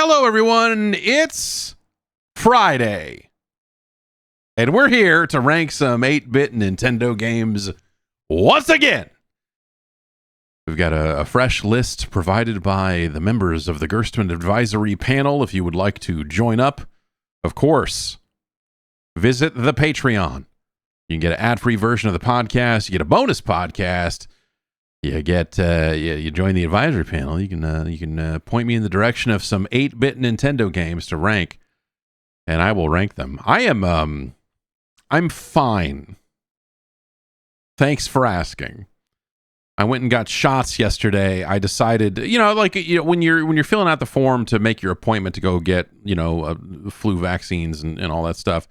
Hello, everyone. It's Friday, and we're here to rank some 8-bit Nintendo games once again. We've got a fresh list provided by the members of the Gerstmann Advisory Panel. If you would like to join up, of course, visit the Patreon. You can get an ad-free version of the podcast. You get a bonus podcast. You get you join the advisory panel. You can point me in the direction of some 8-bit Nintendo games to rank, and I will rank them. I'm fine. Thanks for asking. I went and got shots yesterday. I decided, when you're filling out the form to make your appointment to go get, flu vaccines and all that stuff,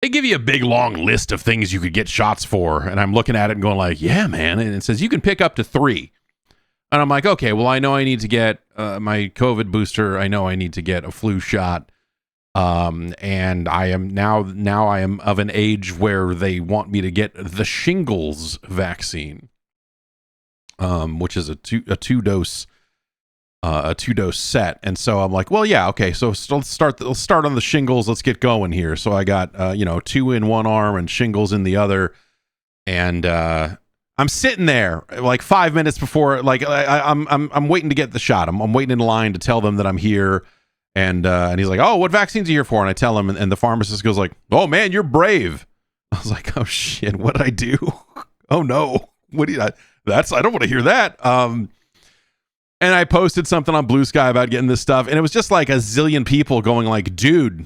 they give you a big long list of things you could get shots for. And I'm looking at it and going like, yeah, man. And it says you can pick up to 3. And I'm like, okay, well, I know I need to get my COVID booster. I know I need to get a flu shot. And I am now I am of an age where they want me to get the shingles vaccine, which is a two dose set. And so I'm like, well, yeah, okay. So let's start on the shingles. Let's get going here. So I got, 2 in one arm and shingles in the other. And, I'm sitting there like 5 minutes before, like I'm waiting to get the shot. I'm waiting in line to tell them that I'm here. And he's like, oh, what vaccines are you here for? And I tell him, and the pharmacist goes like, oh man, you're brave. I was like, oh shit, what'd I do? Oh no. I don't want to hear that. And I posted something on Blue Sky about getting this stuff, and it was just like a zillion people going like, dude,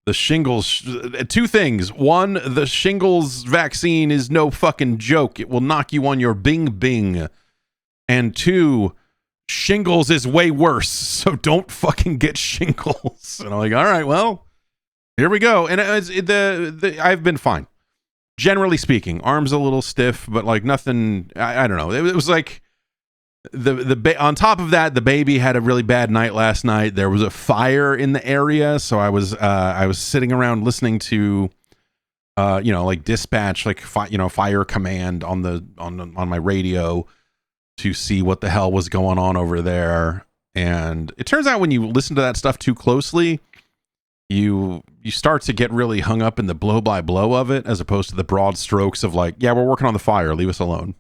the shingles, 2 things. 1, the shingles vaccine is no fucking joke. It will knock you on your bing bing. And 2, shingles is way worse, so don't fucking get shingles. And I'm like, all right, well, here we go. And I've been fine. Generally speaking, arms a little stiff, but like nothing, I don't know. It was like, on top of that, the baby had a really bad night last night. There was a fire in the area, so I was sitting around listening to like dispatch, like fire command on my radio to see what the hell was going on over there. And it turns out when you listen to that stuff too closely, you start to get really hung up in the blow by blow of it, as opposed to the broad strokes of like, yeah, we're working on the fire, leave us alone.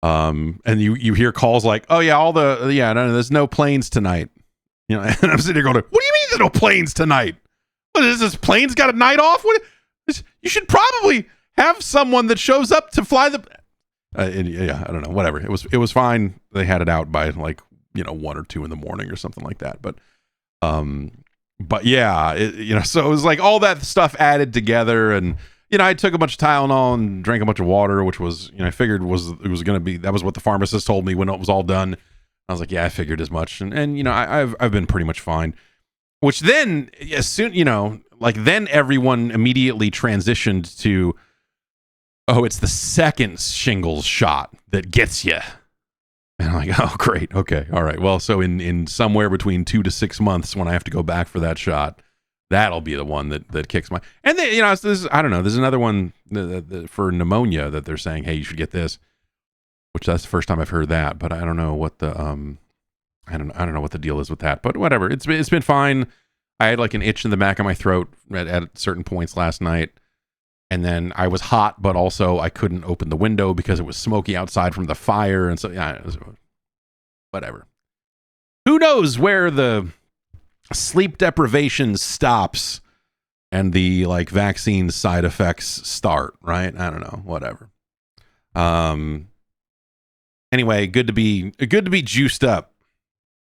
And you hear calls like, oh yeah, no, there's no planes tonight. And I'm sitting there going, what do you mean there's no planes tonight? What is this? Planes got a night off? You should probably have someone that shows up to fly the. I don't know. Whatever. It was fine. They had it out by like 1 or 2 in the morning or something like that. But yeah, so it was like all that stuff added together, and. I took a bunch of Tylenol and drank a bunch of water, which was, I figured it was going to be, that was what the pharmacist told me when it was all done. I was like, yeah, I figured as much. And I've been pretty much fine, which then as soon, then everyone immediately transitioned to, oh, it's the second shingles shot that gets you. And I'm like, oh, great. Okay. All right. Well, so in somewhere between 2 to 6 months when I have to go back for that shot, that'll be the one that kicks my. And then I don't know. There's another one for pneumonia that they're saying, hey, you should get this. Which that's the first time I've heard that, but I don't know what the I don't know what the deal is with that. But whatever. It's been fine. I had like an itch in the back of my throat at certain points last night, and then I was hot, but also I couldn't open the window because it was smoky outside from the fire, and so yeah, whatever. Who knows where the sleep deprivation stops and the like vaccine side effects start, right? I don't know, whatever. Anyway, good to be juiced up,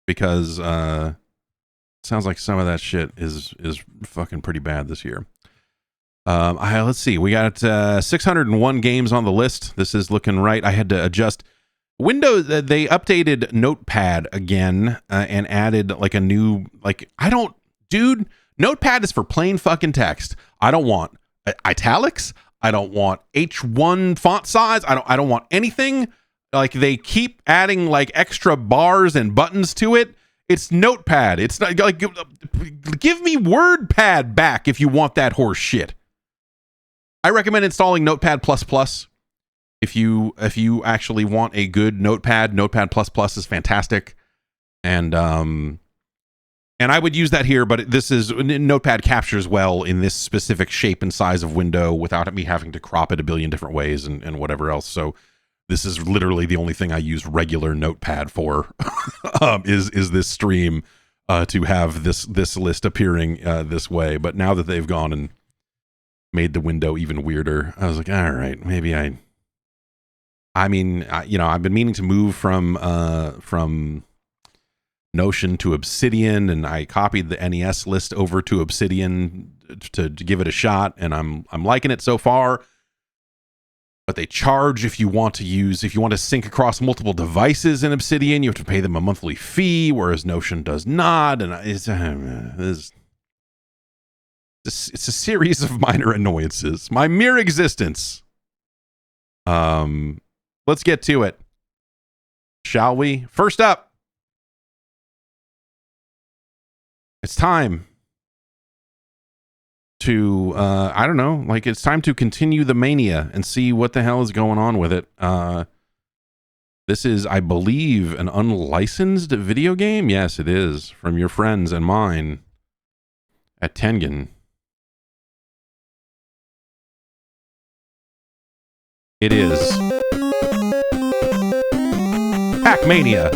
because sounds like some of that shit is fucking pretty bad this year. Let's see, we got 601 games on the list. This is looking right. I had to adjust Windows. They updated Notepad again and added like a new, like, Notepad is for plain fucking text. I don't want italics. I don't want H1 font size. I don't want anything. Like, they keep adding like extra bars and buttons to it. It's Notepad. It's not like, give me WordPad back if you want that horse shit. I recommend installing Notepad++. If you actually want a good Notepad, Notepad++ is fantastic. And And I would use that here, but this is Notepad captures well in this specific shape and size of window without me having to crop it a billion different ways and whatever else. So this is literally the only thing I use regular Notepad for is this stream to have this list appearing this way. But now that they've gone and made the window even weirder, I was like, all right, maybe I've been meaning to move from Notion to Obsidian, and I copied the NES list over to Obsidian to give it a shot, and I'm liking it so far. But they charge if you want to sync across multiple devices in Obsidian, you have to pay them a monthly fee, whereas Notion does not, and it's a series of minor annoyances. My mere existence. Let's get to it, shall we? First up, it's time to, it's time to continue the mania and see what the hell is going on with it. This is, I believe, an unlicensed video game. Yes, it is, from your friends and mine at Tengen. It is Pac-Mania.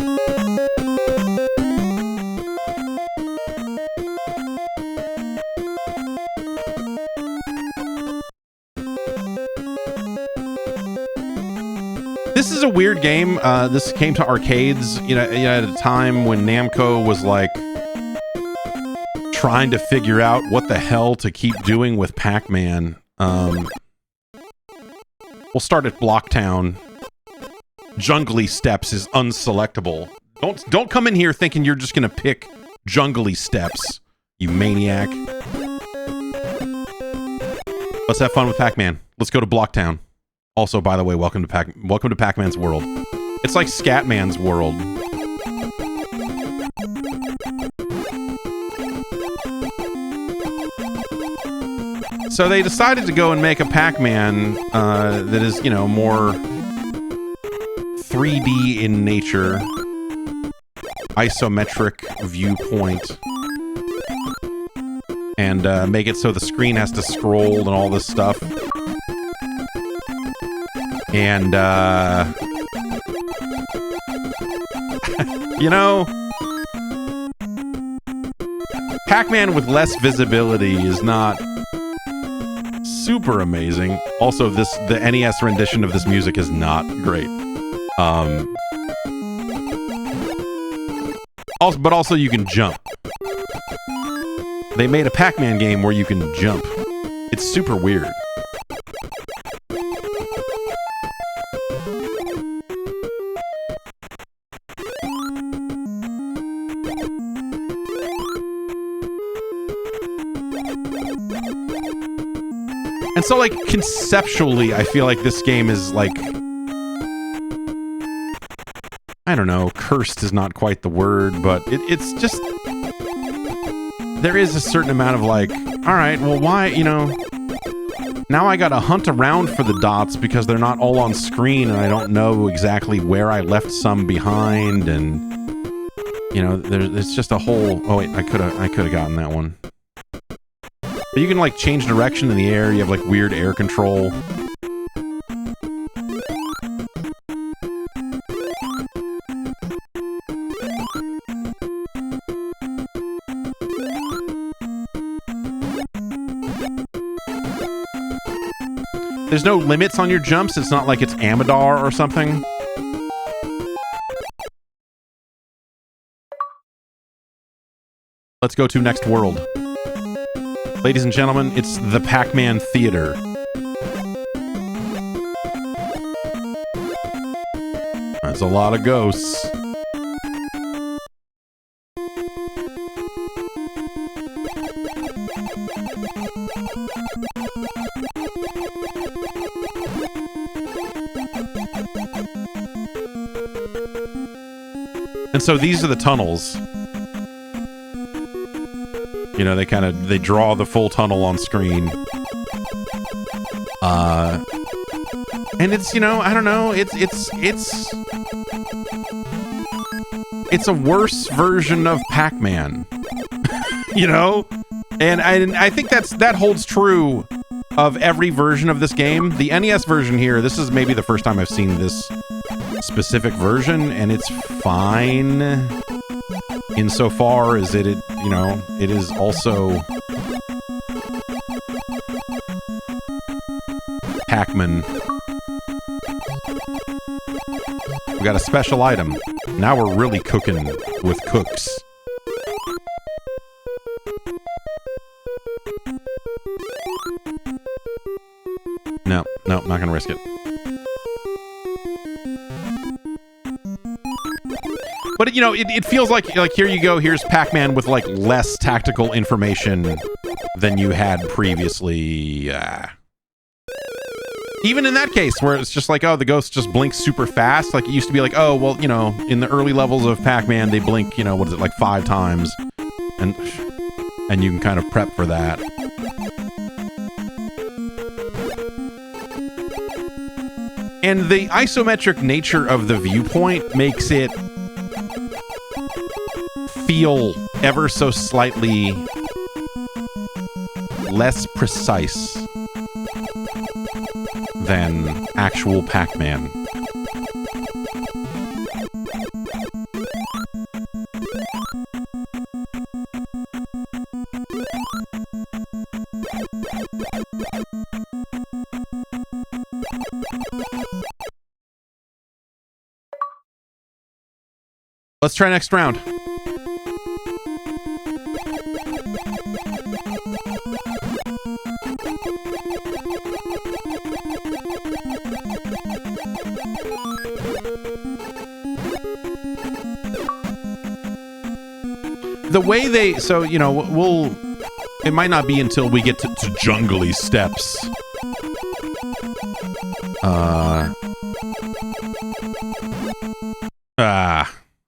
This is a weird game. This came to arcades, at a time when Namco was like trying to figure out what the hell to keep doing with Pac-Man. We'll start at Blocktown. Jungly Steps is unselectable. Don't come in here thinking you're just gonna pick Jungly Steps, you maniac. Let's have fun with Pac-Man. Let's go to Blocktown. Also, by the way, welcome to Pac-Man's world. It's like Scatman's world. So they decided to go and make a Pac-Man that is, more 3D in nature, isometric viewpoint, and make it so the screen has to scroll and all this stuff. And, Pac-Man with less visibility is not super amazing. Also, the NES rendition of this music is not great. But also you can jump. They made a Pac-Man game where you can jump. It's super weird. And so, like, conceptually, I feel like this game is, like, I don't know, cursed is not quite the word, but it's just, there is a certain amount of, like, all right, well, why, now I gotta hunt around for the dots because they're not all on screen, and I don't know exactly where I left some behind, and, it's just a whole, oh, wait, I could've gotten that one. But you can, like, change direction in the air. You have, like, weird air control. There's no limits on your jumps. It's not like it's Amadar or something. Let's go to next world. Ladies and gentlemen, it's the Pac-Man Theater. That's a lot of ghosts. And so these are the tunnels. They draw the full tunnel on screen. And it's, I don't know, it's a worse version of Pac-Man. you know? And I think that holds true of every version of this game. The NES version here, this is maybe the first time I've seen this specific version, and it's fine insofar as it is also Pac-Man. We got a special item. Now we're really cooking with cooks. No, not gonna risk it. But it feels like here you go. Here's Pac-Man with like less tactical information than you had previously. Even in that case, where it's just like, oh, the ghost just blinks super fast. Like it used to be like, oh, well, in the early levels of Pac-Man, they blink, what is it, like 5 times, and you can kind of prep for that. And the isometric nature of the viewpoint makes it feel ever so slightly less precise than actual Pac-Man. Let's try next round. The way they, it might not be until we get to jungly steps.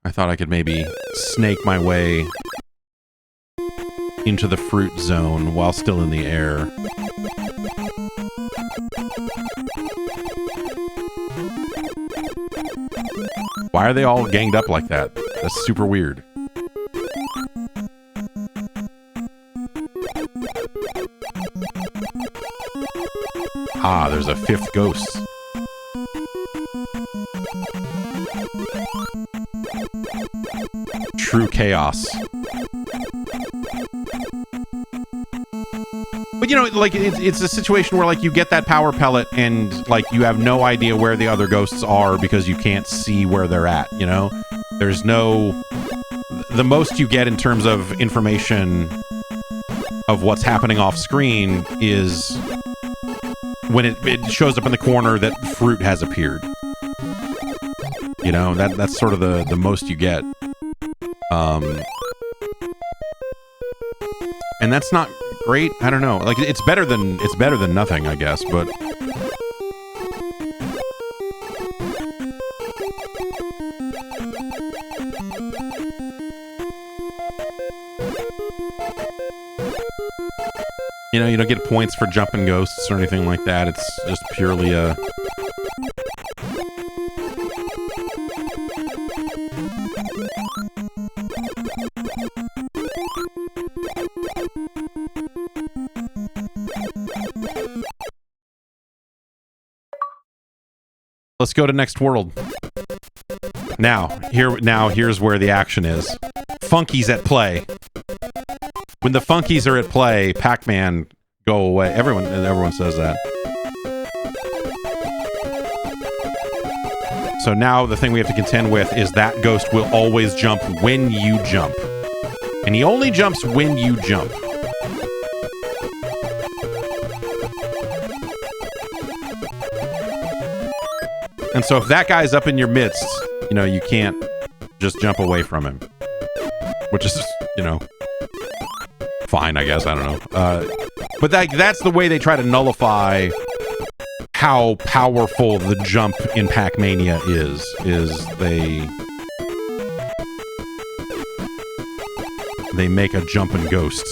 I thought I could maybe snake my way into the fruit zone while still in the air. Why are they all ganged up like that? That's super weird. Ah, there's a 5th ghost. True chaos. But it's a situation where you get that power pellet and you have no idea where the other ghosts are because you can't see where they're at, There's the most you get in terms of information of what's happening off screen is when it shows up in the corner that fruit has appeared. That's sort of the most you get. And that's not great. I don't know. It's better than nothing, I guess, but you don't get points for jumping ghosts or anything like that. It's just purely a Let's go to next world. Here's where the action is. Funky's at play. When the Funkies are at play, Pac-Man go away. Everyone says that. So now the thing we have to contend with is that ghost will always jump when you jump. And he only jumps when you jump. And so if that guy's up in your midst, you can't just jump away from him. Which is, fine, I guess. I don't know. But that's the way they try to nullify how powerful the jump in Pac-Mania is they make a jumping ghost.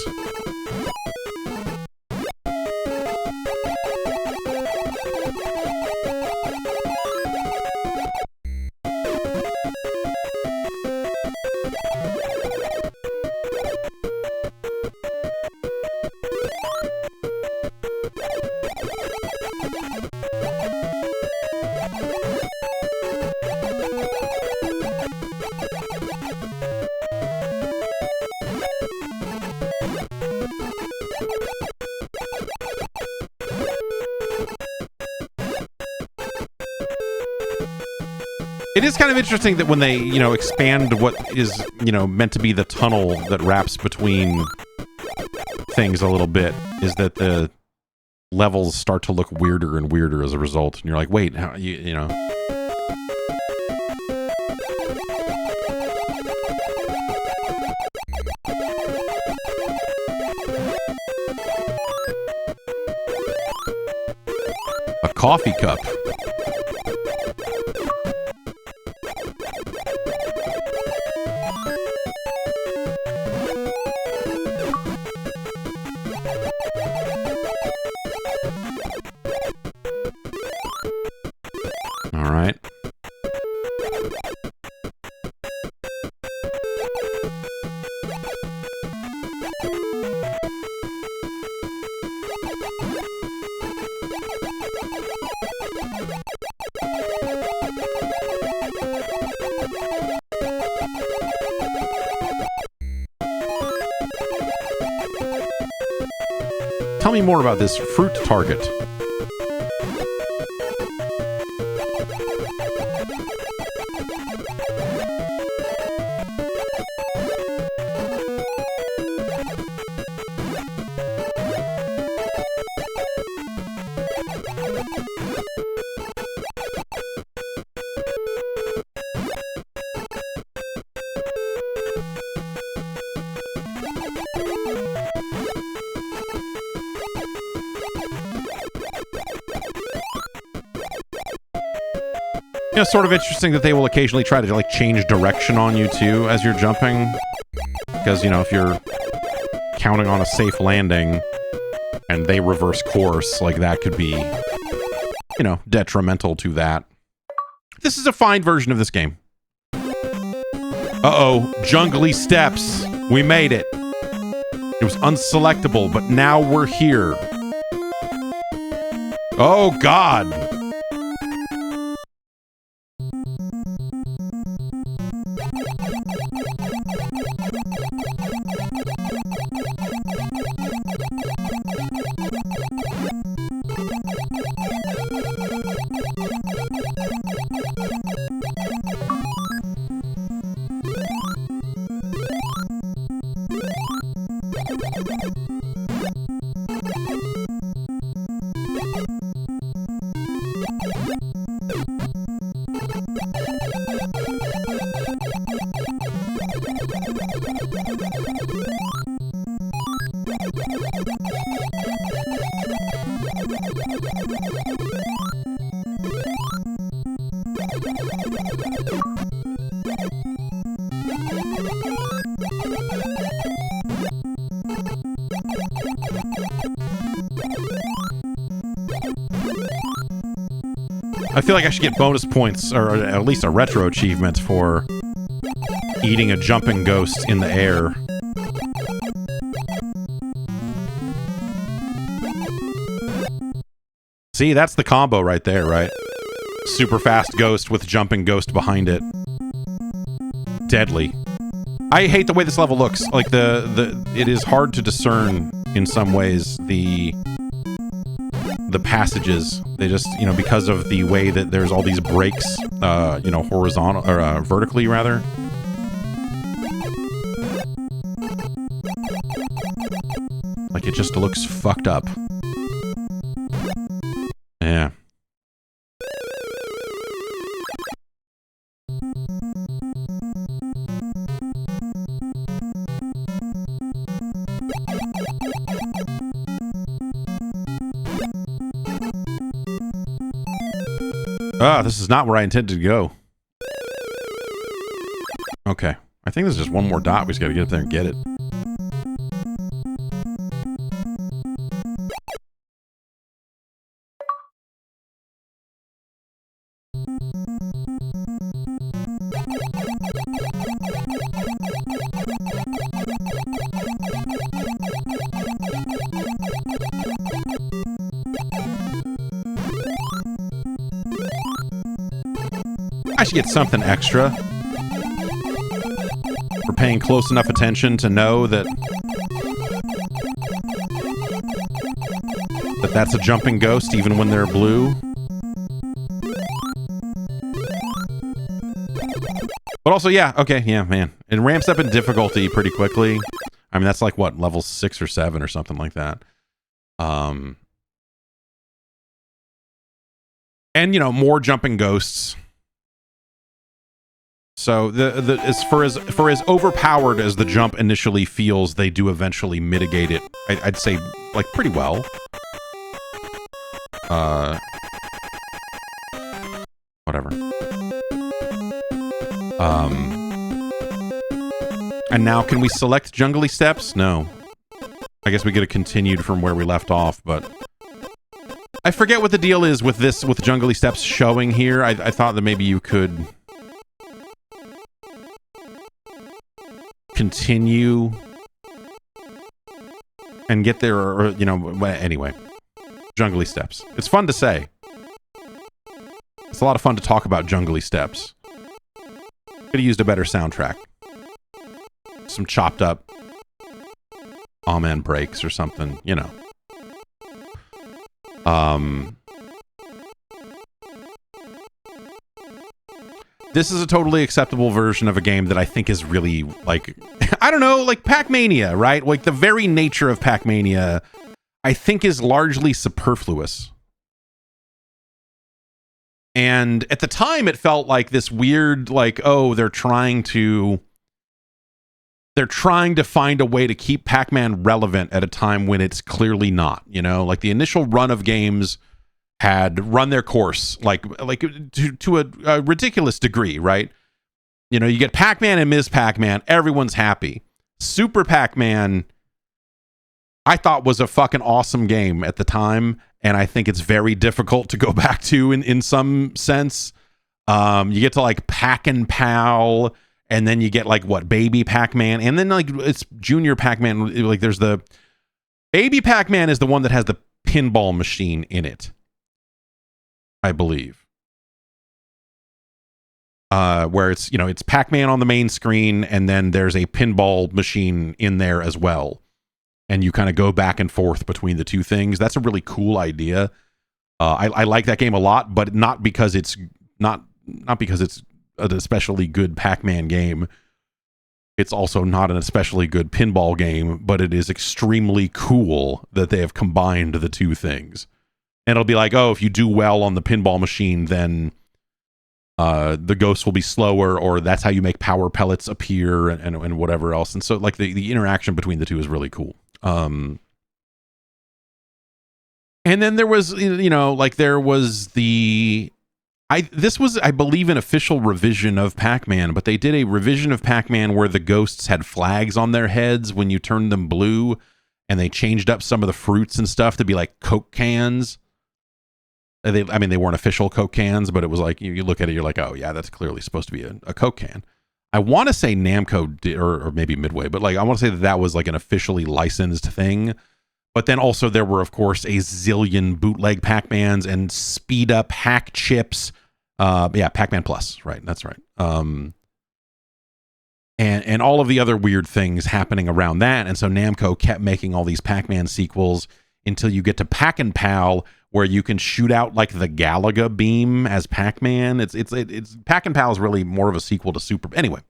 It is kind of interesting that when they, you know, expand what is, you know, meant to be the tunnel that wraps between things a little bit, is that the levels start to look weirder and weirder as a result. And you're like, wait, how, you know. A coffee cup. All right. Tell me more about this fruit target. You know, sort of interesting that they will occasionally try to like change direction on you too as you're jumping, because, you know, if you're counting on a safe landing and they reverse course, like that could be, you know, detrimental to that. This is a fine version of this game. Uh-oh, jungly steps. We made it. It was unselectable, but now we're here. Oh, God. I feel like I should get bonus points, or at least a retro achievement, for eating a jumping ghost in the air. See, that's the combo right there, right? Super fast ghost with jumping ghost behind it. Deadly. I hate the way this level looks. Like, it is hard to discern, in some ways, the passages. They just, you know, because of the way that there's all these breaks, you know, horizontal, or vertically, rather. Like, it just looks fucked up. Yeah. Ah, this is not where I intended to go. Okay. I think there's just one more dot. We just gotta get up there and get it. I should get something extra for paying close enough attention to know that that's a jumping ghost even when they're blue. But also, yeah, okay, yeah, man. It ramps up in difficulty pretty quickly. I mean, that's like, what, level 6 or 7 or something like that. And, you know, more jumping ghosts. So as for as overpowered as the jump initially feels, they do eventually mitigate it. I'd say, like, pretty well. Whatever. And now, can we select jungly steps? No. I guess we could have continued from where we left off, but I forget what the deal is with this, with jungly steps showing here. I thought that maybe you could continue and get there, or you know, anyway. Jungly steps. It's fun to say. It's a lot of fun to talk about jungly steps. Could have used a better soundtrack. Some chopped up Amen breaks or something, you know. This is a totally acceptable version of a game that I think is really, like, I don't know, like Pac-Mania, right? Like, the very nature of Pac-Mania, I think, is largely superfluous. And at the time, it felt like this weird, like, oh, they're trying to find a way to keep Pac-Man relevant at a time when it's clearly not, you know? Like, the initial run of games had run their course, like to a ridiculous degree, right? You know, you get Pac-Man and Ms. Pac-Man, everyone's happy. Super Pac-Man, I thought, was a fucking awesome game at the time, and I think it's very difficult to go back to in some sense. You get to, like, Pac and Pal, and then you get, like, what, Baby Pac-Man, and then, like, it's Junior Pac-Man. Like, there's the Baby Pac-Man is the one that has the pinball machine in it, I believe. Where it's, you know, it's Pac-Man on the main screen, and then there's a pinball machine in there as well. And you kind of go back and forth between the two things. That's a really cool idea. I like that game a lot, but not because it's not because it's an especially good Pac-Man game. It's also not an especially good pinball game, but it is extremely cool that they have combined the two things. And it'll be like, oh, if you do well on the pinball machine, then the ghosts will be slower, or that's how you make power pellets appear, and whatever else. And so, like, the interaction between the two is really cool. And then there was, you know, like, there was this was, I believe, an official revision of Pac-Man, but they did a revision of Pac-Man where the ghosts had flags on their heads when you turned them blue, and they changed up some of the fruits and stuff to be like Coke cans. They weren't official Coke cans, but it was like, you look at it, you're like, oh yeah, that's clearly supposed to be a Coke can. I want to say Namco did, or maybe Midway, but, like, I want to say that was, like, an officially licensed thing. But then also there were, of course, a zillion bootleg Pac-Mans and speed up hack chips. Pac-Man Plus, right? That's right. And all of the other weird things happening around that. And so Namco kept making all these Pac-Man sequels until you get to Pac and Pal, where you can shoot out, like, the Galaga beam as Pac-Man. It's Pac and Pal is really more of a sequel to Super. Anyway,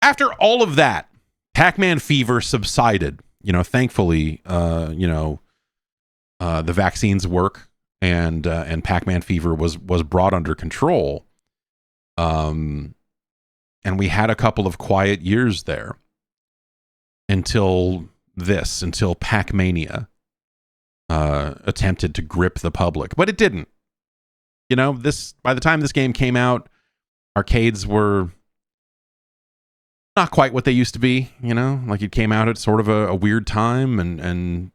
after all of that, Pac-Man fever subsided. You know, thankfully, the vaccines work, and Pac-Man fever was brought under control. And we had a couple of quiet years there until Pac-Mania attempted to grip the public, but it didn't. You know, by the time this game came out, arcades were not quite what they used to be. You know, like, it came out at sort of a weird time, and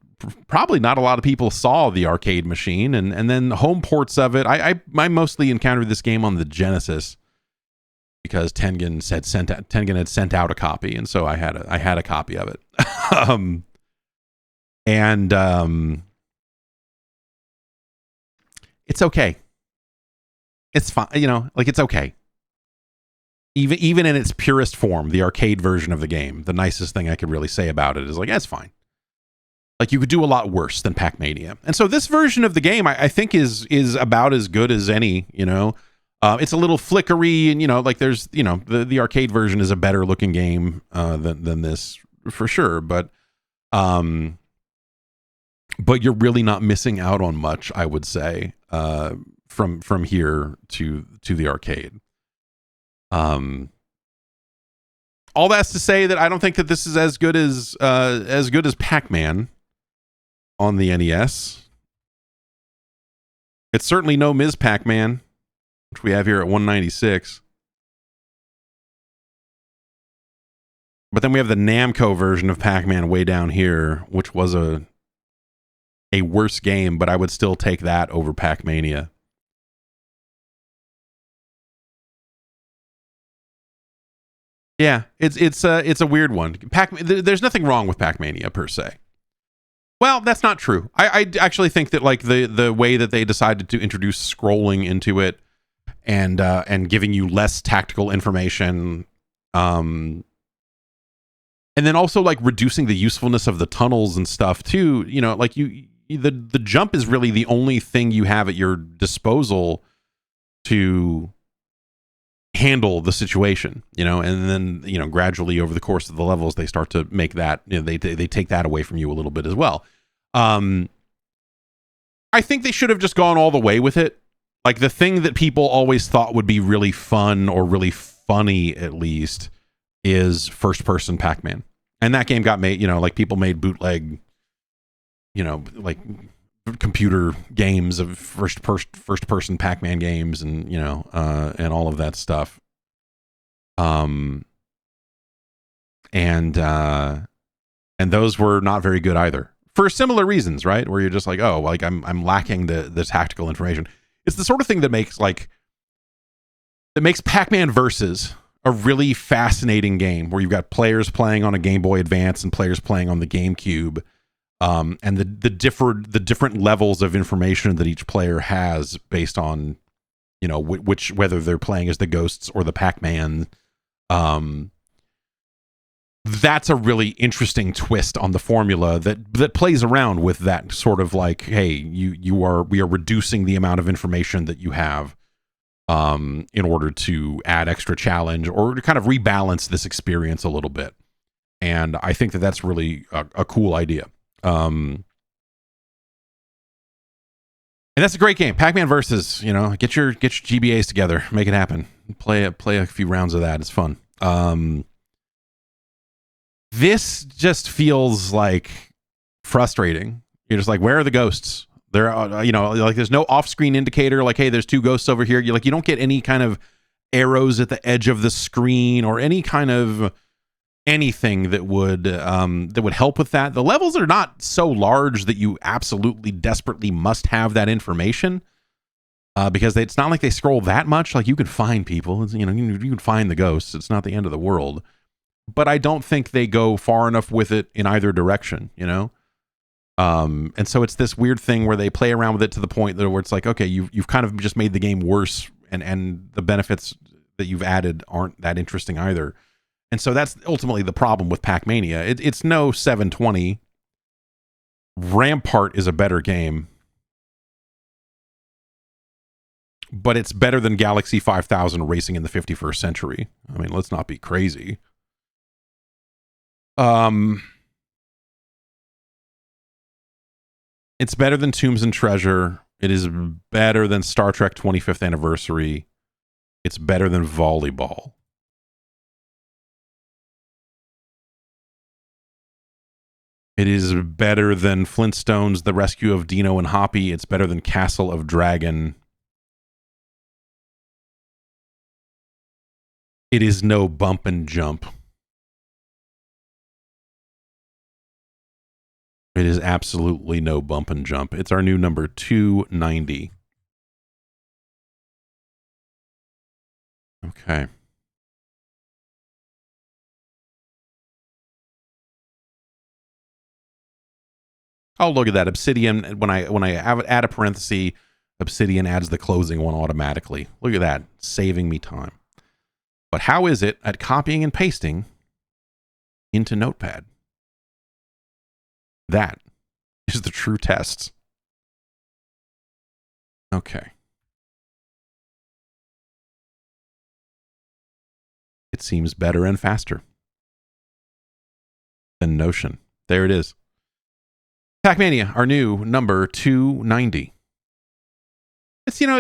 probably not a lot of people saw the arcade machine, and then the home ports of it. I mostly encountered this game on the Genesis because Tengen had sent out a copy, and so I had a copy of it. It's okay. It's fine, you know, like, it's okay. Even in its purest form, the arcade version of the game, the nicest thing I could really say about it is, like, it's fine. Like, you could do a lot worse than Pac-Mania. And so this version of the game, I think, is about as good as any, you know. It's a little flickery, and like there's the arcade version is a better looking game than this for sure, but you're really not missing out on much, I would say, from here to the arcade. All that's to say that I don't think that this is as good as Pac-Man on the NES. It's certainly no Ms. Pac-Man, which we have here at 196. But then we have the Namco version of Pac-Man way down here, which was a worse game, but I would still take that over Pac-Mania. Yeah, it's a weird one. There's nothing wrong with Pac-Mania per se. Well, that's not true. I actually think that like the way that they decided to introduce scrolling into it and giving you less tactical information, and then also like reducing the usefulness of the tunnels and stuff too. Like the jump is really the only thing you have at your disposal to handle the situation, and then gradually over the course of the levels they start to make that they take that away from you a little bit as well. I think they should have just gone all the way with it. Like the thing that people always thought would be really fun or really funny at least is first person Pac-Man, and that game got made. Like people made bootleg like computer games of first person Pac-Man games, and and all of that stuff. And those were not very good either for similar reasons, right? Where you're just like, oh, like I'm lacking the tactical information. It's the sort of thing that makes Pac-Man Versus a really fascinating game where you've got players playing on a Game Boy Advance and players playing on the GameCube. And the different levels of information that each player has based on, whether they're playing as the ghosts or the Pac-Man. That's a really interesting twist on the formula that plays around with that sort of like, hey, we are reducing the amount of information that you have, in order to add extra challenge or to kind of rebalance this experience a little bit. And I think that that's really a cool idea. And that's a great game. Pac-Man Versus, get your GBAs together, make it happen. Play a few rounds of that. It's fun. This just feels like frustrating. You're just like, where are the ghosts? There are, like there's no off-screen indicator. Like, hey, there's two ghosts over here. You don't get any kind of arrows at the edge of the screen or any kind of anything that would help with that. The levels are not so large that you absolutely desperately must have that information, because it's not like they scroll that much. Like you can find people, you can find the ghosts. It's not the end of the world, but I don't think they go far enough with it in either direction, and so it's this weird thing where they play around with it to the point that where it's like, okay, you've kind of just made the game worse, and the benefits that you've added aren't that interesting either. And so that's ultimately the problem with Pac-Mania. It's no 720. Rampart is a better game, but it's better than Galaxy 5000 racing in the 51st century. I mean, let's not be crazy. It's better than Tombs and Treasure. It is better than Star Trek 25th Anniversary. It's better than Volleyball. It is better than Flintstones, The Rescue of Dino and Hoppy. It's better than Castle of Dragon. It is no Bump and Jump. It is absolutely no Bump and Jump. It's our new number 290. Okay. Oh, look at that. Obsidian, when I add a parenthesis, Obsidian adds the closing one automatically. Look at that. Saving me time. But how is it at copying and pasting into Notepad? That is the true test. Okay. it seems better and faster than Notion. There it is. Pac-Mania, our new number 290. It's, you know,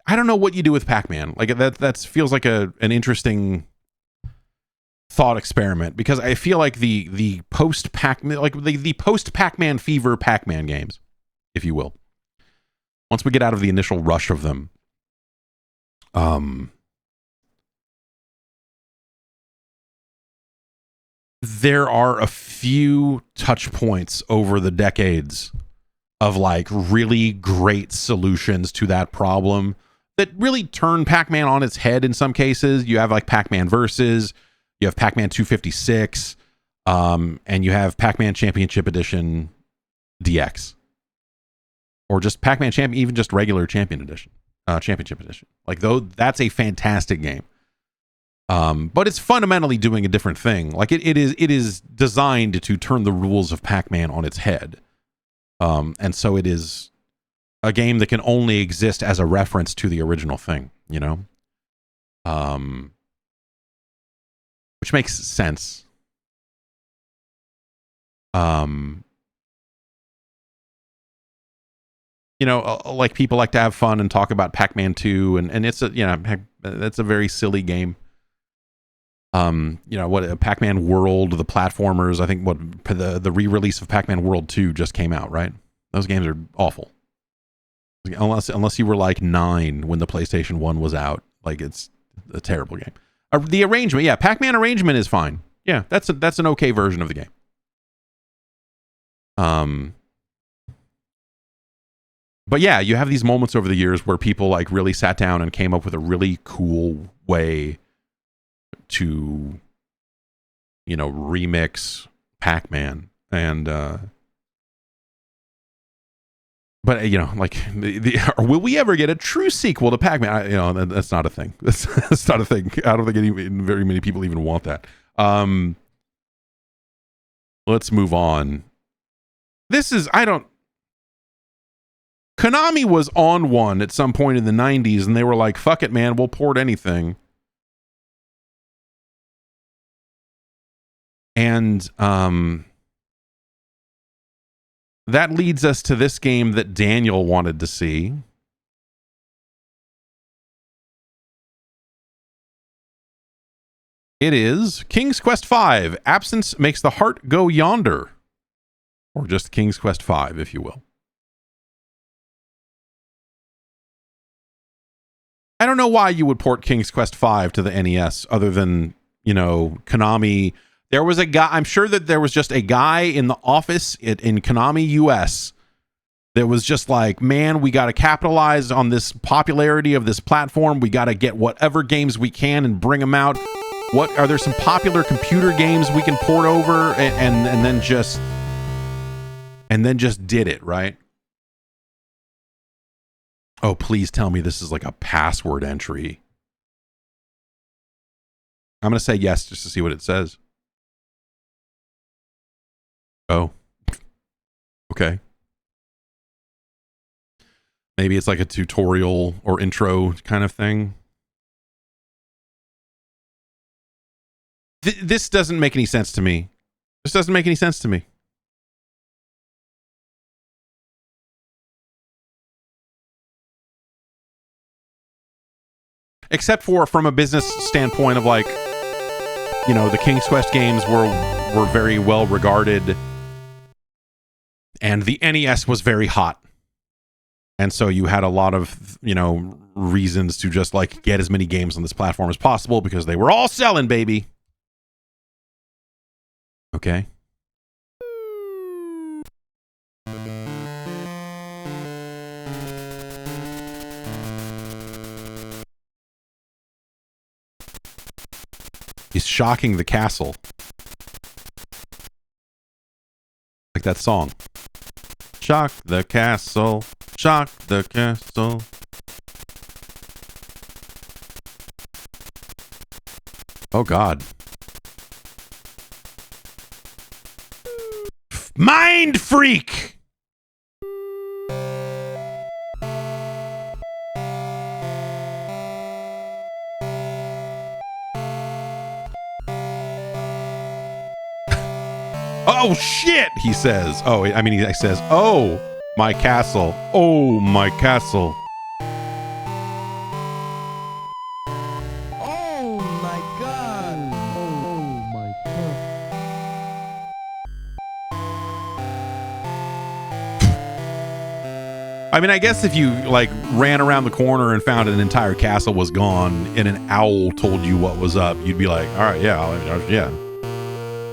I don't know what you do with Pac-Man. Like that feels like an interesting thought experiment, because I feel like the post Pac-Man fever Pac-Man games, if you will, once we get out of the initial rush of them, there are a few touch points over the decades of like really great solutions to that problem that really turn Pac-Man on its head in some cases. You have like Pac-Man Versus, you have Pac-Man 256, and you have Pac-Man Championship Edition DX. Or just Pac-Man Champion, even just regular Championship Edition. Like, though, that's a fantastic game. But it's fundamentally doing a different thing. Like it is designed to turn the rules of Pac-Man on its head. And so it is a game that can only exist as a reference to the original thing, you know? Which makes sense. You know, like people like to have fun and talk about Pac-Man 2, and it's a, you know, that's a very silly game. You know, what Pac-Man World, the platformers, I think what the re-release of Pac-Man World 2 just came out, right? Those games are awful. Unless you were like 9 when the PlayStation 1 was out. Like, it's a terrible game. The arrangement, yeah, Pac-Man arrangement is fine. Yeah, that's an okay version of the game. But yeah, you have these moments over the years where people like really sat down and came up with a really cool way to, you know, remix Pac-Man. And but you know, like will we ever get a true sequel to Pac-Man? You know, that's not a thing. That's not a thing. I don't think very many people even want that. Let's move on. Konami was on one at some point in the 90s, and they were like, fuck it, man, we'll port anything. And that leads us to this game that Daniel wanted to see. It is King's Quest V. Absence makes the heart go yonder. Or just King's Quest V, if you will. I don't know why you would port King's Quest V to the NES other than, you know, Konami. There was a guy, I'm sure that there was just a guy in the office in Konami US that was just like, man, we got to capitalize on this popularity of this platform. We got to get whatever games we can and bring them out. What are there some popular computer games we can port over and then just did it, right? Oh, please tell me this is like a password entry. I'm going to say yes just to see what it says. Oh. Okay. Maybe it's like a tutorial or intro kind of thing. This doesn't make any sense to me. This doesn't make any sense to me. Except for from a business standpoint of like, you know, the King's Quest games were very well regarded, and the NES was very hot. And so you had a lot of, you know, reasons to just like get as many games on this platform as possible because they were all selling, baby. Okay. He's shocking the castle. Like that song. Shock the castle. Shock the castle. Oh, God. Mind freak! Oh, shit, he says. Oh, I mean, he says, oh, my castle. Oh, my castle. Oh my god. Oh my god. I mean, I guess if you, like, ran around the corner and found an entire castle was gone and an owl told you what was up, you'd be like, all right, yeah, yeah.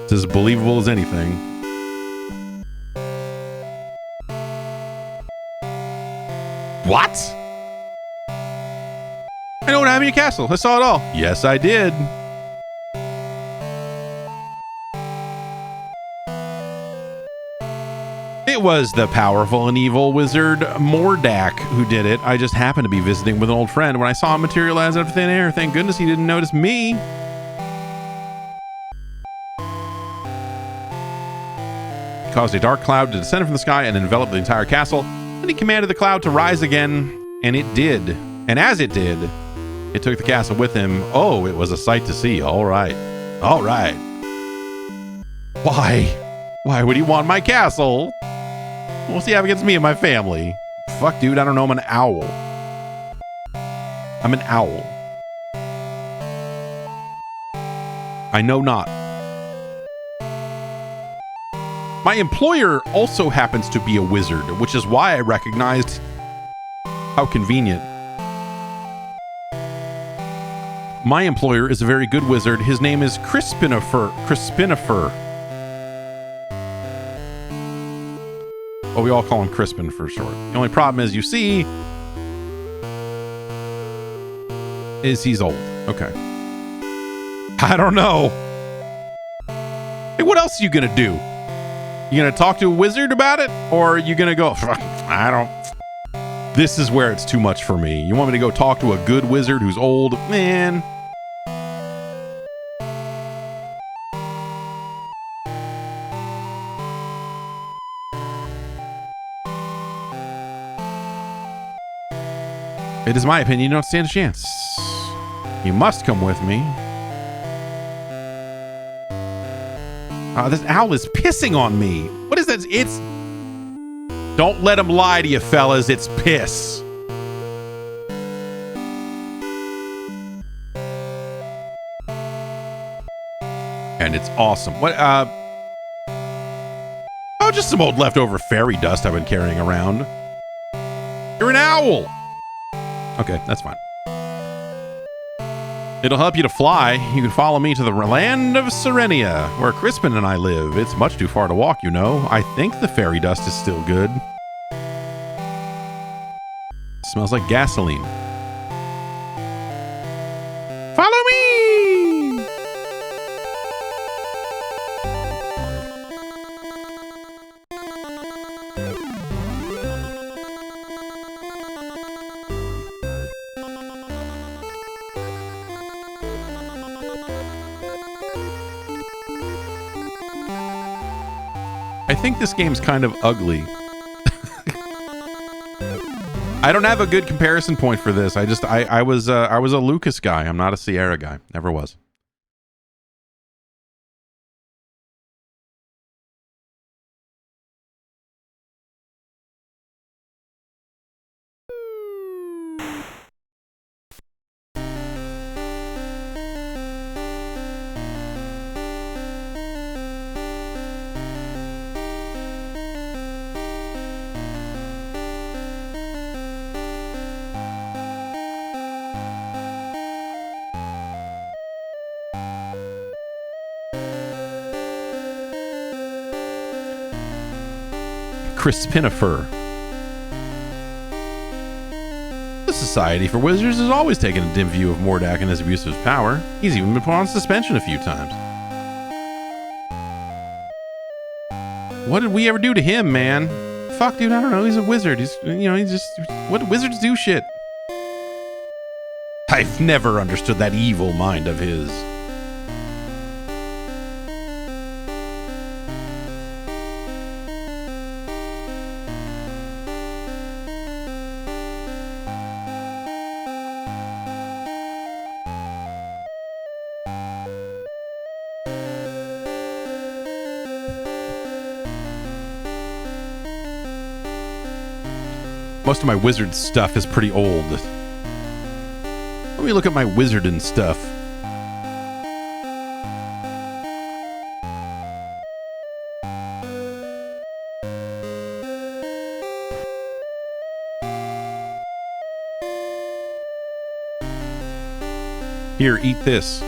It's as believable as anything. What? I know what happened in your castle. I saw it all. Yes, I did. It was the powerful and evil wizard Mordak who did it. I just happened to be visiting with an old friend when I saw him materialize out of thin air. Thank goodness he didn't notice me. He caused a dark cloud to descend from the sky and envelop the entire castle. Then he commanded the cloud to rise again, and it did. And as it did, it took the castle with him. Oh, it was a sight to see. All right. All right. Why? Why would he want my castle? What's he have against me and my family? Fuck, dude, I don't know. I'm an owl. I'm an owl. I know not. My employer also happens to be a wizard, which is why I recognized how convenient. My employer is a very good wizard. His name is Crispinifer. Well, we all call him Crispin for short. The only problem is, you see, is he's old. Okay. I don't know. Hey, what else are you gonna do? You gonna talk to a wizard about it? Or are you gonna go, I don't... This is where it's too much for me. You want me to go talk to a good wizard who's old? Man... It is my opinion you don't stand a chance. You must come with me. This owl is pissing on me. What is that? It's... Don't let him lie to you, fellas. It's piss. And it's awesome. What, Oh, just some old leftover fairy dust I've been carrying around. You're an owl. Okay, that's fine. It'll help you to fly. You can follow me to the land of Serenia, where Crispin and I live. It's much too far to walk, you know. I think the fairy dust is still good. Smells like gasoline. Follow me! I think this game's kind of ugly. I don't have a good comparison point for this. I was a Lucas guy. I'm not a Sierra guy. Never was. Crispinifer. The Society for Wizards has always taken a dim view of Mordak and his abuse of his power. He's even been put on suspension a few times. What did we ever do to him, man? Fuck, dude, I don't know. He's a wizard. He's just... What wizards do shit? I've never understood that evil mind of his. Most of my wizard stuff is pretty old. Let me look at my wizard and stuff. Here, eat this.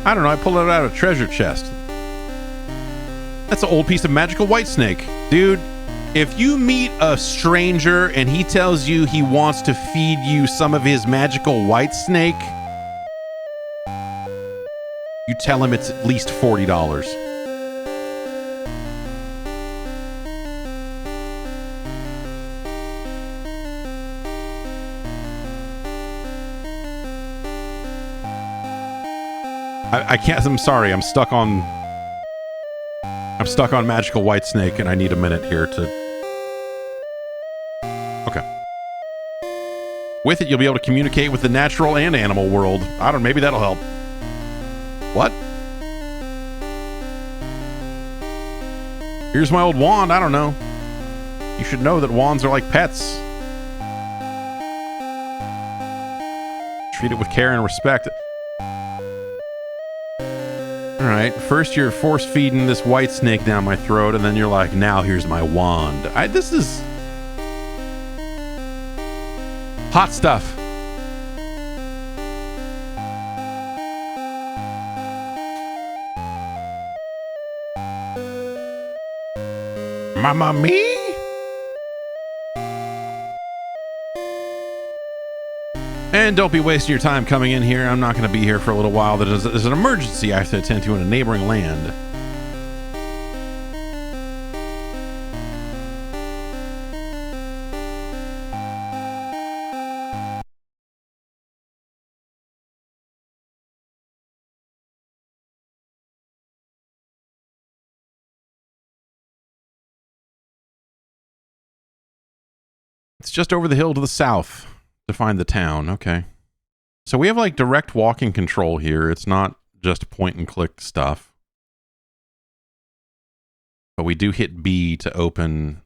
I don't know, I pulled it out of a treasure chest. That's an old piece of magical white snake. Dude, if you meet a stranger and he tells you he wants to feed you some of his magical white snake, you tell him it's at least $40. I can't, I'm sorry, I'm stuck on magical white snake and I need a minute here to... Okay. With it, you'll be able to communicate with the natural and animal world. I don't know, maybe that'll help. What? Here's my old wand, I don't know. You should know that wands are like pets. Treat it with care and respect. Alright, first you're force-feeding this white snake down my throat, and then you're like, now here's my wand. This is... hot stuff. Mamma mia! And don't be wasting your time coming in here. I'm not going to be here for a little while. There's an emergency I have to attend to in a neighboring land. It's just over the hill to the south to find the town. Okay. So we have like direct walking control here. It's not just point and click stuff. But we do hit B to open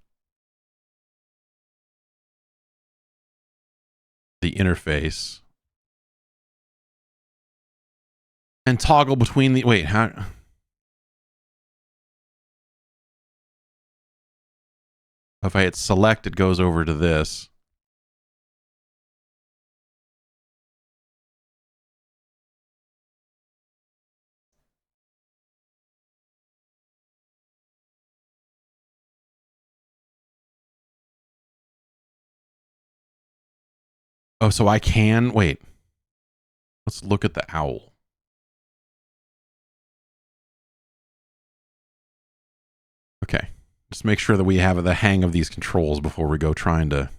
the interface. And toggle between the... Wait, how... If I hit select, it goes over to this. Oh, so I can... Wait. Let's look at the owl. Okay. Just make sure that we have the hang of these controls before we go trying to...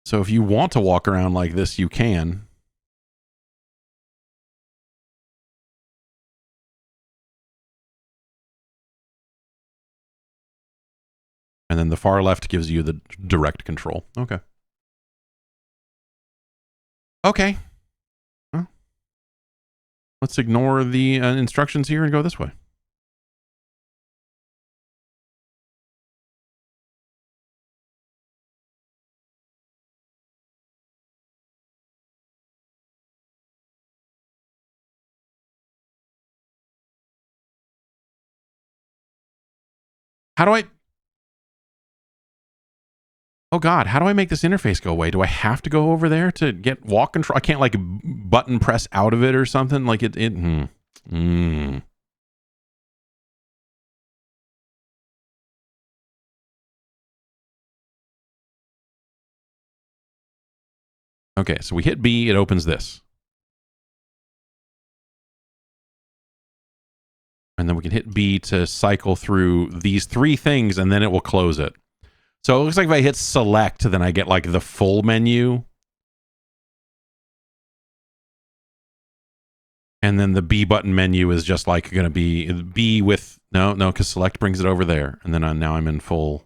So if you want to walk around like this, you can. And then the far left gives you the direct control. Okay. Okay. Well, let's ignore the instructions here and go this way. How do I... Oh God, how do I make this interface go away? Do I have to go over there to get walk control? I can't like button press out of it or something? Like Okay, so we hit B, it opens this. And then we can hit B to cycle through these three things and then it will close it. So it looks like if I hit select, then I get like the full menu. And then the B button menu is just like going to be B with, no, because select brings it over there. And then now I'm in full.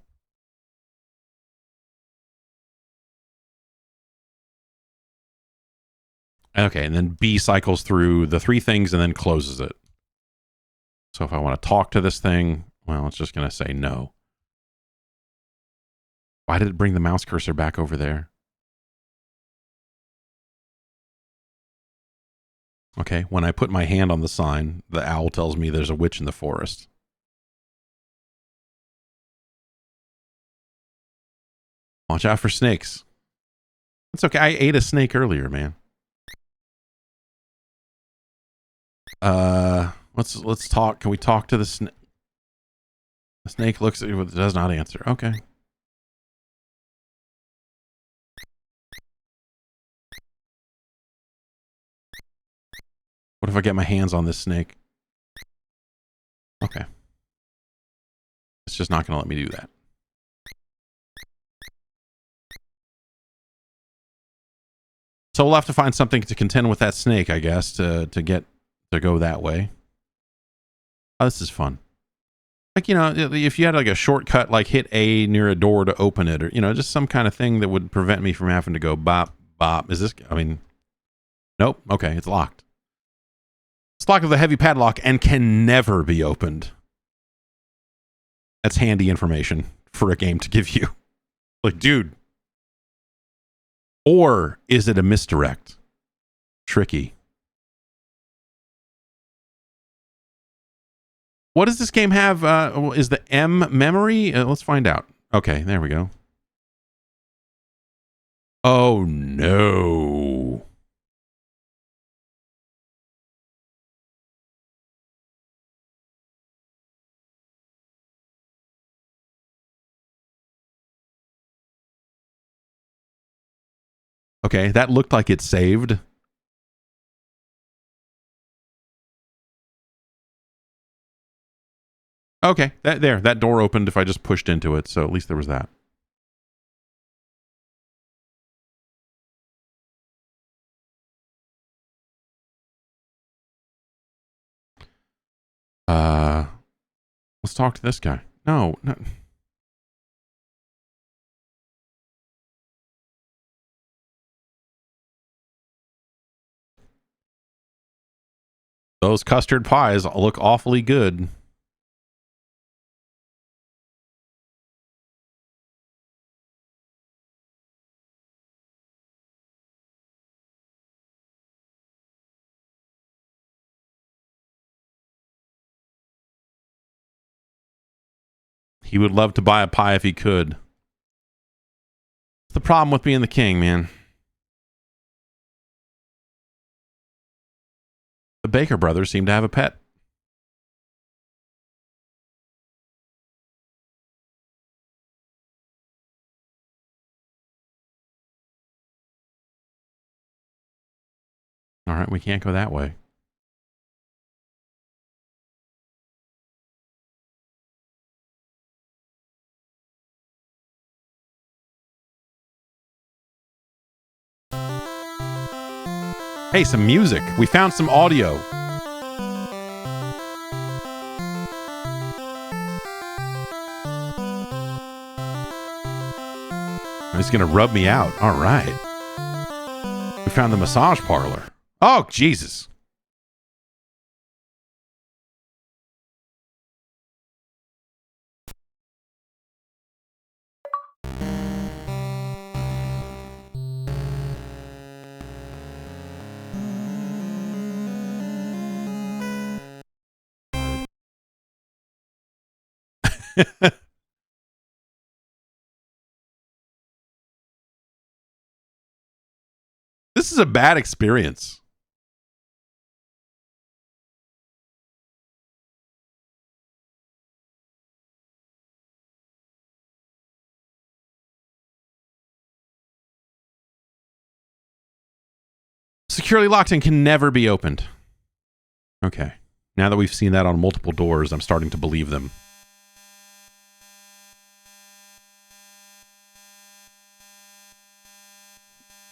Okay, and then B cycles through the 3 things and then closes it. So if I want to talk to this thing, well, it's just going to say no. Why did it bring the mouse cursor back over there? Okay, when I put my hand on the sign, the owl tells me there's a witch in the forest. Watch out for snakes. It's okay. I ate a snake earlier, man. Let's talk. Can we talk to the snake? The snake looks at you, does not answer. Okay. What if I get my hands on this snake? Okay. It's just not going to let me do that. So we'll have to find something to contend with that snake, I guess, to go that way. Oh, this is fun. Like, you know, if you had like a shortcut, like hit A near a door to open it, or, you know, just some kind of thing that would prevent me from having to go bop, bop. Is this, I mean, nope. Okay, it's locked. It's locked with a heavy padlock and can never be opened. That's handy information for a game to give you. Like, dude. Or is it a misdirect? Tricky. What does this game have? Is the M memory? Let's find out. Okay, there we go. Oh, no. Okay, that looked like it saved. Okay, that door opened if I just pushed into it, so at least there was that. Let's talk to this guy. No. Those custard pies look awfully good. He would love to buy a pie if he could. It's the problem with being the king, man. The Baker brothers seem to have a pet. All right, we can't go that way. Hey, some music. We found some audio. He's going to rub me out. All right. We found the massage parlor. Oh, Jesus. This is a bad experience. Securely locked and can never be opened. Okay. Now that we've seen that on multiple doors, I'm starting to believe them.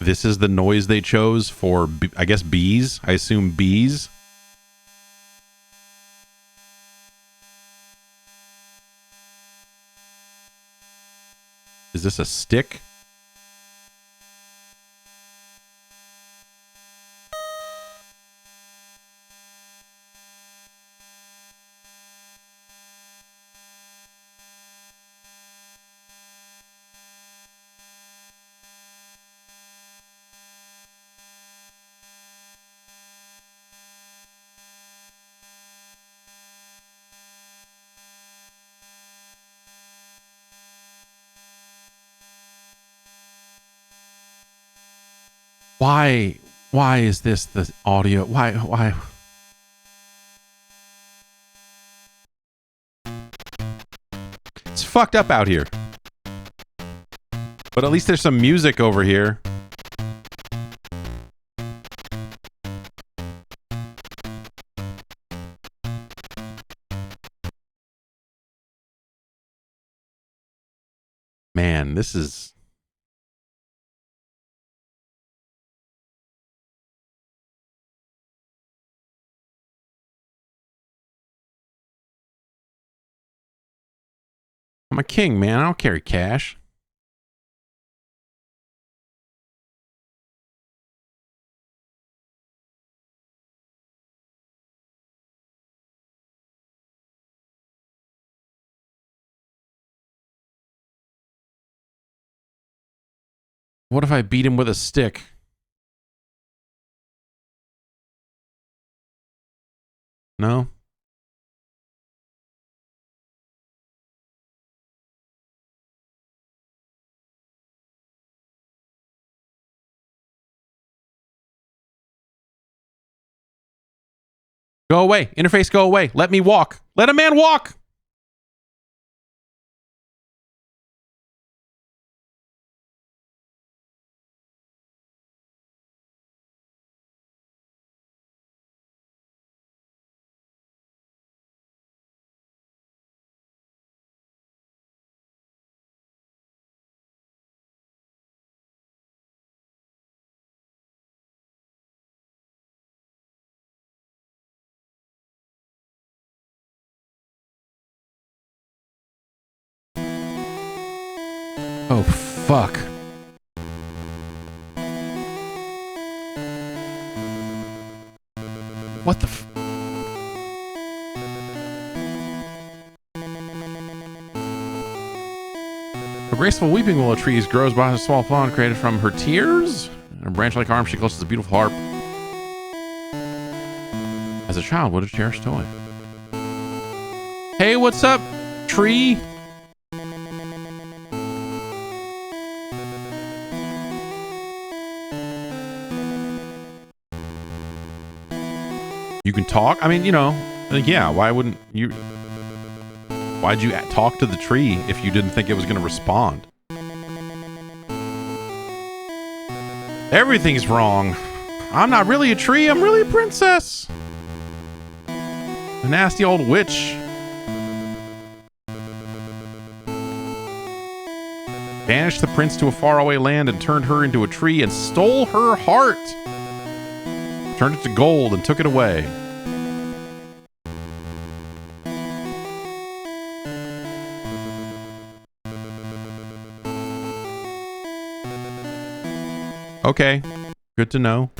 This is the noise they chose for, I guess, bees. I assume bees. Is this a stick? Why is this the audio? Why? It's fucked up out here. But at least there's some music over here. Man, this is... I'm a king, man. I don't carry cash. What if I beat him with a stick? No? Go away. Interface, go away. Let me walk. Let a man walk. Oh, fuck. What the f... A graceful weeping willow tree grows by a small pond created from her tears. In a branch-like arm, she clutches a beautiful harp. As a child, what a cherished toy. Hey, what's up, tree? You can talk? I mean, you know, yeah, why wouldn't you... Why'd you talk to the tree if you didn't think it was going to respond? Everything's wrong. I'm not really a tree, I'm really a princess. A nasty old witch. Banished the prince to a faraway land and turned her into a tree and stole her heart. Turned it to gold and took it away. Okay, good to know.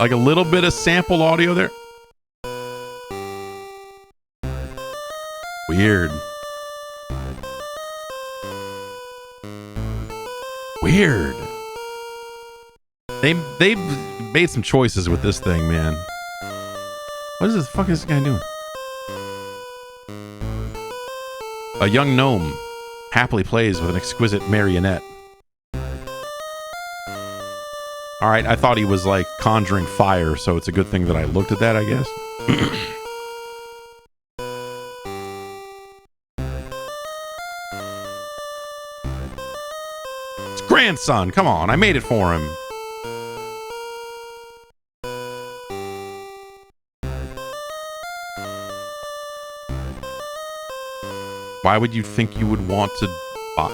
Like a little bit of sample audio there. Weird. Weird. They made some choices with this thing, man. What is this? Fuck is this guy doing? A young gnome happily plays with an exquisite marionette. Alright, I thought he was like conjuring fire, so it's a good thing that I looked at that, I guess. It's grandson, come on, I made it for him. Why would you think you would want to buy?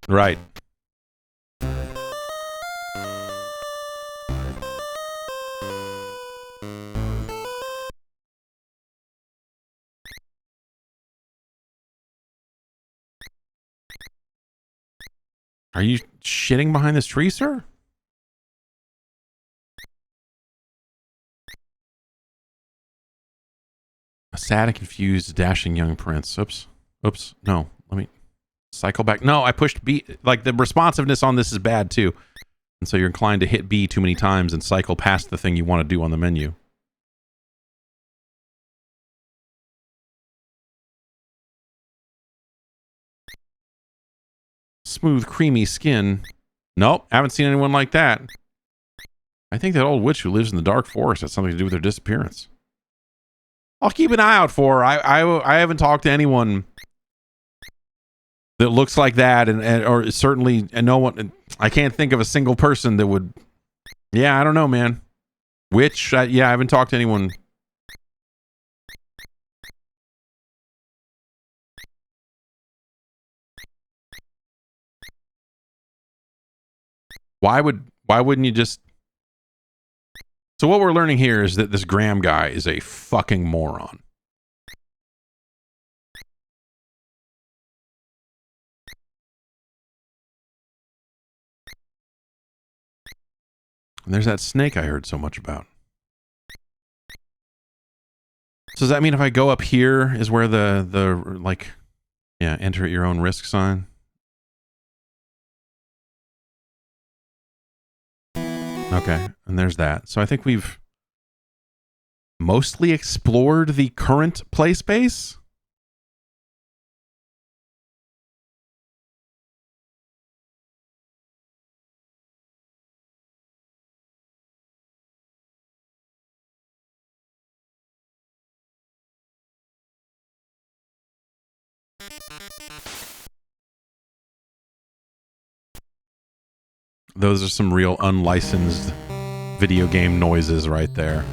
Right. Are you shitting behind this tree, sir? A sad and confused, dashing young prince. Oops. Oops. No. Let me cycle back. No, I pushed B. Like, the responsiveness on this is bad, too. And so you're inclined to hit B too many times and cycle past the thing you want to do on the menu. Smooth, creamy skin. Nope, haven't seen anyone like that. I think that old witch who lives in the dark forest has something to do with her disappearance. I'll keep an eye out for her. I haven't talked to anyone that looks like that, or certainly no one. I can't think of a single person that would. Yeah, I don't know, man. Witch? Yeah, I haven't talked to anyone. Why wouldn't you just? So what we're learning here is that this Graham guy is a fucking moron. And there's that snake I heard so much about. So does that mean if I go up here is where the like, yeah, enter at your own risk sign? Okay, and there's that. So I think we've mostly explored the current play space. Those are some real unlicensed video game noises right there.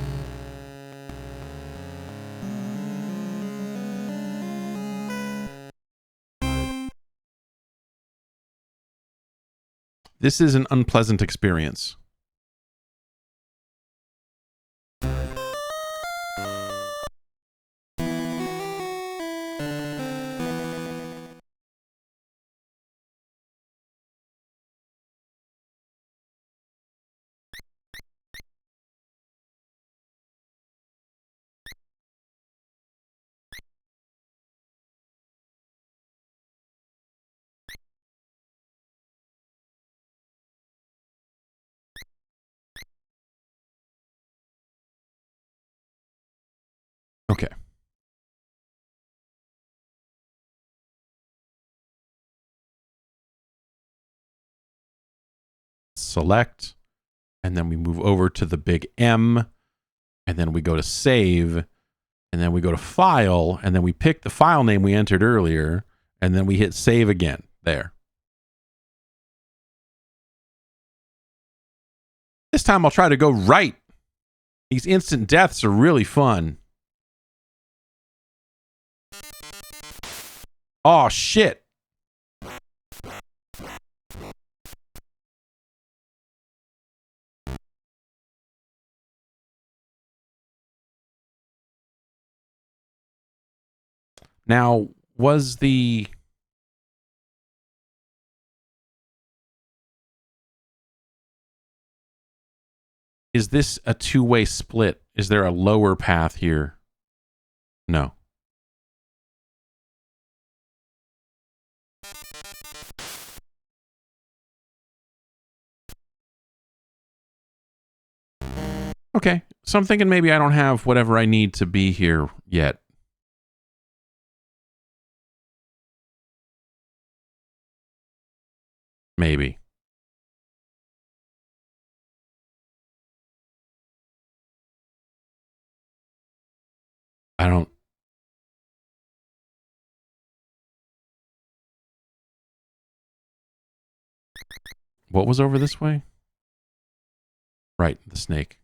This is an unpleasant experience. Okay. Select, and then we move over to the big M, and then we go to save, and then we go to file, and then we pick the file name we entered earlier, and then we hit save again. There. This time I'll try to go right. These instant deaths are really fun. Oh, shit. Now, was the... Is this a two-way split? Is there a lower path here? No. Okay. So I'm thinking maybe I don't have whatever I need to be here yet. Maybe. I don't... What was over this way? Right, the snake.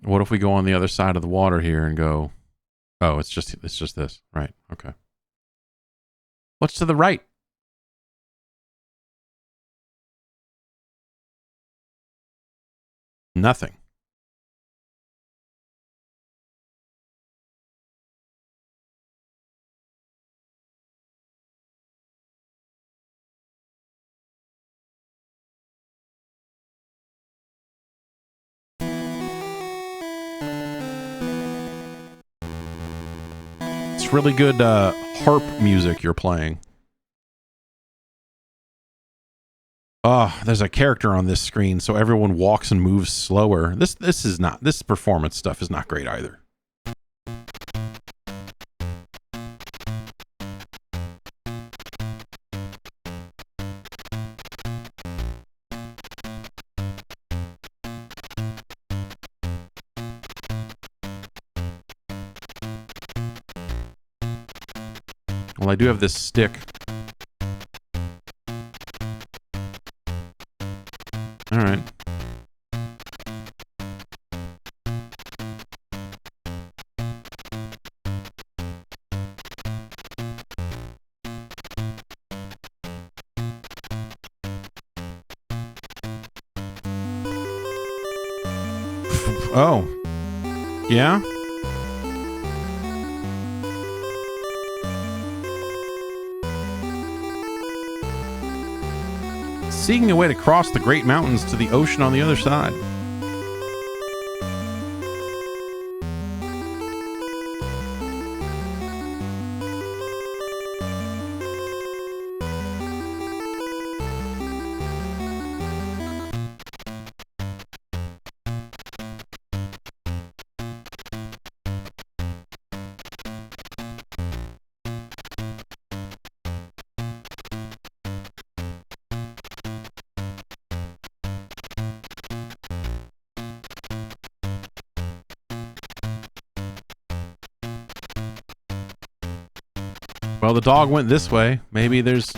What if we go on the other side of the water here and go... Oh, it's just this. Right, okay. What's to the right? Nothing. really good harp music you're playing. Oh, there's a character on this screen, so everyone walks and moves slower. This performance stuff is not great either. Well, I do have this stick. All right. Oh. Yeah? Seeking a way to cross the Great Mountains to the ocean on the other side. Well, the dog went this way. Maybe there's...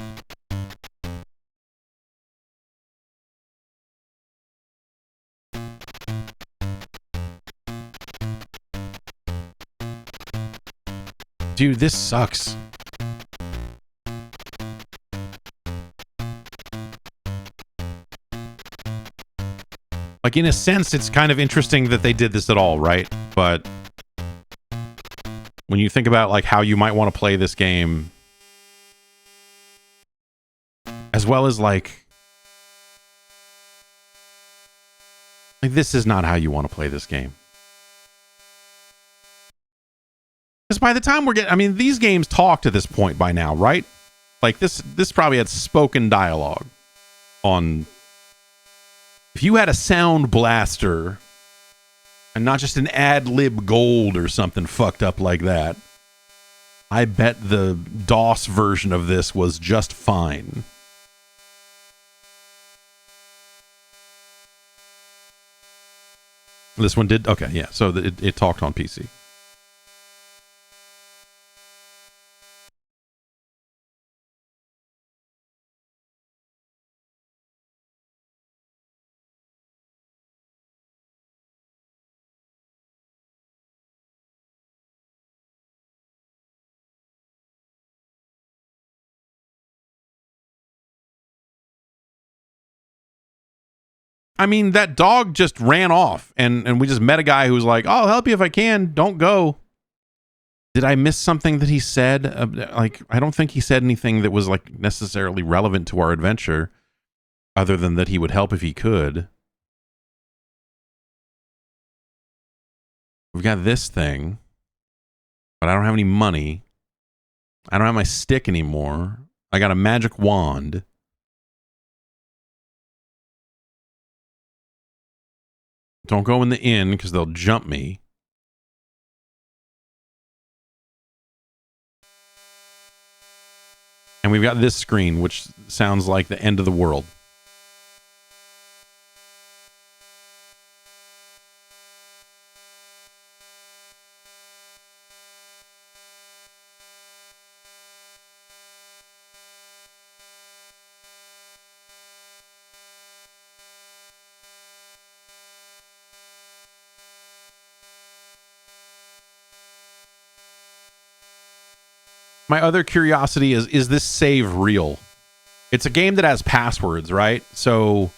Dude, this sucks. Like, in a sense, it's kind of interesting that they did this at all, right? But when you think about, like, how you might want to play this game, as well as, like, this is not how you want to play this game. Because by the time we're getting... I mean, these games talk to this point by now, right? Like, this probably had spoken dialogue on... If you had a sound blaster and not just an ad-lib gold or something fucked up like that, I bet the DOS version of this was just fine. This one did? Okay, yeah. So it talked on PC. I mean, that dog just ran off, and we just met a guy who was like, "Oh, I'll help you if I can. Don't go." Did I miss something that he said? Like, I don't think he said anything that was, like, necessarily relevant to our adventure, other than that he would help if he could. We've got this thing, but I don't have any money. I don't have my stick anymore. I got a magic wand. Don't go in the inn because they'll jump me. And we've got this screen, which sounds like the end of the world. My other curiosity is this save real? It's a game that has passwords, right? So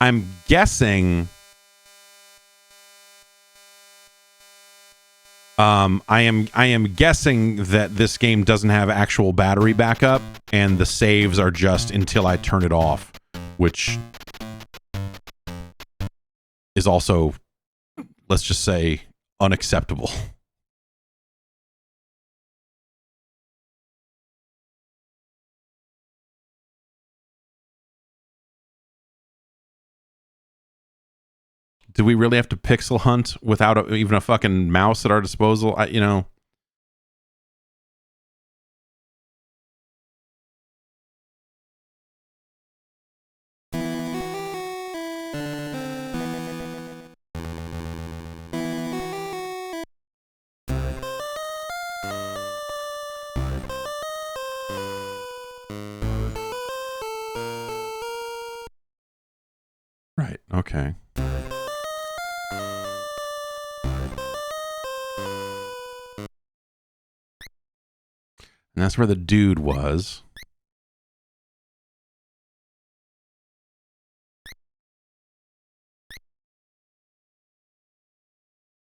I'm guessing I am guessing that this game doesn't have actual battery backup and the saves are just until I turn it off, which is also, let's just say, unacceptable. do we really have to pixel hunt without even a fucking mouse at our disposal? You know. Right. Okay. And that's where the dude was.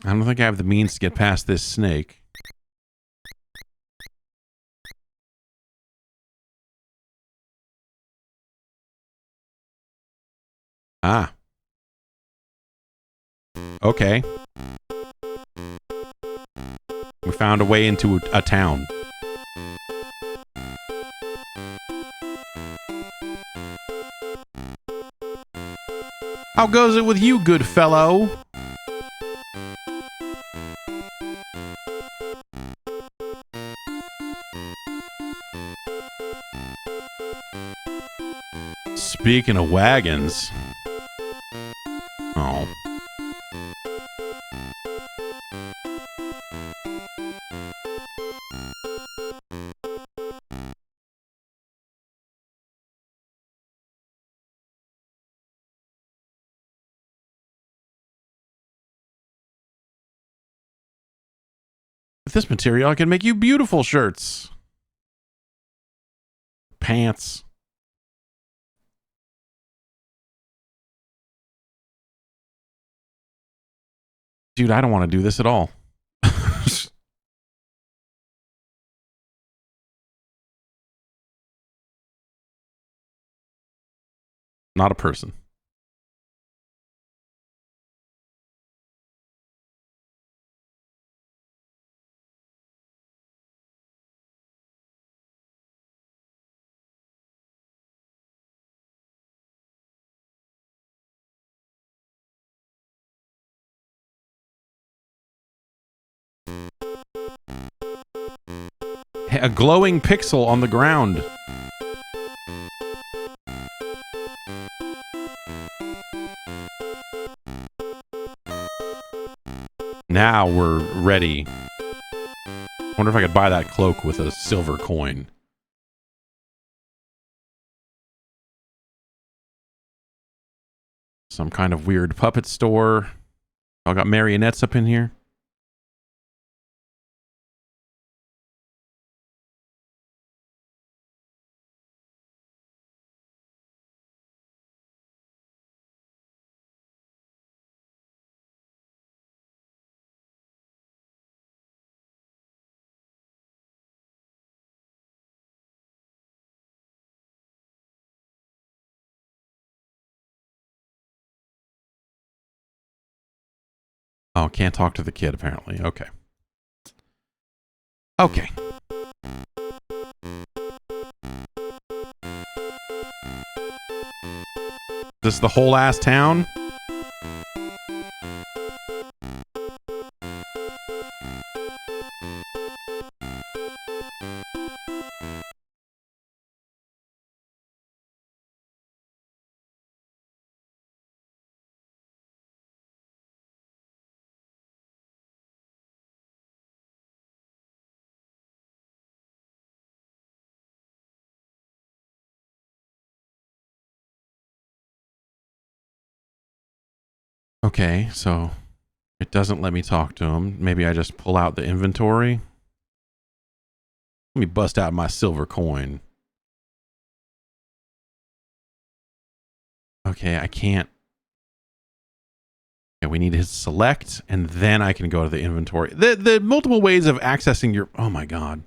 I don't think I have the means to get past this snake. Ah. Okay. We found a way into a town. How goes it with you, good fellow? Speaking of wagons. Oh. With this material, I can make you beautiful shirts. Pants. Dude, I don't want to do this at all. Not a person. A glowing pixel on the ground. Now we're ready. Wonder if I could buy that cloak with a silver coin. Some kind of weird puppet store. I got marionettes up in here. Oh, can't talk to the kid, apparently. Okay. Okay. This is the whole ass town? Okay, so it doesn't let me talk to him. Maybe I just pull out the inventory. Let me bust out my silver coin. Okay, I can't. Okay, we need to select, and then I can go to the inventory. The multiple ways of accessing your... Oh my god.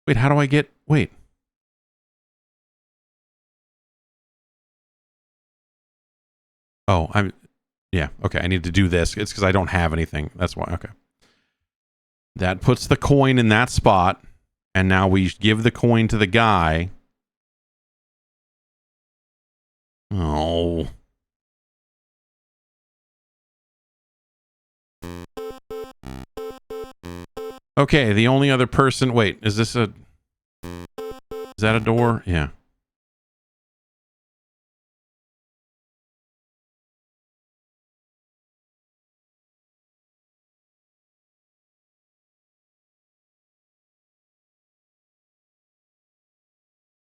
Wait, how do I get... Wait. Oh, I'm... Yeah, okay, I need to do this. It's because I don't have anything. That's why, okay. That puts the coin in that spot, And now we give the coin to the guy. Oh. Okay, the only other person... Wait, is this a... Is that a door? Yeah.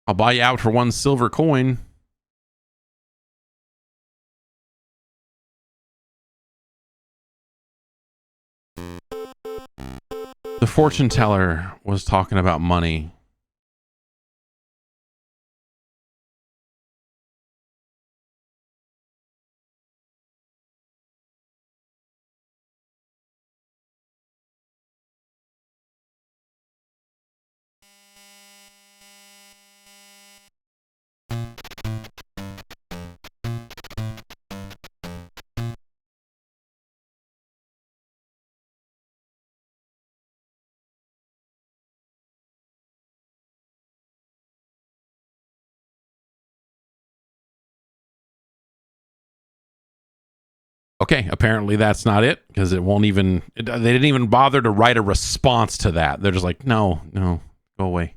I'll buy you out for 1 silver coin. The fortune teller was talking about money. Okay, apparently that's not it, because it won't even... they didn't even bother to write a response to that. They're just like, no, go away.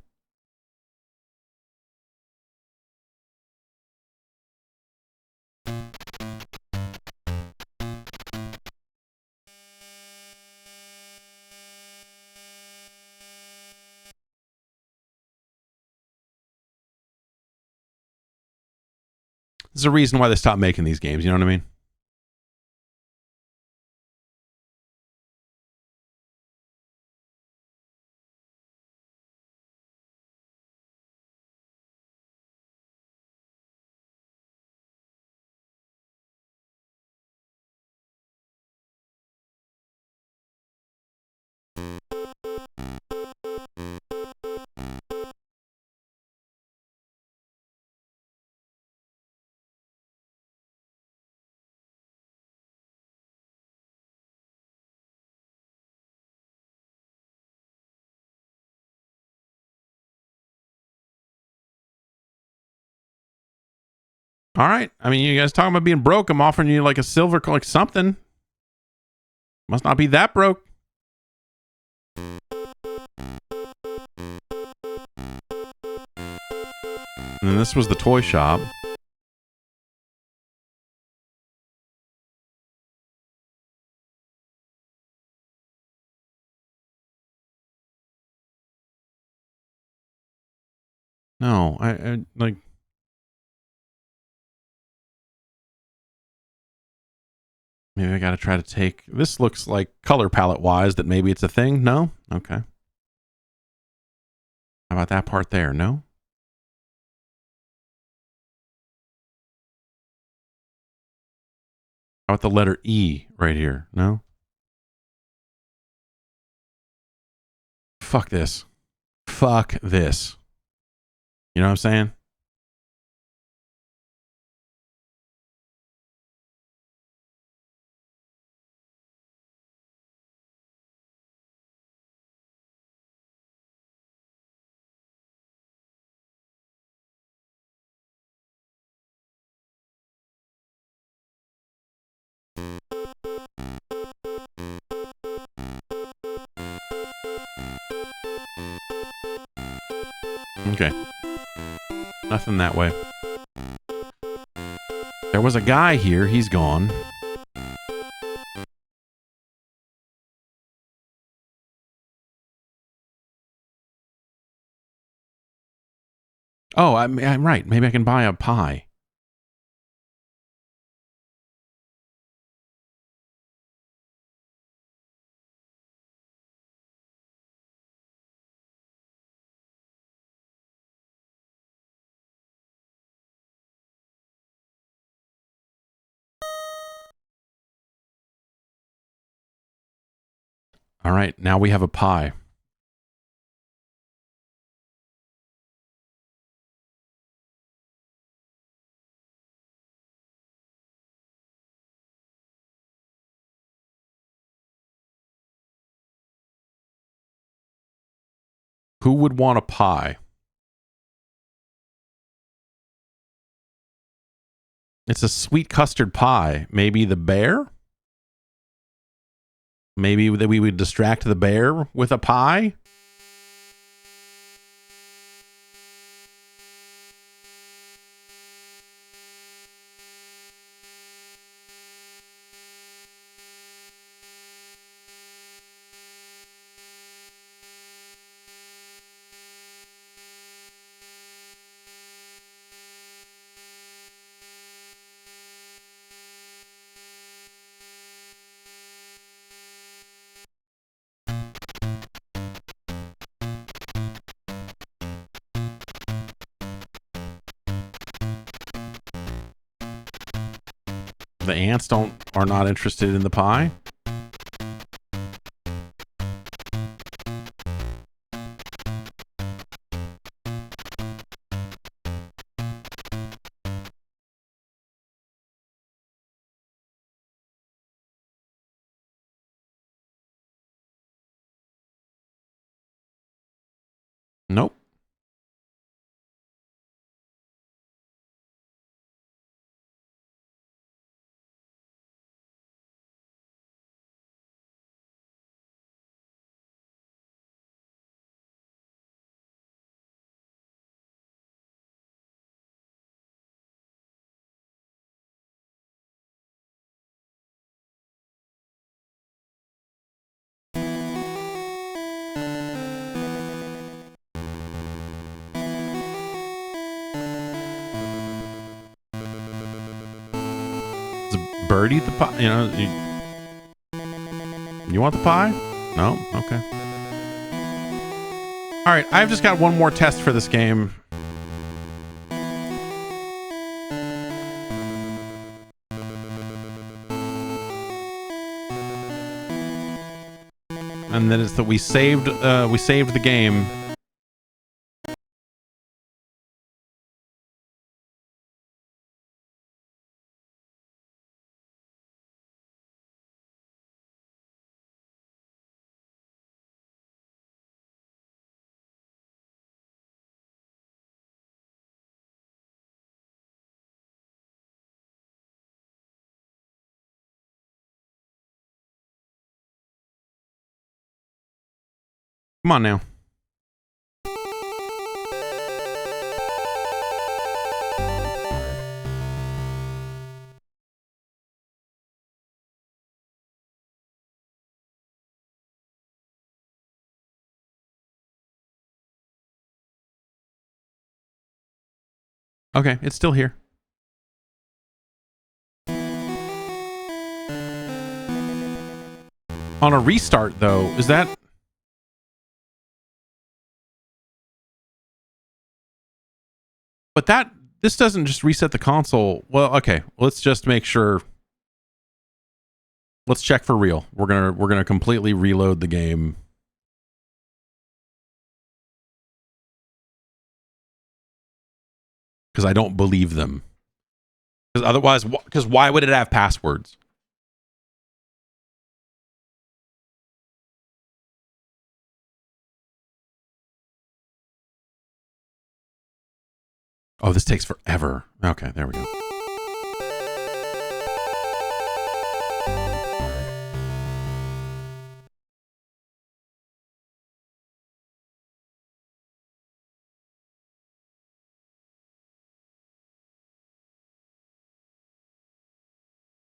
There's a reason why they stopped making these games, you know what I mean? All right. I mean, you guys talking about being broke. I'm offering you like a silver, like something. Must not be that broke. And then this was the toy shop. No, I like... Maybe I got to try to take... This looks like color palette wise that maybe it's a thing. No? Okay. How about that part there? No? How about the letter E right here? No? Fuck this. Fuck this. You know what I'm saying? Okay. Nothing that way. There was a guy here. He's gone. Oh, I'm right. Maybe I can buy a pie. All right. Now we have a pie. Who would want a pie? It's a sweet custard pie. Maybe the bear? Maybe that we would distract the bear with a pie? The ants are not interested in the pie? Nope. Bird eat the pie? You know, you want the pie? No? Okay. All right, I've just got one more test for this game. And then it's that we saved the game. Come on now. Okay, it's still here. On a restart, though, is that... But this doesn't just reset the console. Well, okay, let's just make sure. Let's check for real. We're gonna completely reload the game. Because I don't believe them. Because otherwise, because why would it have passwords? Oh, this takes forever. Okay, there we go.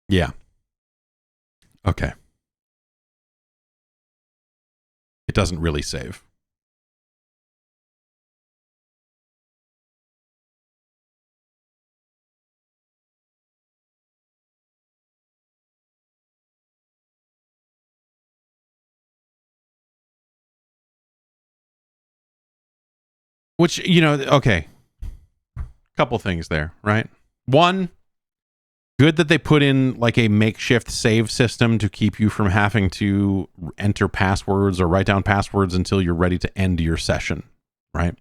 Yeah. Okay. It doesn't really save. Which, you know, okay. Couple things there, right? One, good that they put in like a makeshift save system to keep you from having to enter passwords or write down passwords until you're ready to end your session, right?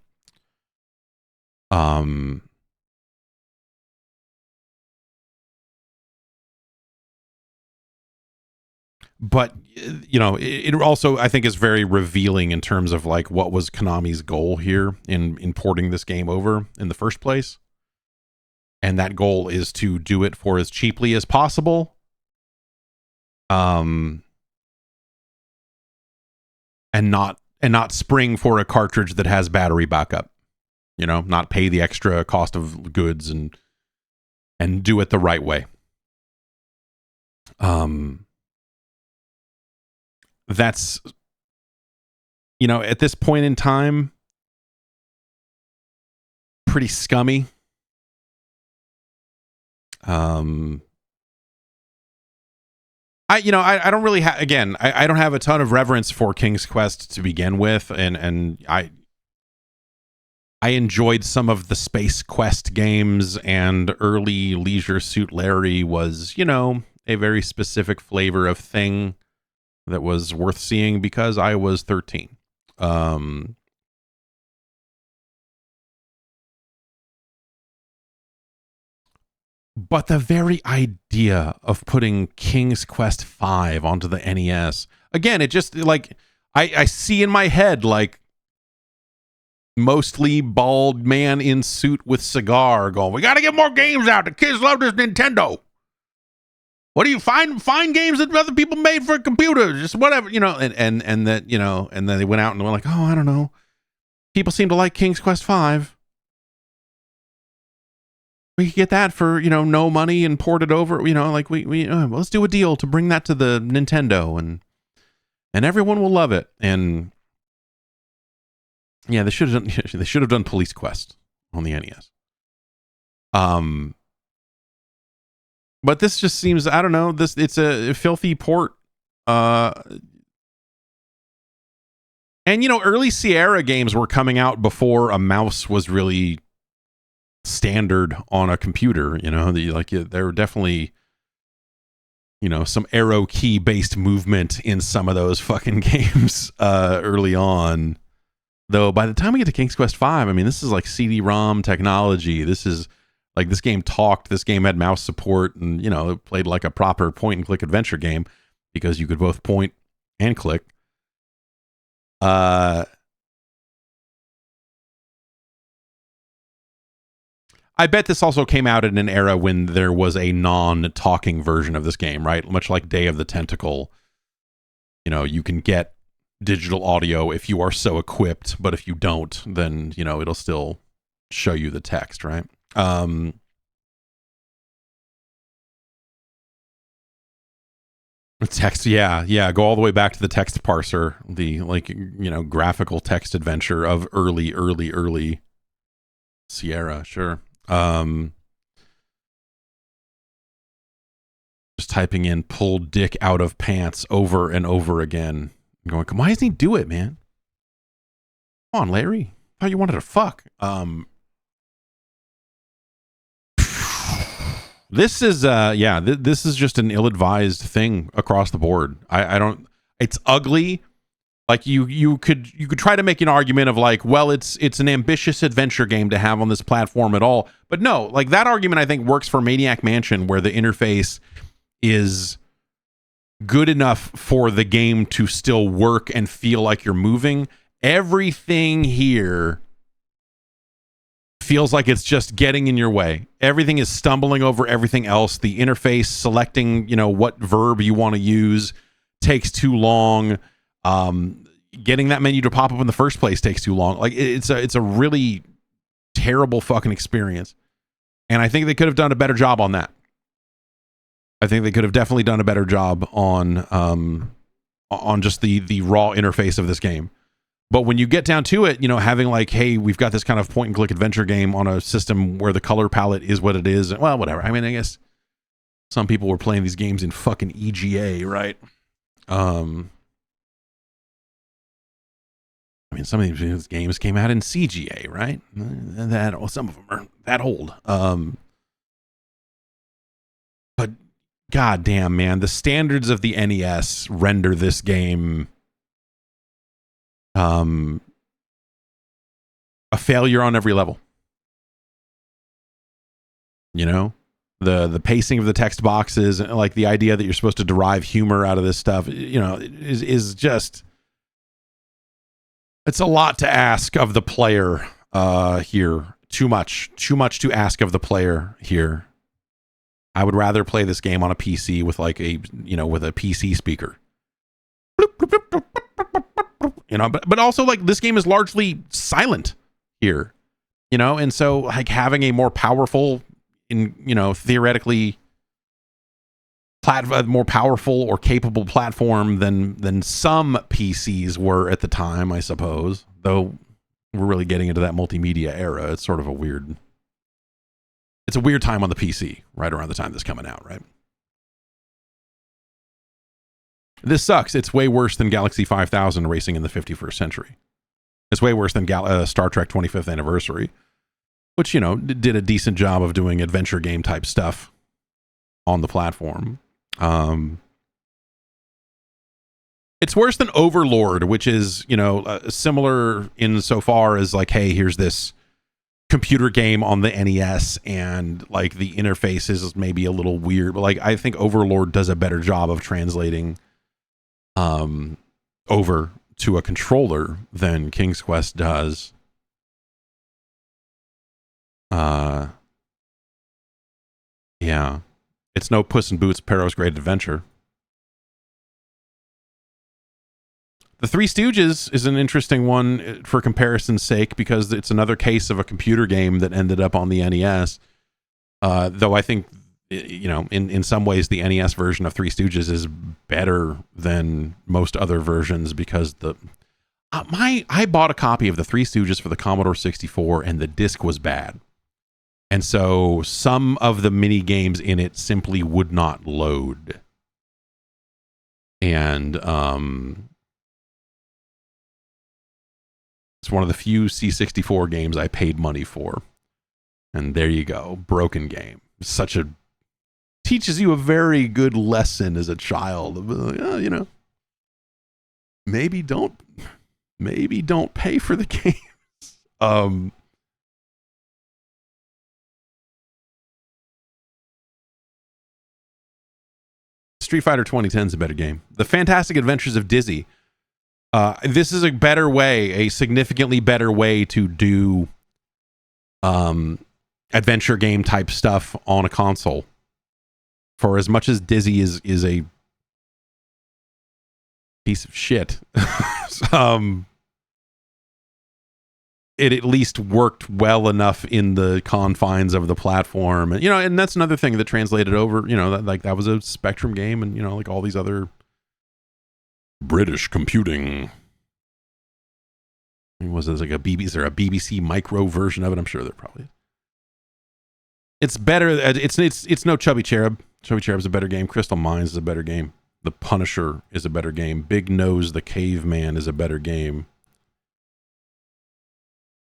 But you know, it also, I think, is very revealing in terms of like what was Konami's goal here in porting this game over in the first place. And that goal is to do it for as cheaply as possible. And not spring for a cartridge that has battery backup. You know, not pay the extra cost of goods and do it the right way. That's, you know, at this point in time, pretty scummy. I don't really again, I don't have a ton of reverence for King's Quest to begin with, and I enjoyed some of the Space Quest games, and early Leisure Suit Larry was, you know, a very specific flavor of thing that was worth seeing because I was 13. But the very idea of putting King's Quest V onto the NES, again, it just, like, I see in my head, like, mostly bald man in suit with cigar going, we got to get more games out. The kids love this Nintendo. What do you find games that other people made for computers? Just whatever, you know, and that, you know, and then they went out and were like, oh, I don't know. People seem to like King's Quest V. We could get that for, you know, no money and port it over, you know, like let's do a deal to bring that to the Nintendo and everyone will love it. And yeah, they should have done Police Quest on the NES. But this just seems, I don't know, it's a filthy port. And you know, early Sierra games were coming out before a mouse was really standard on a computer, you know. There were definitely, you know, some arrow key based movement in some of those fucking games early on. Though by the time we get to King's Quest V, I mean, this is like CD-ROM technology. This is like, this game talked, this game had mouse support, and, you know, it played like a proper point and click adventure game because you could both point and click. I bet this also came out in an era when there was a non-talking version of this game, right? Much like Day of the Tentacle. You know, you can get digital audio if you are so equipped, but if you don't, then, you know, it'll still show you the text, right? Text, yeah. Go all the way back to the text parser, the, like, you know, graphical text adventure of early Sierra, sure. Just typing in "pull dick out of pants" over and over again. I'm going, why doesn't he do it, man? Come on, Larry. I thought you wanted to fuck. This is this is just an ill-advised thing across the board. I don't, it's ugly. Like, you could try to make an argument of like, well, it's an ambitious adventure game to have on this platform at all. But no, like, that argument I think works for Maniac Mansion, where the interface is good enough for the game to still work and feel like you're moving. Everything here feels like it's just getting in your way. Everything is stumbling over everything else. The interface, selecting, you know, what verb you want to use, takes too long. Getting that menu to pop up in the first place takes too long. Like, it's a really terrible fucking experience. And I think they could have done a better job on that. I think they could have definitely done a better job on just the raw interface of this game. But when you get down to it, you know, having like, hey, we've got this kind of point and click adventure game on a system where the color palette is what it is. Well, whatever. I mean, I guess some people were playing these games in fucking EGA, right? I mean, some of these games came out in CGA, right? Some of them are that old. But goddamn, man, the standards of the NES render this game a failure on every level. You know, The pacing of the text boxes, like the idea that you're supposed to derive humor out of this stuff, you know, is just, it's a lot to ask of the player here. Too much to ask of the player here. I would rather play this game on a PC with like a, you know, with a PC speaker. You know, but also like this game is largely silent here, you know, and so like having a more powerful, in, you know, theoretically more powerful or capable platform than some PCs were at the time, I suppose, though we're really getting into that multimedia era. It's sort of a weird time on the PC right around the time this coming out, right? This sucks. It's way worse than Galaxy 5000 racing in the 51st century. It's way worse than Star Trek 25th Anniversary, which, you know, did a decent job of doing adventure game type stuff on the platform. It's worse than Overlord, which is, you know, similar insofar as like, hey, here's this computer game on the NES and like the interface is maybe a little weird, but like I think Overlord does a better job of translating over to a controller than King's Quest does. Yeah, it's no Puss in Boots Perro's Great Adventure. The Three Stooges is an interesting one for comparison's sake because it's another case of a computer game that ended up on the NES. Though I think, you know, in some ways the NES version of Three Stooges is better than most other versions because I bought a copy of the Three Stooges for the Commodore 64 and the disc was bad. And so some of the mini games in it simply would not load. And it's one of the few C64 games I paid money for. And there you go. Broken game. Teaches you a very good lesson as a child. You know, maybe don't pay for the games. Street Fighter 2010 is a better game. The Fantastic Adventures of Dizzy. This is a significantly better way to do adventure game type stuff on a console. For as much as Dizzy is a piece of shit, it at least worked well enough in the confines of the platform. You know, and that's another thing that translated over, you know, that was a Spectrum game and, you know, like all these other British computing. Was it like is there a BBC micro version of it? I'm sure there probably is. It's better. It's no Chubby Cherub. Chubby Cherub's a better game. Crystal Mines is a better game. The Punisher is a better game. Big Nose the Caveman is a better game.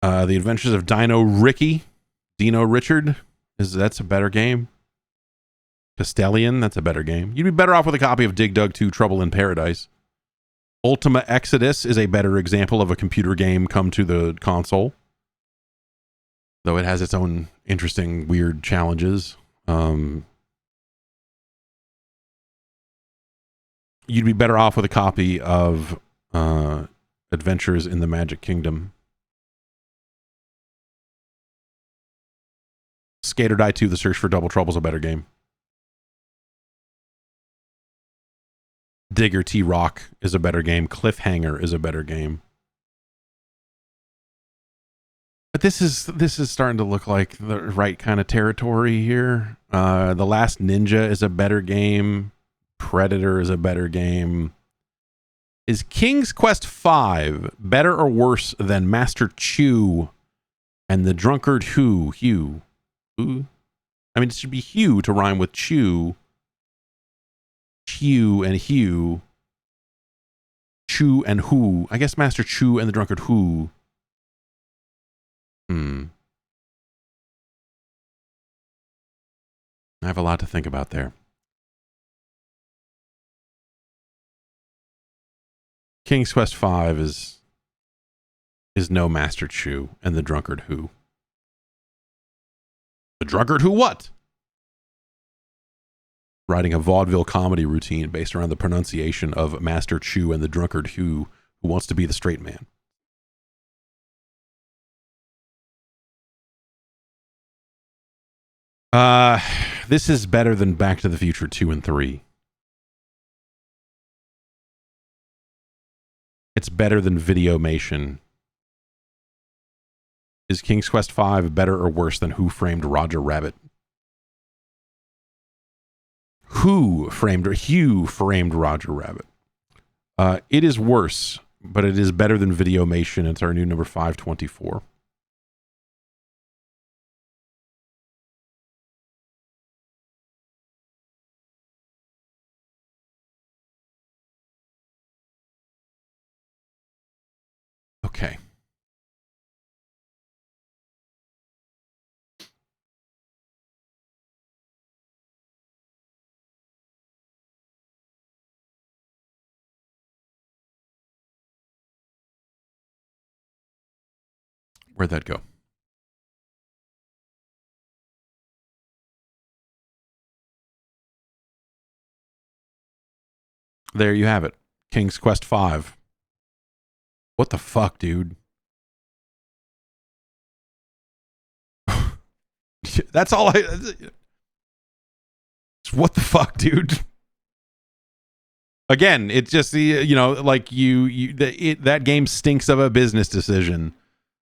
The Adventures of Dino Richard that's a better game. Castellian, that's a better game. You'd be better off with a copy of Dig Dug 2 Trouble in Paradise. Ultima Exodus is a better example of a computer game come to the console, though it has its own interesting, weird challenges. You'd be better off with a copy of Adventures in the Magic Kingdom. Skate or Die 2, The Search for Double Trouble is a better game. Digger T-Rock is a better game. Cliffhanger is a better game. But this is starting to look like the right kind of territory here. The Last Ninja is a better game. Predator is a better game. Is King's Quest V better or worse than Master Chew and the Drunkard Hugh? I mean, it should be Hugh to rhyme with Chew. Chew and Hugh. Chew and Who. I guess Master Chew and the Drunkard Who. I have a lot to think about there. King's Quest V is no Master Chew and the Drunkard Who. The Drunkard Who what? writing a vaudeville comedy routine based around the pronunciation of Master Chu and the drunkard who wants to be the straight man. This is better than Back to the Future 2 and 3. It's better than Videomation. Is King's Quest V better or worse than Who Framed Roger Rabbit? Hugh framed Roger Rabbit. It is worse, but it is better than Videomation. It's our new number 524. Okay. Where'd that go? There you have it. King's Quest V. What the fuck, dude? That's all what the fuck, dude? Again, it's just the, like that game stinks of a business decision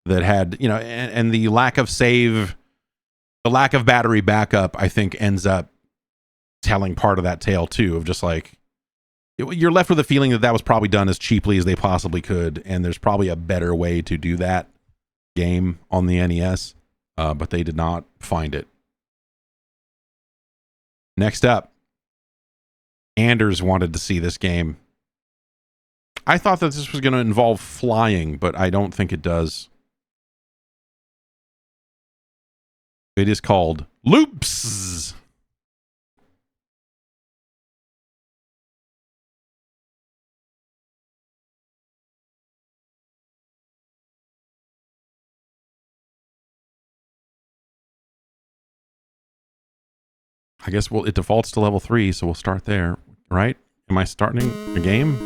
that had, and the lack of battery backup, I think ends up telling part of that tale too, of just like, you're left with a feeling that was probably done as cheaply as they possibly could, and there's probably a better way to do that game on the NES, but they did not find it. Next up, Anders wanted to see this game. I thought that this was going to involve flying, but I don't think it does. It is called Loopz. I guess it defaults to level 3, so we'll start there, right? Am I starting a game?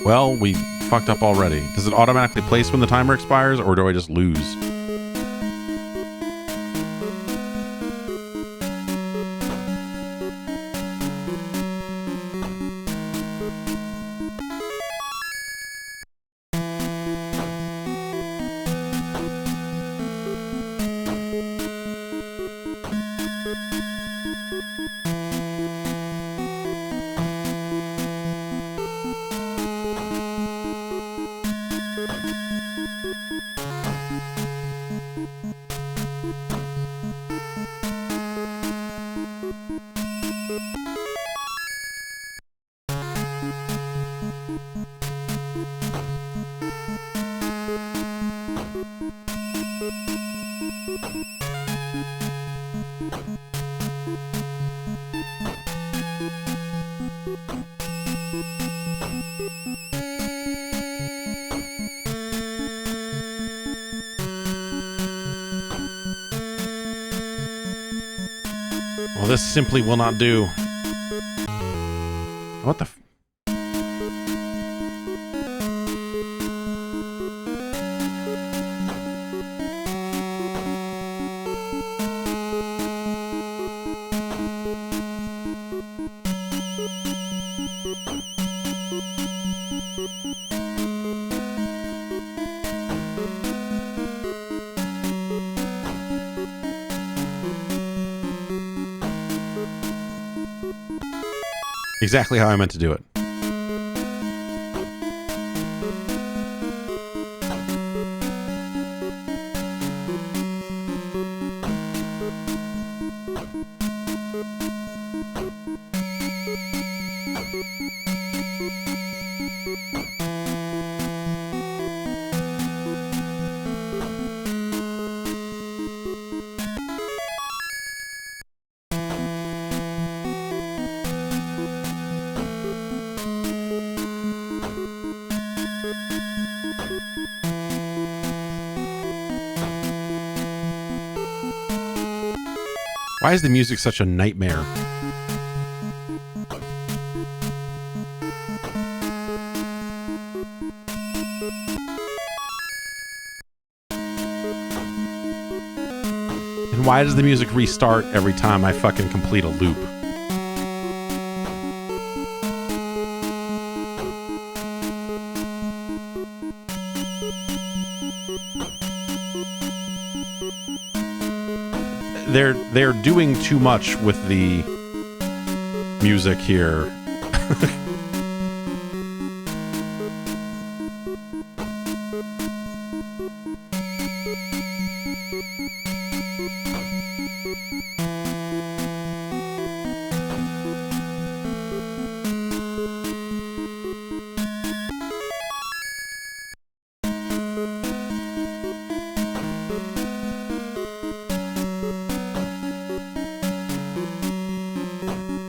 Well, we fucked up already. Does it automatically place when the timer expires, or do I just lose? Well, this simply will not do. What the f... Exactly how I meant to do it. Why is the music such a nightmare? And why does the music restart every time I fucking complete a loop? They're doing too much with the music here.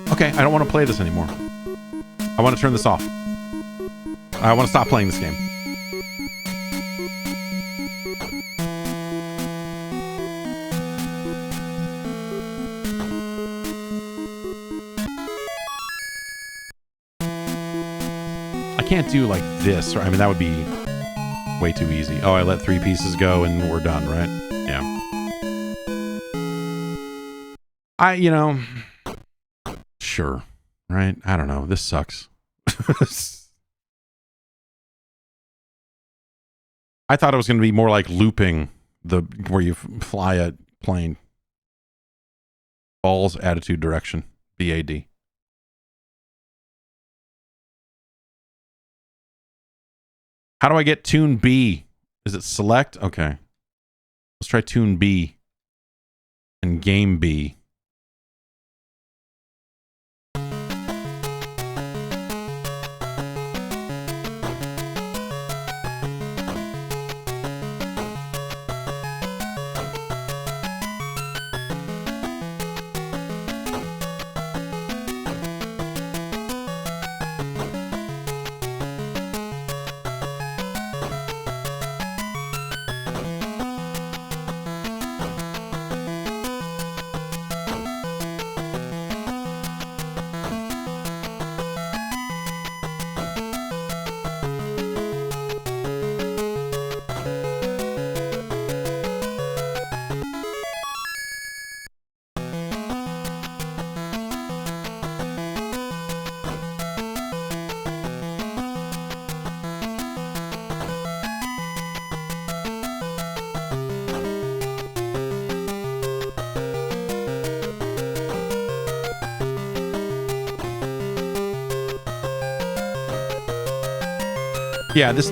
Okay, I don't want to play this anymore. I want to turn this off. I want to stop playing this game. I can't do like this, or I mean that would be way too easy. Oh, I let 3 pieces go and we're done, right? Yeah. You know, sure, right? I don't know. This sucks. I thought it was going to be more like looping, where you fly a plane. Balls, attitude, direction. BAD. How do I get tune B? Is it select? Okay. Let's try tune B and game B. Yeah, this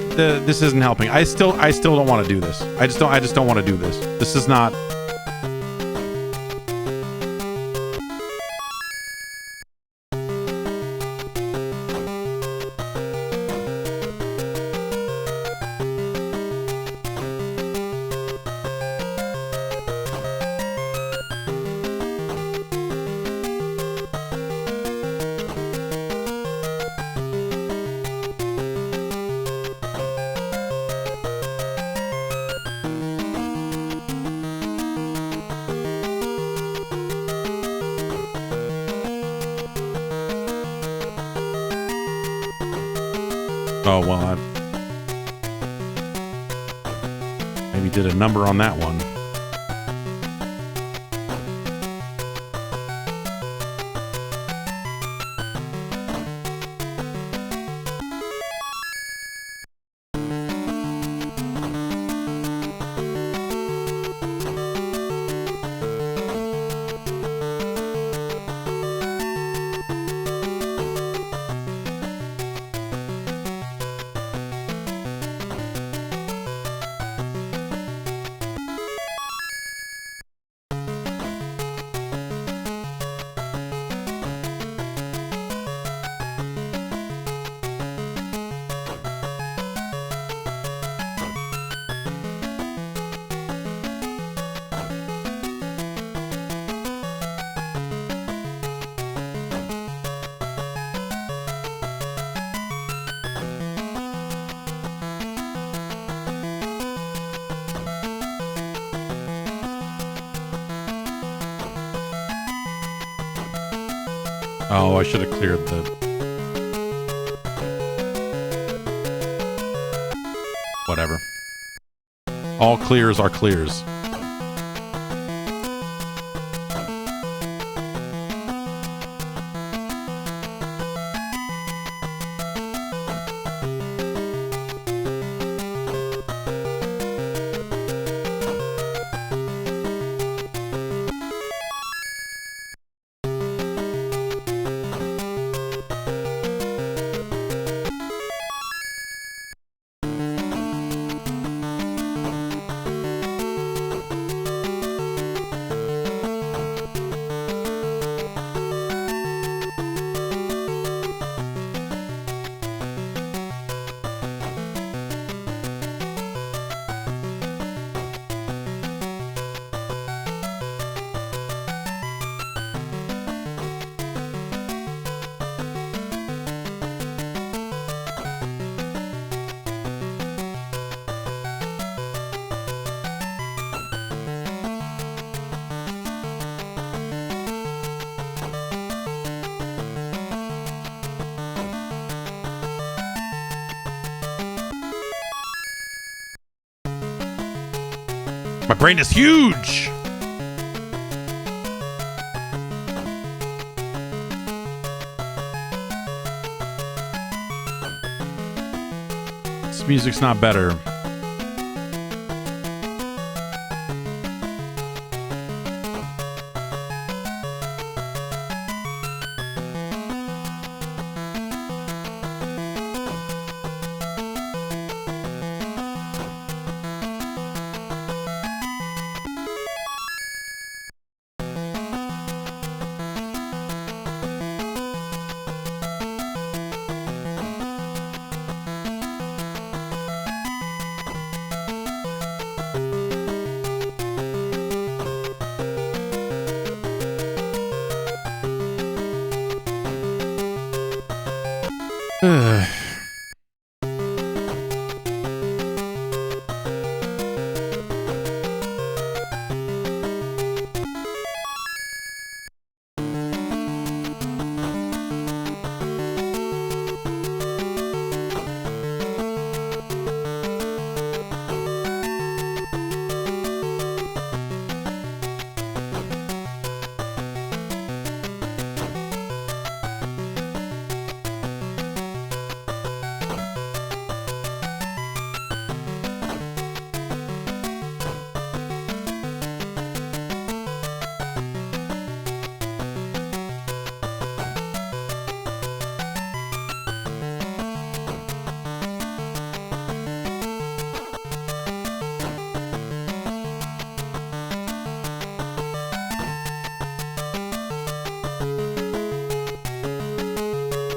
isn't helping. I still don't want to do this. I just don't want to do this. This is not. Oh, well, I maybe did a number on that one. Oh, I should have cleared the... Whatever. All clears are clears. My brain is huge! This music's not better.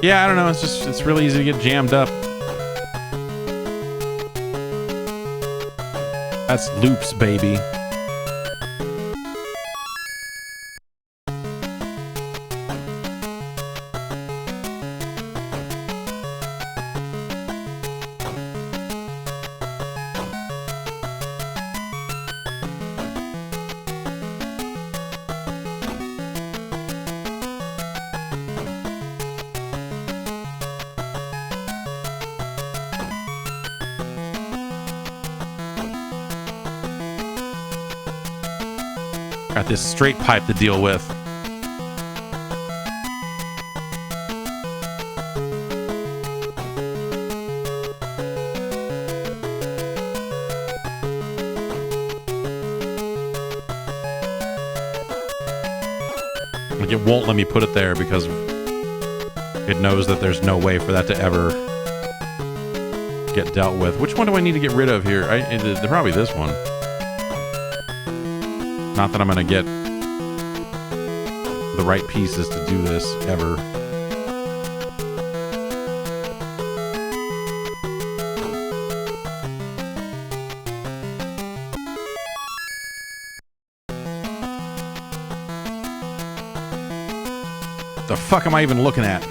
Yeah, I don't know. It's really easy to get jammed up. That's Loopz, baby. Got this straight pipe to deal with. Like, it won't let me put it there because it knows that there's no way for that to ever get dealt with. Which one do I need to get rid of here? Probably this one. Not that I'm gonna get the right pieces to do this ever. The fuck am I even looking at?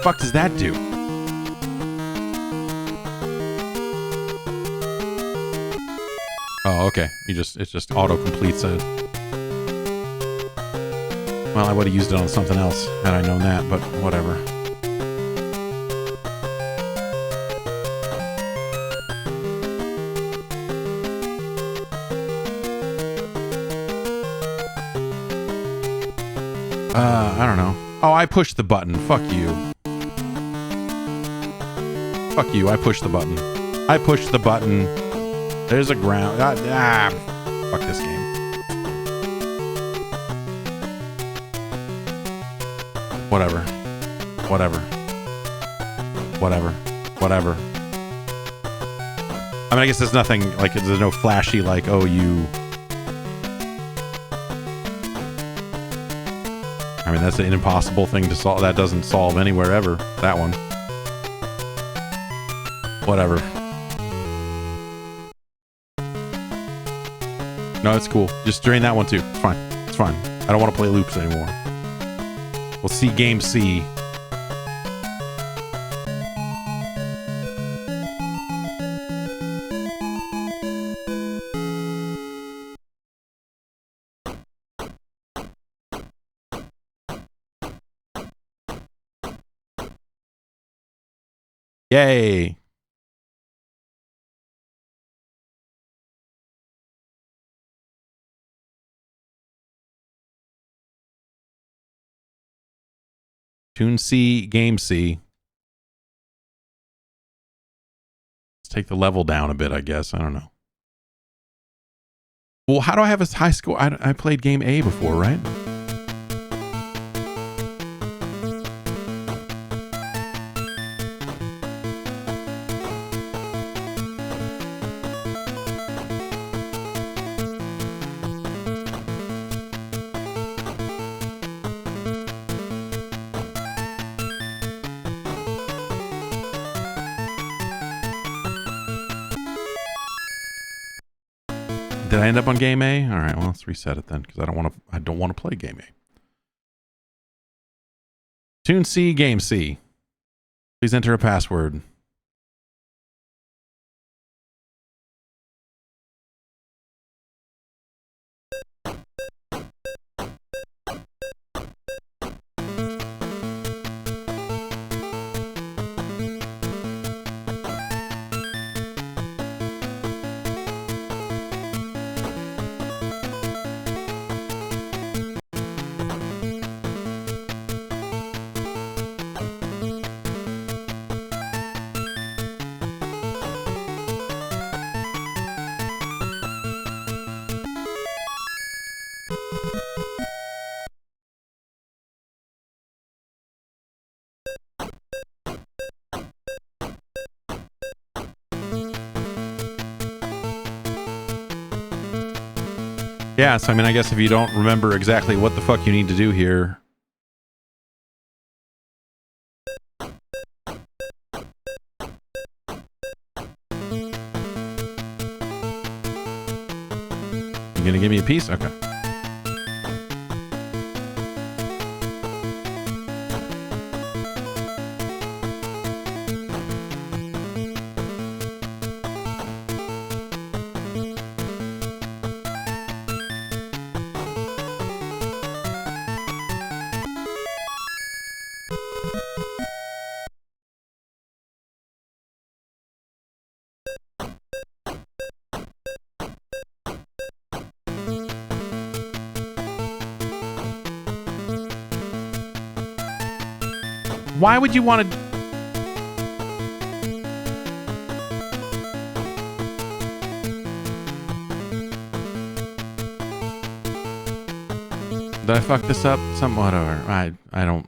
fuck does that do? Oh, okay. It just auto completes it. Well, I would have used it on something else had I known that, but whatever. I don't know. Oh, I pushed the button. Fuck you. Fuck you. I pushed the button. I pushed the button. There's a ground. Fuck this game. Whatever. Whatever. Whatever. Whatever. I mean, I guess there's nothing, like, there's no flashy, like, oh, you... I mean, that's an impossible thing to solve. That doesn't solve anywhere ever. That one. Whatever. No, it's cool. Just drain that one too. It's fine. It's fine. I don't want to play Loopz anymore. We'll see game C. Yay. Tune C, game C. Let's take the level down a bit, I guess. I don't know. Well, how do I have a high score? I played game A before, right? Did I end up on game A? All right, well, let's reset it then, because I don't want to play game A. Tune C, game C. Please enter a password. Yeah, so I mean, I guess if you don't remember exactly what the fuck you need to do here. You gonna give me a piece? Okay. Why would you want to... Did I fuck this up? Somewhat, or I don't...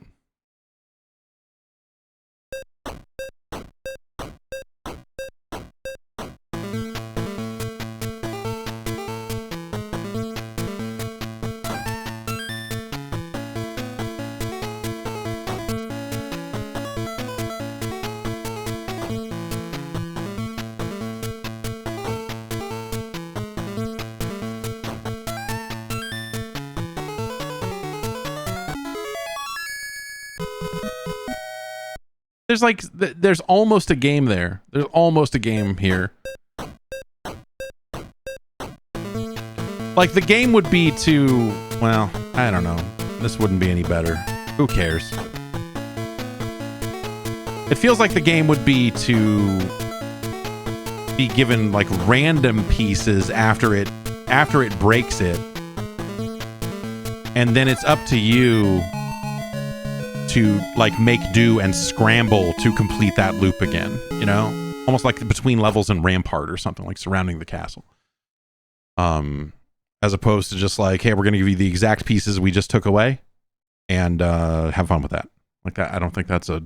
There's like, there's almost a game there. There's almost a game here. Like, the game would be to, well, I don't know. This wouldn't be any better. Who cares? It feels like the game would be to be given like random pieces after it breaks it. And then it's up to you to like make do and scramble to complete that loop again, you know? Almost like between levels and Rampart or something, like surrounding the castle. As opposed to just like, hey, we're going to give you the exact pieces we just took away and have fun with that. Like that, I don't think that's a...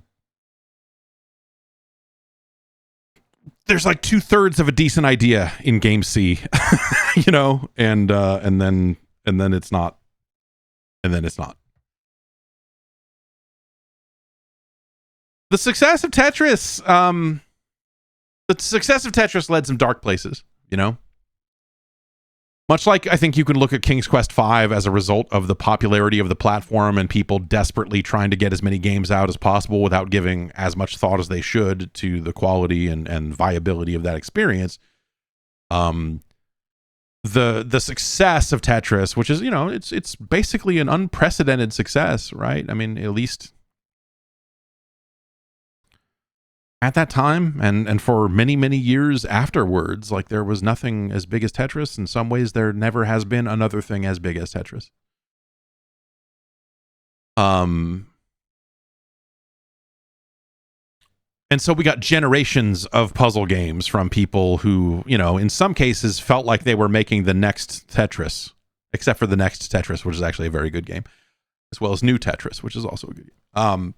There's like 2/3 of a decent idea in Game C, you know, and then it's not, and then it's not. The success of Tetris, led some dark places, you know. Much like I think you can look at King's Quest V as a result of the popularity of the platform and people desperately trying to get as many games out as possible without giving as much thought as they should to the quality and viability of that experience. The success of Tetris, which is, you know, it's basically an unprecedented success, right? I mean, at least at that time and for many, many years afterwards, like there was nothing as big as Tetris. In some ways, there never has been another thing as big as Tetris. And so we got generations of puzzle games from people who, you know, in some cases felt like they were making the next Tetris, except for the next Tetris, which is actually a very good game, as well as New Tetris, which is also a good game.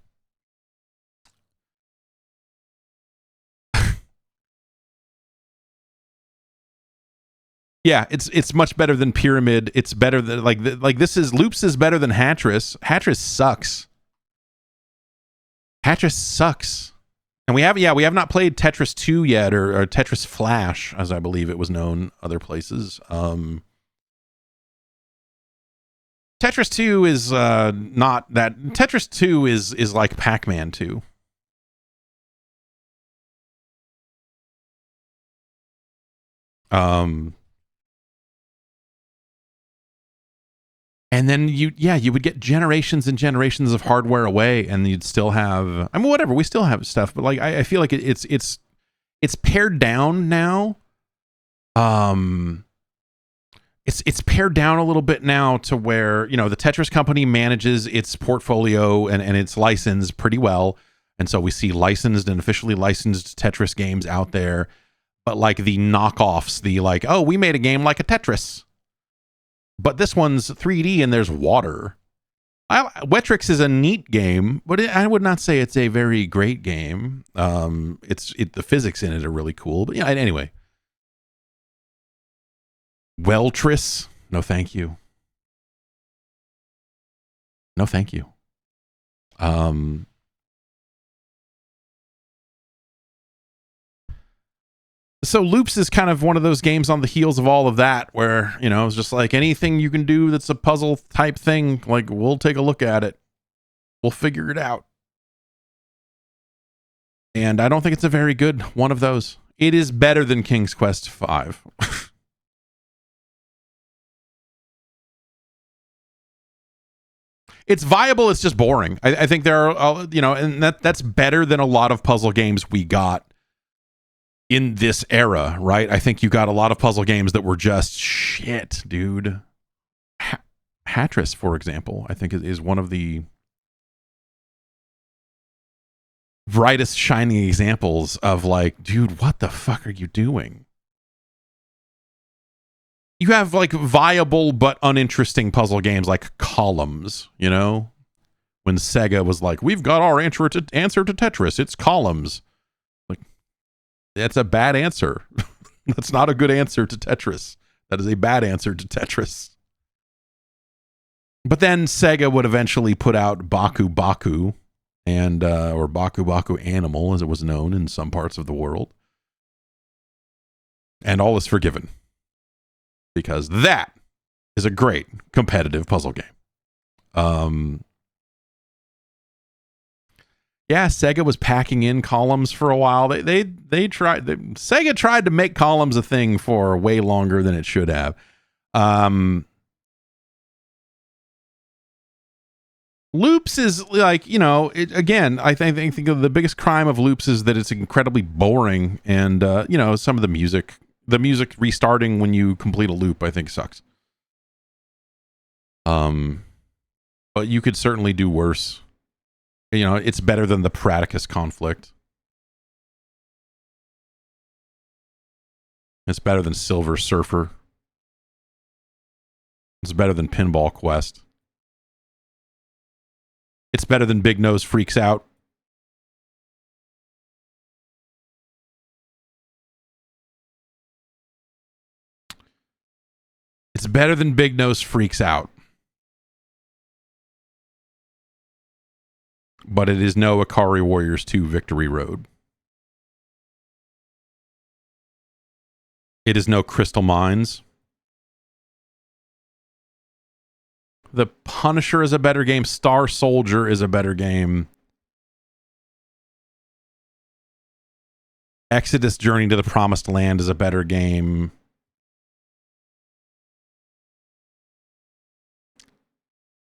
Yeah, it's much better than Pyramid. It's better than Loopz is better than Hatris. Hatris sucks. Hatris sucks. And we have not played Tetris 2 yet, or Tetris Flash, as I believe it was known other places. Tetris 2 is not that. Tetris 2 is like Pac-Man 2. And then you would get generations and generations of hardware away, and you'd still have, I mean, whatever, we still have stuff, but like I feel like it's pared down now. It's pared down a little bit now to where, you know, the Tetris company manages its portfolio and its license pretty well, and so we see licensed and officially licensed Tetris games out there, but like the knockoffs, the like, oh, we made a game like a Tetris, but this one's 3D and there's water. Wetrix is a neat game, but I would not say it's a very great game. The physics in it are really cool, but yeah. Anyway, Weltris, no thank you. No thank you. So Loopz is kind of one of those games on the heels of all of that, where, you know, it's just like anything you can do that's a puzzle type thing, like, we'll take a look at it. We'll figure it out. And I don't think it's a very good one of those. It is better than King's Quest V. It's viable, it's just boring. I think there are, you know, and that's better than a lot of puzzle games we got in this era, right? I think you got a lot of puzzle games that were just shit, dude. Hatris, for example, I think is one of the brightest shining examples of like, dude, what the fuck are you doing? You have like viable but uninteresting puzzle games like Columns, you know? When Sega was like, we've got our answer to Tetris, it's Columns. That's a bad answer. That's not a good answer to Tetris. That is a bad answer to Tetris. But then Sega would eventually put out Baku Baku, and or Baku Baku Animal, as it was known in some parts of the world. And all is forgiven. Because that is a great competitive puzzle game. Yeah, Sega was packing in columns for a while. Sega tried to make columns a thing for way longer than it should have. Loopz is like, you know, again, I think the biggest crime of Loopz is that it's incredibly boring, and you know, some of the music restarting when you complete a loop, I think sucks. But you could certainly do worse. You know, it's better than the Pradicus conflict. It's better than Silver Surfer. It's better than Pinball Quest. It's better than Big Nose Freaks Out. It's better than Big Nose Freaks Out. But it is no Ikari Warriors 2 Victory Road. It is no Crystal Mines. The Punisher is a better game. Star Soldier is a better game. Exodus Journey to the Promised Land is a better game.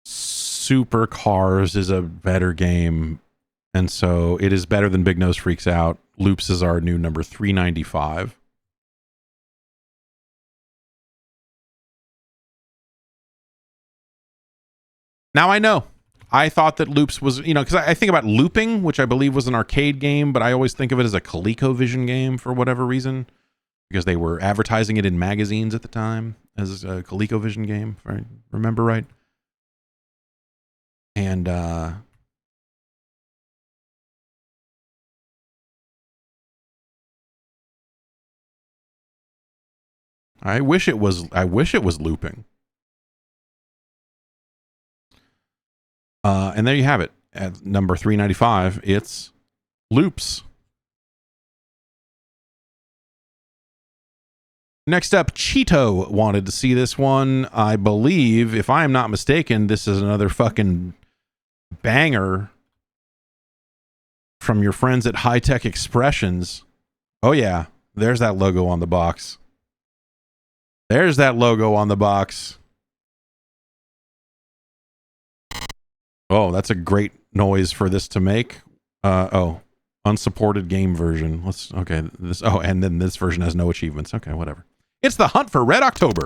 Super Cars is a better game. And so it is better than Big Nose Freaks Out. Loopz is our new number 395. Now I know. I thought that Loopz was, you know, because I think about Looping, which I believe was an arcade game, but I always think of it as a ColecoVision game for whatever reason, because they were advertising it in magazines at the time as a ColecoVision game, if I remember right. And I wish it was Looping. And there you have it. At number 395, it's Loopz. Next up, Cheeto wanted to see this one. I believe, if I am not mistaken, this is another fucking banger from your friends at High Tech Expressions. Oh yeah, there's that logo on the box. There's that logo on the box. Oh, that's a great noise for this to make. Unsupported game version. And then this version has no achievements. Okay, whatever. It's the Hunt for Red October.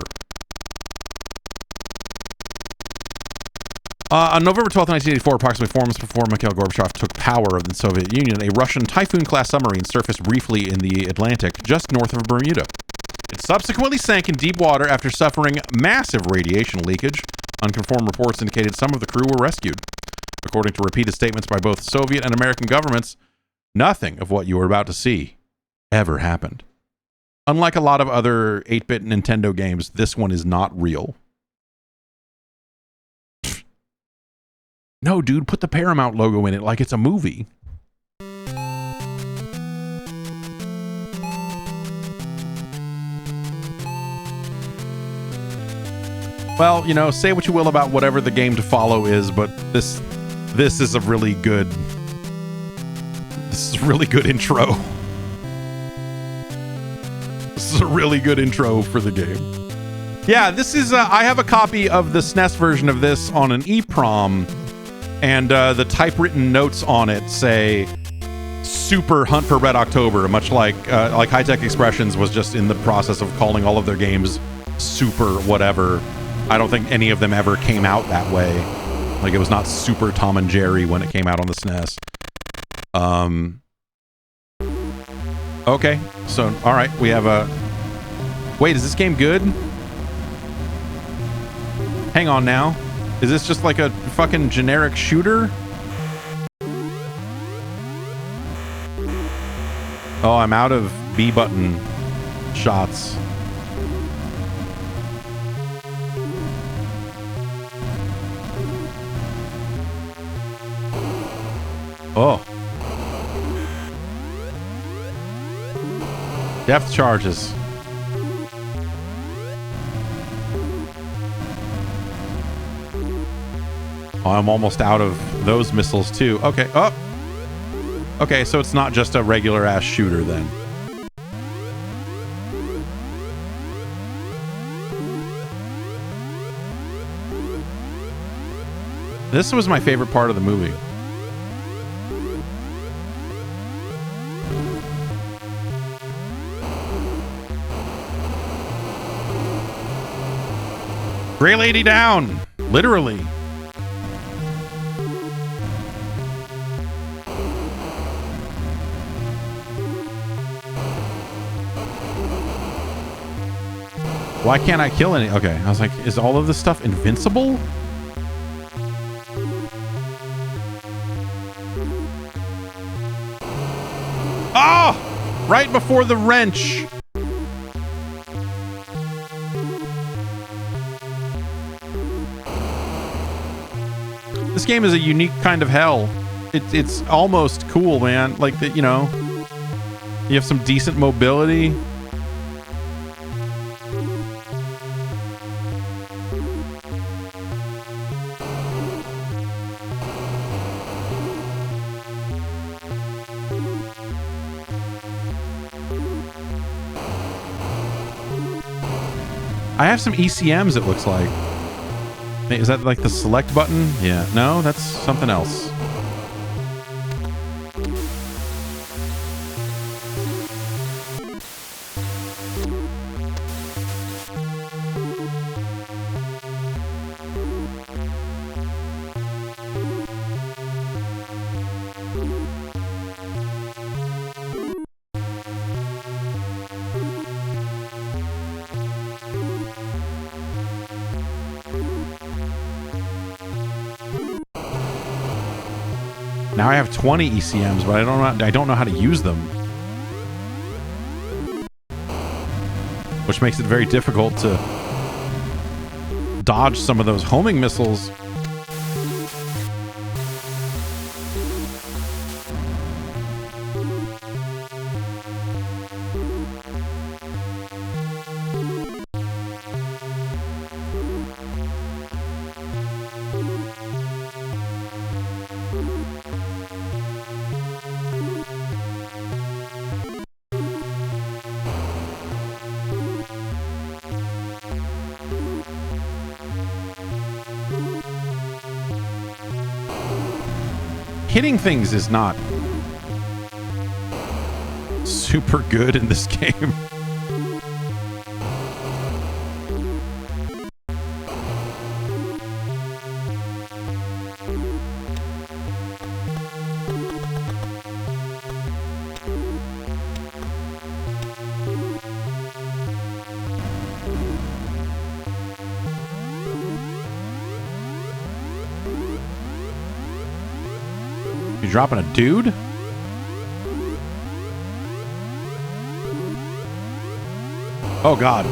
On November 12th, 1984, approximately 4 months before Mikhail Gorbachev took power of the Soviet Union, a Russian Typhoon-class submarine surfaced briefly in the Atlantic, just north of Bermuda. It subsequently sank in deep water after suffering massive radiation leakage. Unconfirmed reports indicated some of the crew were rescued. According to repeated statements by both Soviet and American governments, nothing of what you are about to see ever happened. Unlike a lot of other 8-bit Nintendo games, this one is not real. No, dude, put the Paramount logo in it like it's a movie. Well, you know, say what you will about whatever the game to follow is, but this is a really good... This is a really good intro. This is a really good intro for the game. Yeah, this is... I have a copy of the SNES version of this on an EEPROM, and the typewritten notes on it say Super Hunt for Red October, much like High Tech Expressions was just in the process of calling all of their games Super whatever. I don't think any of them ever came out that way. Like, it was not Super Tom and Jerry when it came out on the SNES. Okay, so, alright, we have a... Wait, is this game good? Hang on now. Is this just like a fucking generic shooter? Oh, I'm out of B button shots. Oh. Depth charges. Oh, I'm almost out of those missiles too. Okay. Oh. Okay, so it's not just a regular ass shooter then. This was my favorite part of the movie. Gray lady down! Literally. Why can't I kill any? Okay, I was like, is all of this stuff invincible? Oh! Right before the wrench. This game is a unique kind of hell. It's almost cool, man. Like that, you know, you have some decent mobility. I have some ECMs, it looks like. Is that like the select button? Yeah. No, that's something else. Now I have 20 ECMs, but I don't know how to use them. Which makes it very difficult to dodge some of those homing missiles. Hitting things is not super good in this game. You dropping a dude? Oh God.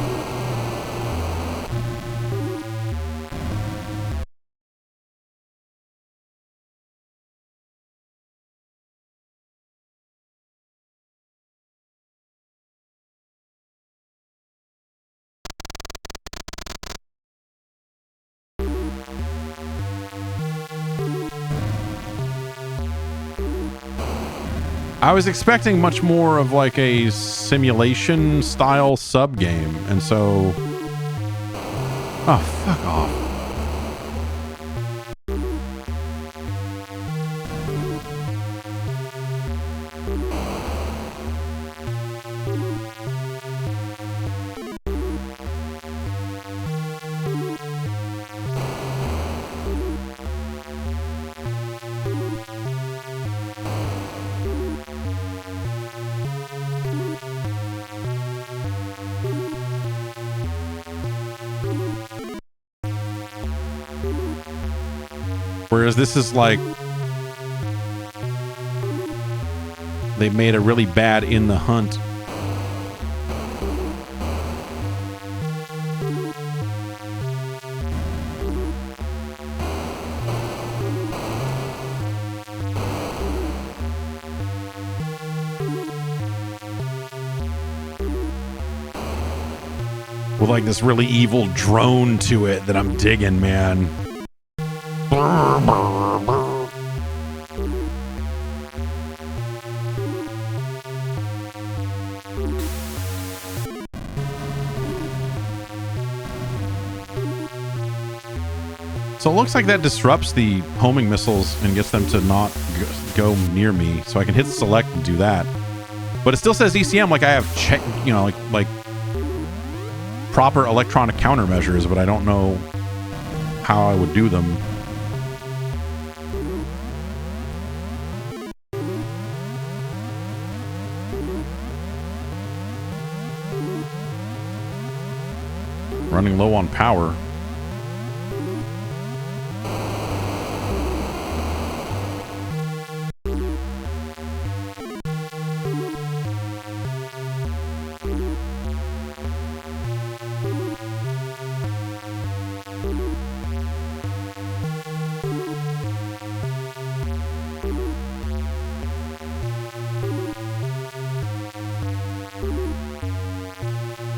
I was expecting much more of like a simulation style sub game, and so oh, fuck off. Whereas this is like they made a really bad In the Hunt. With like this really evil drone to it that I'm digging, man. So it looks like that disrupts the homing missiles and gets them to not go near me. So I can hit select and do that. But it still says ECM like I have check, you know, like proper electronic countermeasures, but I don't know how I would do them. Running low on power.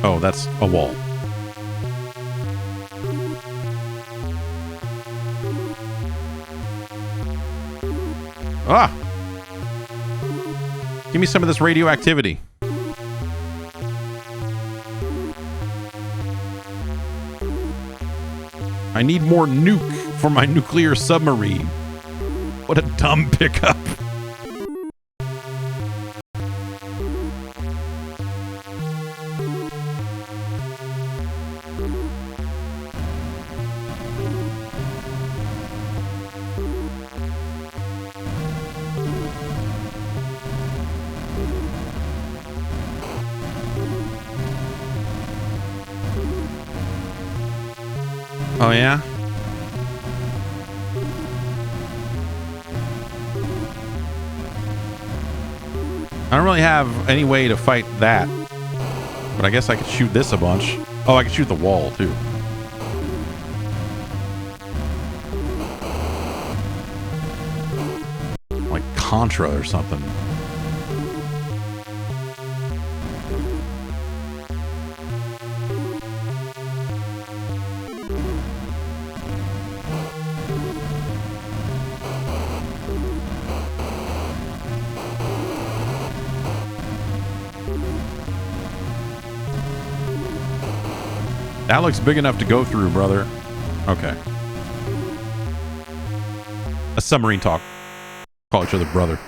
Oh, that's a wall. Ah! Give me some of this radioactivity. I need more nuke for my nuclear submarine. What a dumb pickup. Oh, yeah? I don't really have any way to fight that. But I guess I could shoot this a bunch. Oh, I could shoot the wall, too. Like Contra or something. That looks big enough to go through, brother. Okay. A submarine talk. Call each other brother.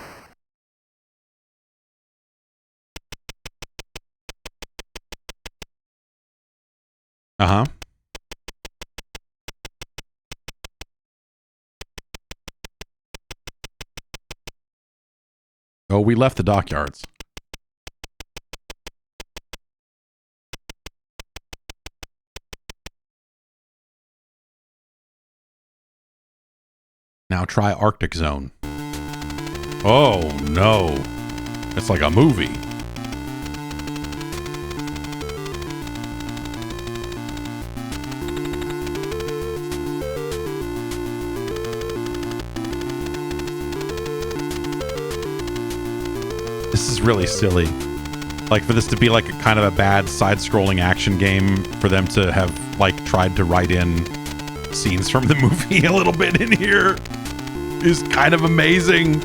Uh-huh. Oh, we left the dockyards. Now try Arctic Zone. Oh, no. It's like a movie. This is really silly. Like, for this to be like a kind of a bad side-scrolling action game, for them to have, like, tried to write in scenes from the movie a little bit in here is kind of amazing.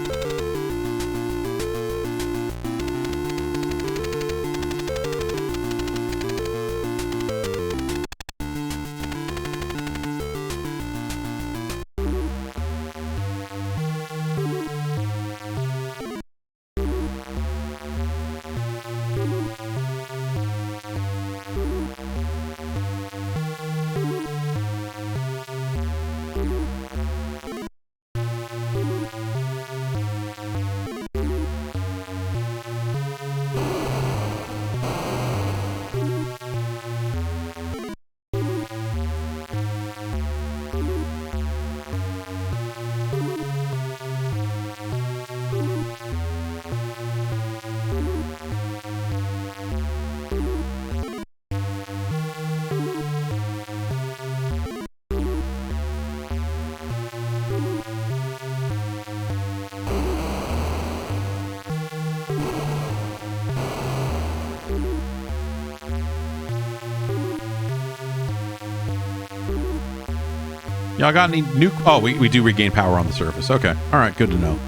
Y'all got any nuke? Oh, we do regain power on the surface. Okay. All right. Good to know.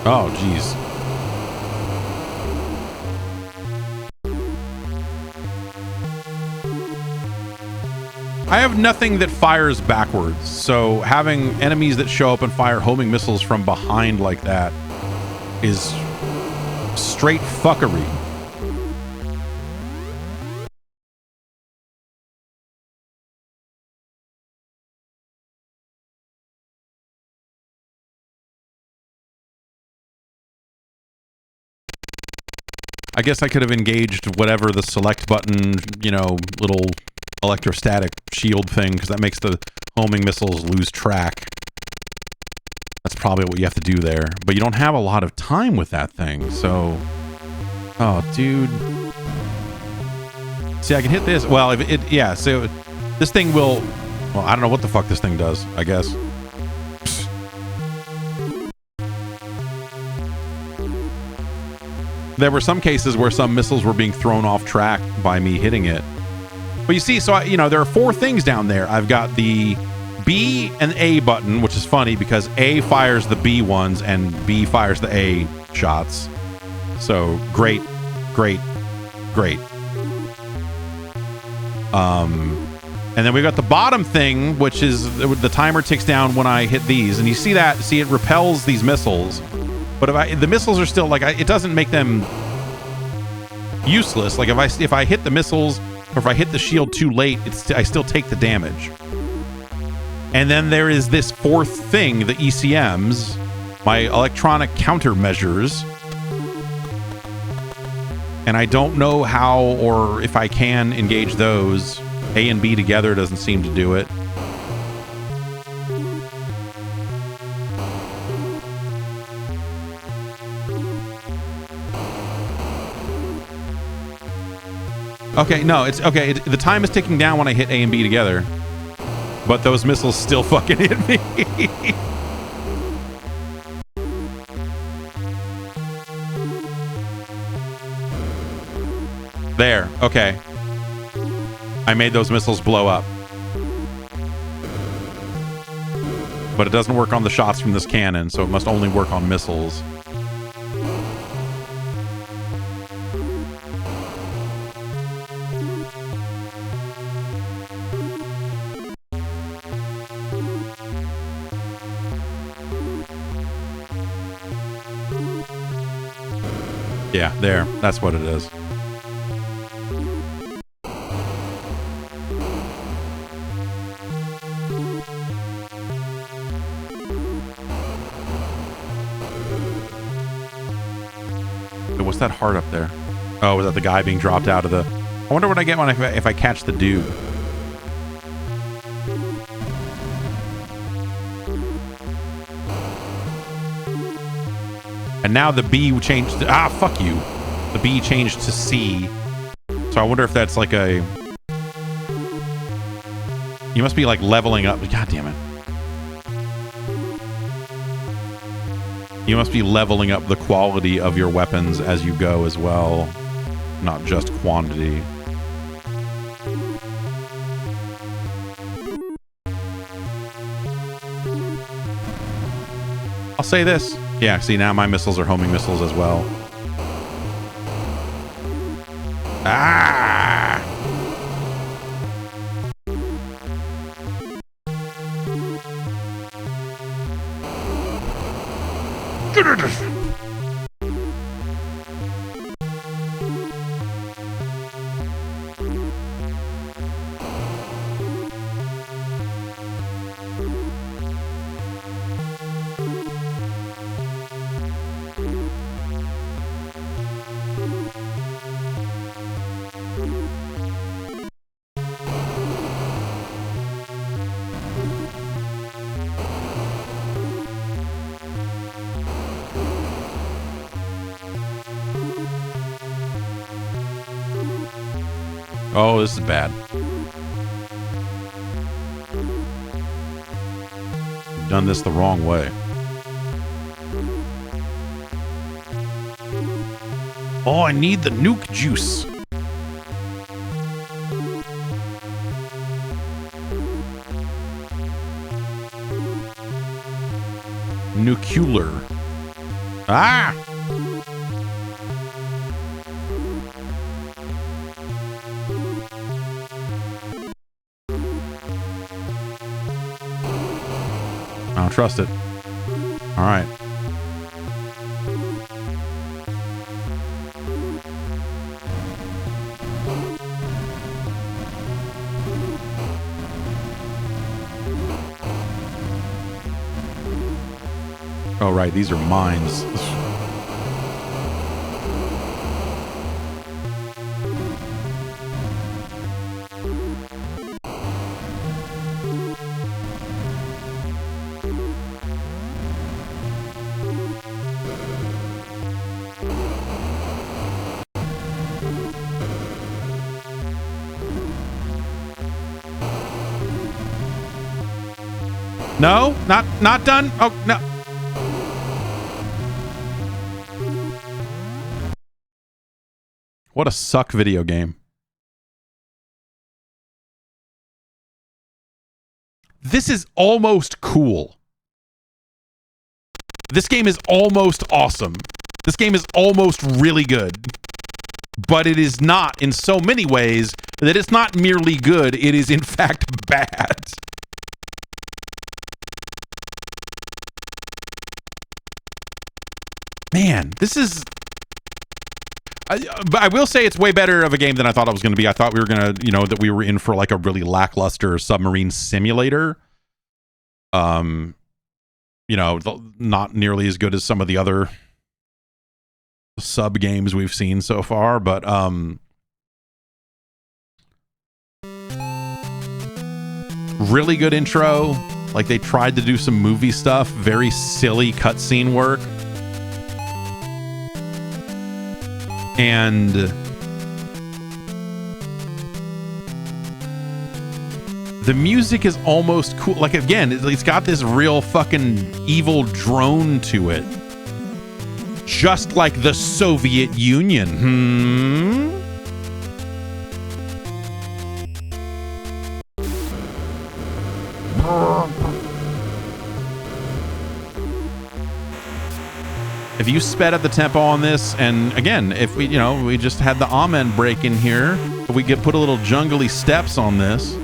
Oh, geez. I have nothing that fires backwards, so having enemies that show up and fire homing missiles from behind like that is straight fuckery. I guess I could have engaged whatever the select button, you know, little electrostatic shield thing, because that makes the homing missiles lose track. That's probably what you have to do there. But you don't have a lot of time with that thing, so... Oh, dude. See, I can hit this. Well, if it yeah, so this thing will... Well, I don't know what the fuck this thing does, I guess. There were some cases where some missiles were being thrown off track by me hitting it. But you see, so you know, there are 4 things down there. I've got the B and A button, which is funny because A fires the B ones and B fires the A shots. So great, great, great. And then we've got the bottom thing, which is the timer ticks down when I hit these, and you see that? See, it repels these missiles. But if the missiles are still like, it doesn't make them useless. Like if I hit the missiles or if I hit the shield too late, I still take the damage. And then there is this 4th thing, the ECMs, my electronic countermeasures. And I don't know how or if I can engage those. A and B together doesn't seem to do it. Okay, no, it's okay. The time is ticking down when I hit A and B together. But those missiles still fucking hit me. There, okay. I made those missiles blow up. But it doesn't work on the shots from this cannon, so it must only work on missiles. Yeah, there. That's what it is. What's that heart up there? Oh, was that the guy being dropped out of the... I wonder what I get when if I catch the dude. And now the B changed... Ah, fuck you. The B changed to C. So I wonder if that's like a... You must be like leveling up. God damn it. You must be leveling up the quality of your weapons as you go as well, not just quantity. I'll say this. Yeah, see, now my missiles are homing missiles as well. Ah! Oh, this is bad. You've done this the wrong way. Oh, I need the nuke juice. Nuclear. Ah! I don't trust it. All right. Oh, right. These are mines. No, not done. Oh, no. What a suck video game. This is almost cool. This game is almost awesome. This game is almost really good. But it is not in so many ways that it's not merely good, it is in fact bad. Man, this is... but I will say it's way better of a game than I thought it was going to be. I thought we were going to, that we were in for like a really lackluster submarine simulator. Not nearly as good as some of the other sub games we've seen so far, but really good intro. Like they tried to do some movie stuff, very silly cutscene work. And the music is almost cool. Like, again, it's got this real fucking evil drone to it. Just like the Soviet Union. If you sped up the tempo on this, and again, if we, we just had the amen break in here, we could put a little jungly steps on this.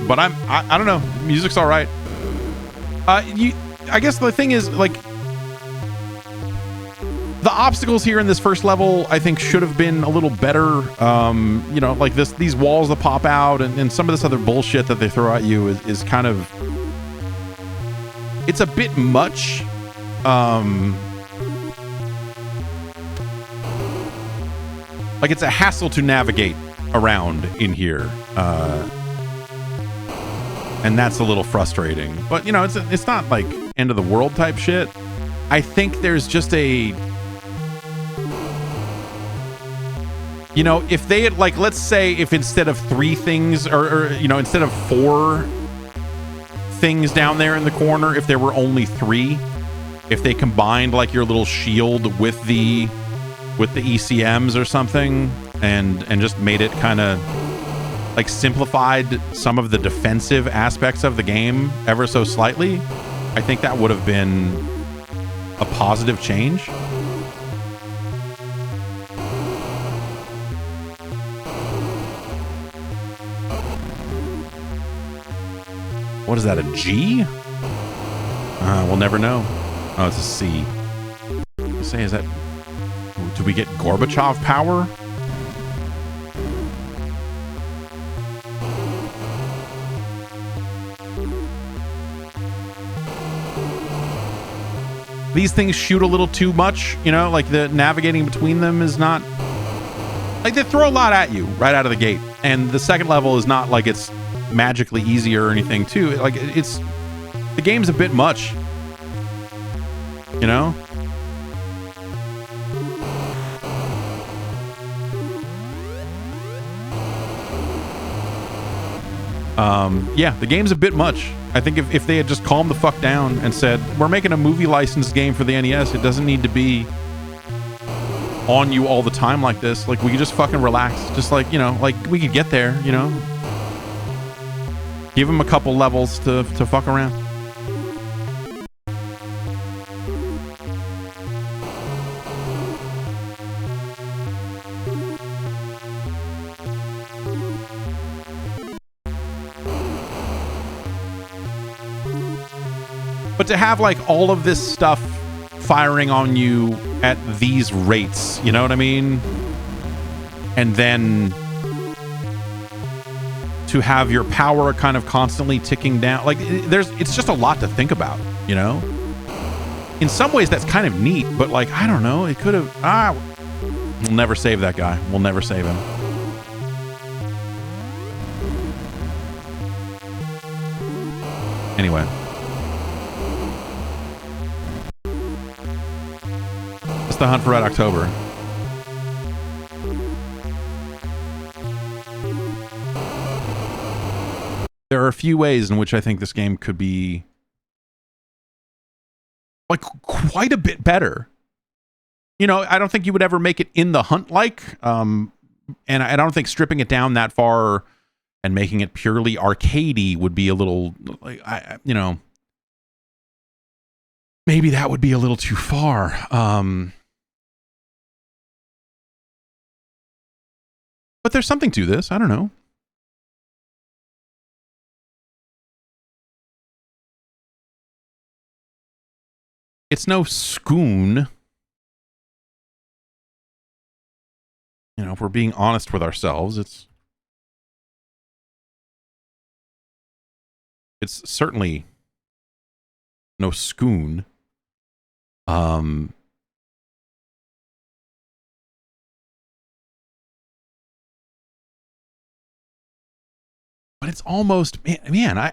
But I don't know. Music's all right. I guess the thing is, like, the obstacles here in this first level, I think, should have been a little better. Like these walls that pop out and some of this other bullshit that they throw at you is kind of... It's a bit much. Like, it's a hassle to navigate around in here. And that's a little frustrating. But, it's not like end of the world type shit. I think there's just a... if they had, like, let's say if instead of 3 things or instead of 4 things down there in the corner, if there were only 3, if they combined like your little shield with the ECMs or something and just made it kind of like simplified some of the defensive aspects of the game ever so slightly, I think that would have been a positive change. What is that, a G? We'll never know. Oh, it's a C. Say, is that... Do we get Gorbachev power? These things shoot a little too much, like the navigating between them is not... Like, they throw a lot at you right out of the gate. And the second level is not like it's magically easier or anything too. Like, it's... The game's a bit much. Yeah, the game's a bit much. I think if they had just calmed the fuck down and said, we're making a movie licensed game for the NES, it doesn't need to be on you all the time like this. Like, we could just fucking relax. Just like, like we could get there, Give them a couple levels to fuck around. But to have like all of this stuff firing on you at these rates, you know what I mean? And then to have your power kind of constantly ticking down, like it's just a lot to think about, you know? In some ways that's kind of neat, but like, I don't know, it could have, we'll never save that guy. We'll never save him. Anyway. It's the Hunt for Red October. There are a few ways in which I think this game could be like quite a bit better. You know, I don't think you would ever make it in the hunt like, and I don't think stripping it down that far and making it purely arcadey would be a little, like, you know, maybe that would be a little too far. But there's something to this. I don't know. It's no Scoon. You know, if we're being honest with ourselves, it's certainly no Scoon. But it's almost, man,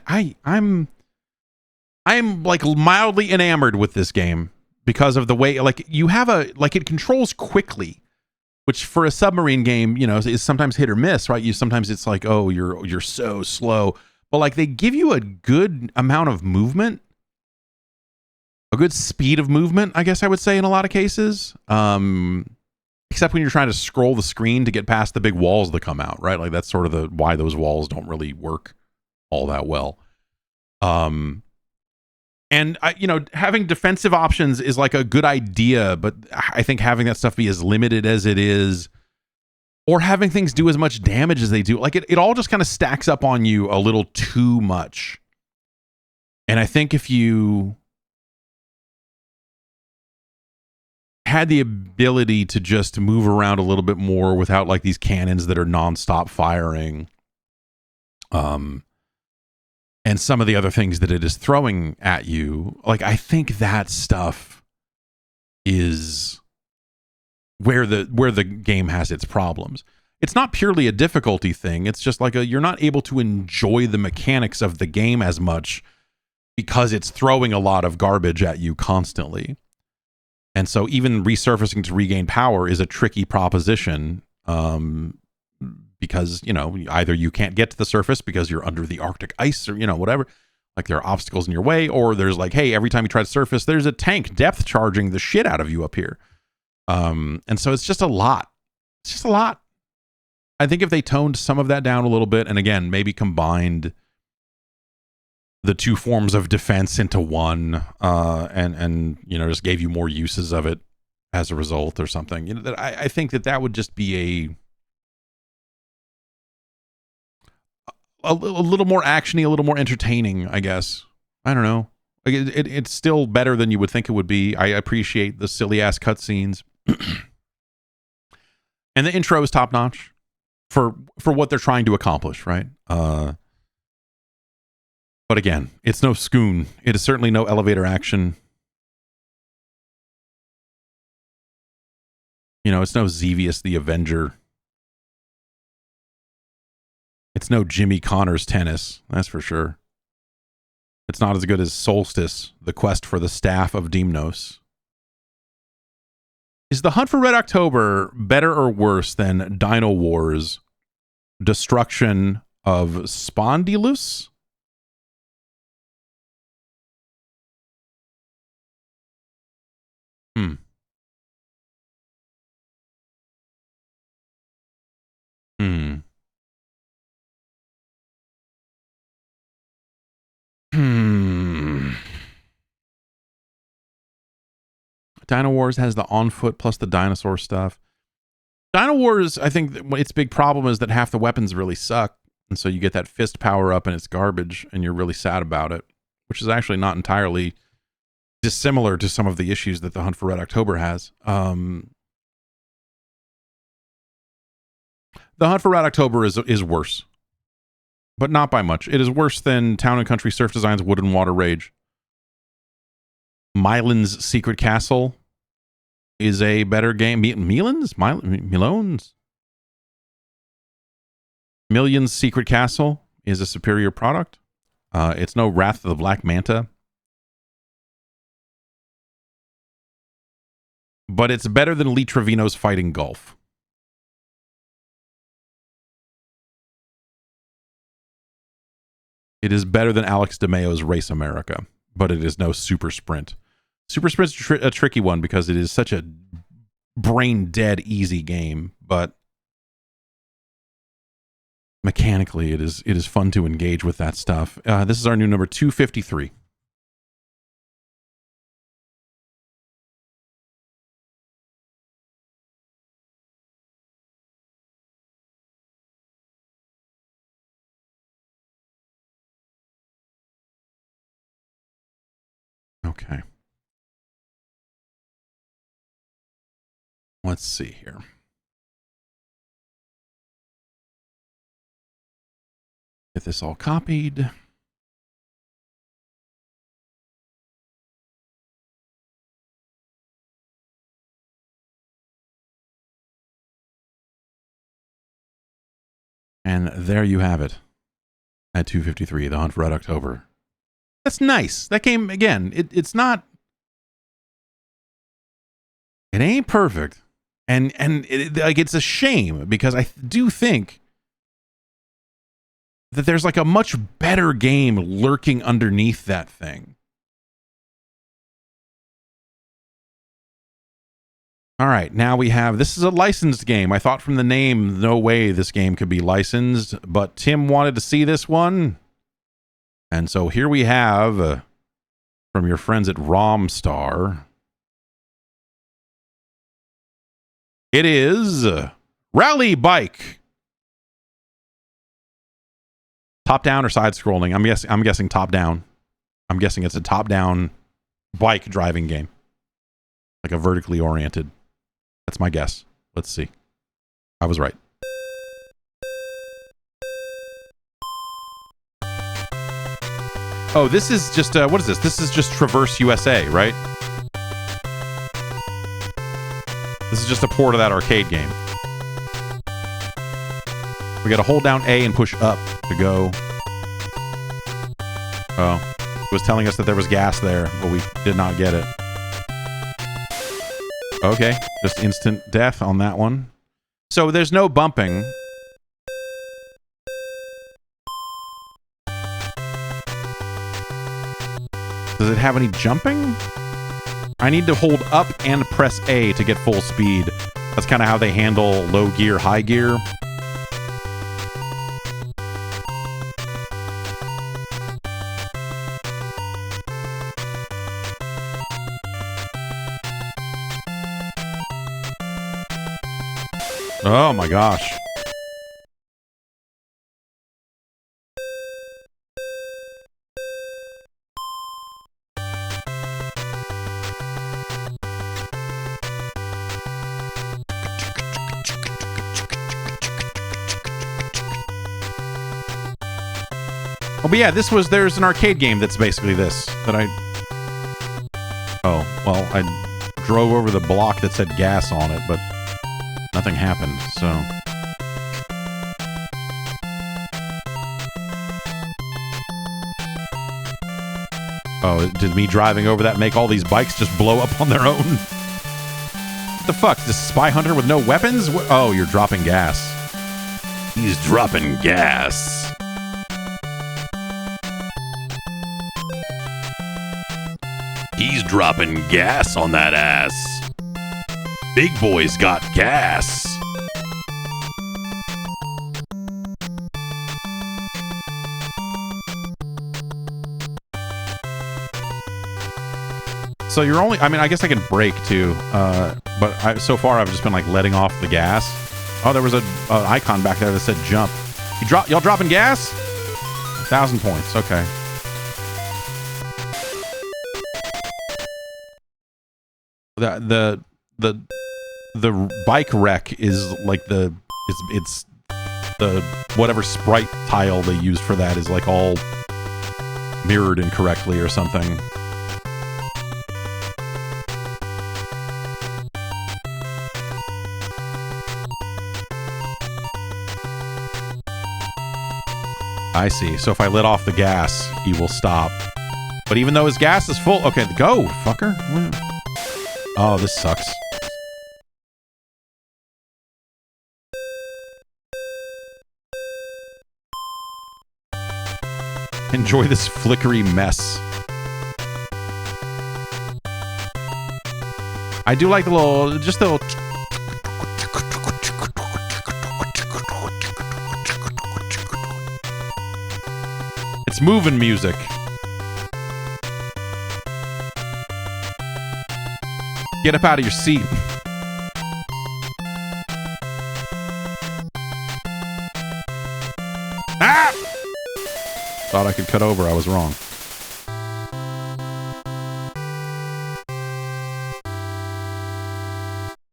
I'm like mildly enamored with this game because of the way, like, you have it controls quickly, which for a submarine game, you know, is sometimes hit or miss, right? Sometimes it's like, oh, you're so slow, but like they give you a good amount of movement, a good speed of movement, I guess I would say in a lot of cases. Except when you're trying to scroll the screen to get past the big walls that come out, right? Like that's sort of why those walls don't really work all that well. And you know, having defensive options is like a good idea, but I think having that stuff be as limited as it is, or having things do as much damage as they do, like it all just kind of stacks up on you a little too much. And I think if you had the ability to just move around a little bit more without like these cannons that are nonstop firing, and some of the other things that it is throwing at you, like I think that stuff is where the game has its problems. It's not purely a difficulty thing. It's just like you're not able to enjoy the mechanics of the game as much because it's throwing a lot of garbage at you constantly. And so even resurfacing to regain power is a tricky proposition, because, you know, either you can't get to the surface because you're under the Arctic ice or, you know, whatever, like there are obstacles in your way, or there's like, hey, every time you try to surface, there's a tank depth charging the shit out of you up here. And so it's just a lot. It's just a lot. I think if they toned some of that down a little bit, and again, maybe combined the two forms of defense into one, and you know, just gave you more uses of it as a result or something, you know, that I think that would just be a little more actiony, a little more entertaining, I guess. I don't know. Like it's still better than you would think it would be. I appreciate the silly ass cutscenes, and the intro is top notch for what they're trying to accomplish, right? But again, it's no Scoon. It is certainly no elevator action. You know, it's no Xevious the Avenger. It's no Jimmy Connors Tennis, that's for sure. It's not as good as Solstice, the quest for the staff of Deimos. Is the Hunt for Red October better or worse than Dino Wars Destruction of Spondylus? Dino Wars has the on foot plus the dinosaur stuff. Dino Wars, I think its big problem is that half the weapons really suck. And so you get that fist power up and it's garbage and you're really sad about it, which is actually not entirely dissimilar to some of the issues that the Hunt for Red October has. The Hunt for Red October is worse, but not by much. It is worse than Town and Country Surf Design's Wood and Water Rage. Milan's Secret Castle is a better game. Milan's Million's Secret Castle is a superior product. It's no Wrath of the Black Manta, but it's better than Lee Trevino's Fighting Golf. It is better than Alex DeMeo's Race America, but it is no Super Sprint. Super Sprint's a tricky one because it is such a brain-dead easy game, but mechanically it is fun to engage with that stuff. This is our new number 253. Okay. Let's see here. Get this all copied. And there you have it. At 253, The Hunt for Red October. That's nice. That game, again, it's not... It ain't perfect. And it's a shame because I do think that there's like a much better game lurking underneath that thing. All right, now we have, this is a licensed game. I thought from the name, no way this game could be licensed, but Tim wanted to see this one. And so here we have, from your friends at Romstar, it is Rally Bike. Top down or side scrolling? I'm guessing top down. I'm guessing it's a top down bike driving game. Like a vertically oriented. That's my guess. Let's see. I was right. Oh, this is just, what is this? This is just Traverse USA, right? This is just a port of that arcade game. We got to hold down A and push up to go. Oh, it was telling us that there was gas there, but we did not get it. Okay, just instant death on that one. So there's no bumping. Does it have any jumping? I need to hold up and press A to get full speed. That's kind of how they handle low gear, high gear. Oh my gosh. Oh, but yeah, there's an arcade game that's basically this, that I... Oh, well, I drove over the block that said gas on it, but nothing happened, so... Oh, did me driving over that make all these bikes just blow up on their own? What the fuck? This Spy Hunter with no weapons? Oh, you're dropping gas. He's dropping gas. He's dropping gas on that ass. Big boy's got gas. So you're only, I mean, I guess I can brake too, but so far I've just been like letting off the gas. Oh, there was a icon back there that said jump. Y'all dropping gas? 1,000 points, okay. The bike wreck is like it's the whatever sprite tile they used for that is like all mirrored incorrectly or something. I see. So if I let off the gas, he will stop. But even though his gas is full... Okay, go, fucker. Oh, this sucks. Enjoy this flickery mess. I do like the little... Just the little... It's moving music. Get up out of your seat. Ah! Thought I could cut over. I was wrong.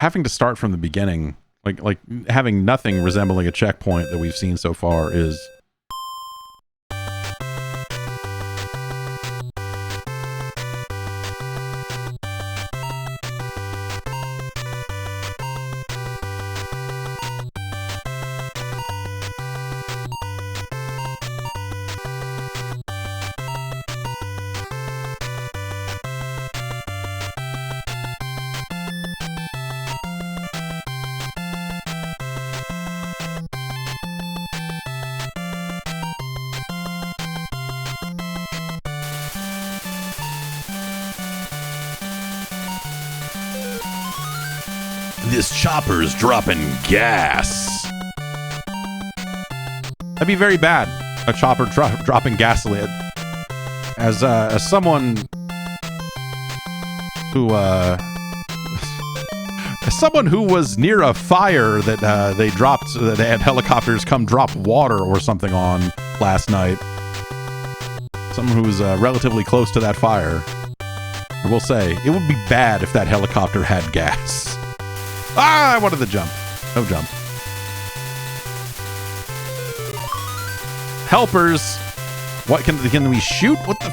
Having to start from the beginning, like having nothing resembling a checkpoint that we've seen so far is... This chopper's dropping gas. That'd be very bad. A chopper dropping gasoline. As someone who was near a fire that they dropped, that they had helicopters come drop water or something on last night. Someone who was relatively close to that fire. I will say, it would be bad if that helicopter had gas. Ah, I wanted the jump. No jump. Helpers. What can we shoot? What the?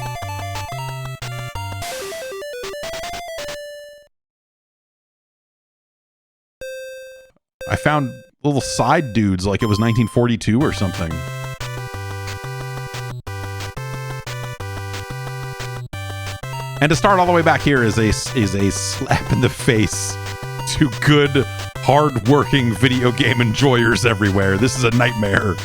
I found little side dudes like it was 1942 or something. And to start all the way back here is a slap in the face to good, hard-working video game enjoyers everywhere. This is a nightmare.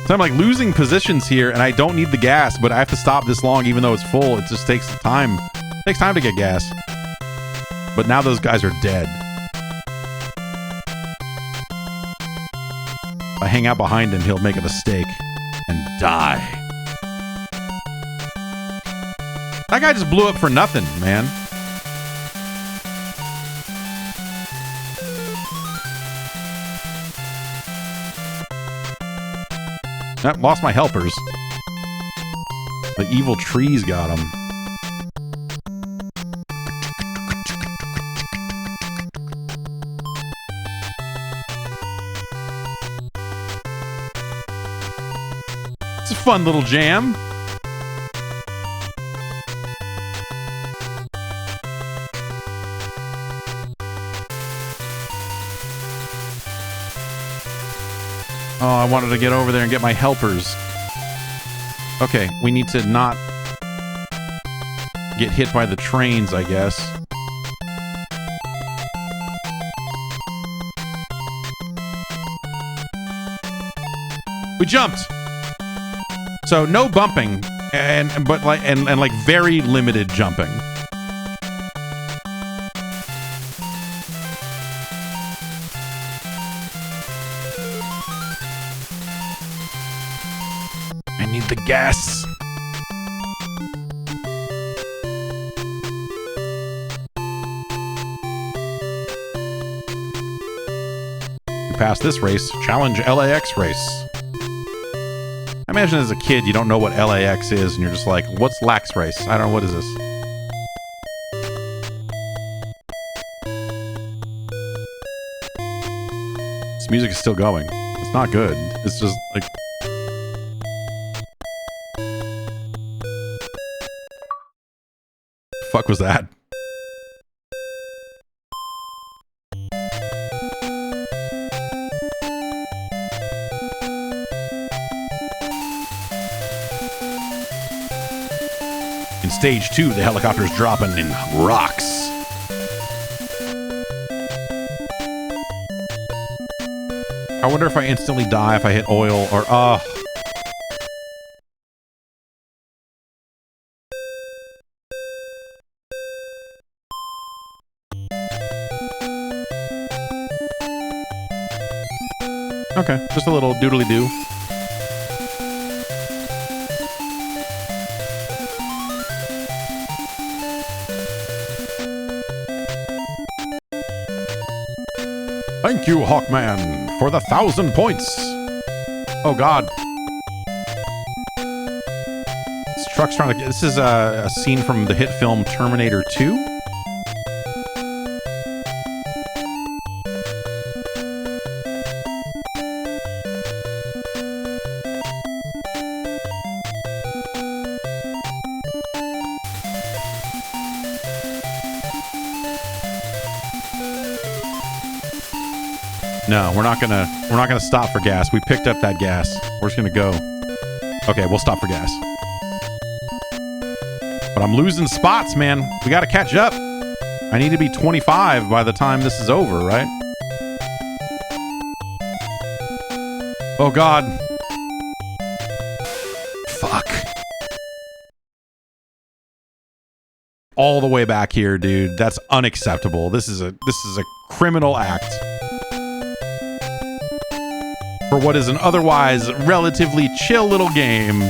So I'm like losing positions here, and I don't need the gas, but I have to stop this long even though it's full. It just takes time. It takes time to get gas. But now those guys are dead. If I hang out behind him, he'll make a mistake and die. That guy just blew up for nothing, man. Nope, lost my helpers. The evil trees got him. It's a fun little jam. Oh, I wanted to get over there and get my helpers. Okay, we need to not get hit by the trains, I guess. We jumped. So no bumping, but like very limited jumping. The gas. You pass this race. Challenge LAX race. I imagine as a kid you don't know what LAX is and you're just like, what's lax race? I don't know, what is this? This music is still going. It's not good. It's just like... Fuck was that? In stage 2, the helicopter's dropping in rocks. I wonder if I instantly die if I hit oil or... Okay, just a little doodly-doo. Thank you, Hawkman, for the 1,000 points. Oh, God. This truck's trying to... This is a scene from the hit film Terminator 2. No, we're not gonna stop for gas. We picked up that gas. We're just gonna go. Okay, we'll stop for gas. But I'm losing spots, man. We gotta catch up. I need to be 25 by the time this is over, right? Oh, God. Fuck. All the way back here, dude. That's unacceptable. This is a criminal act. For what is an otherwise relatively chill little game.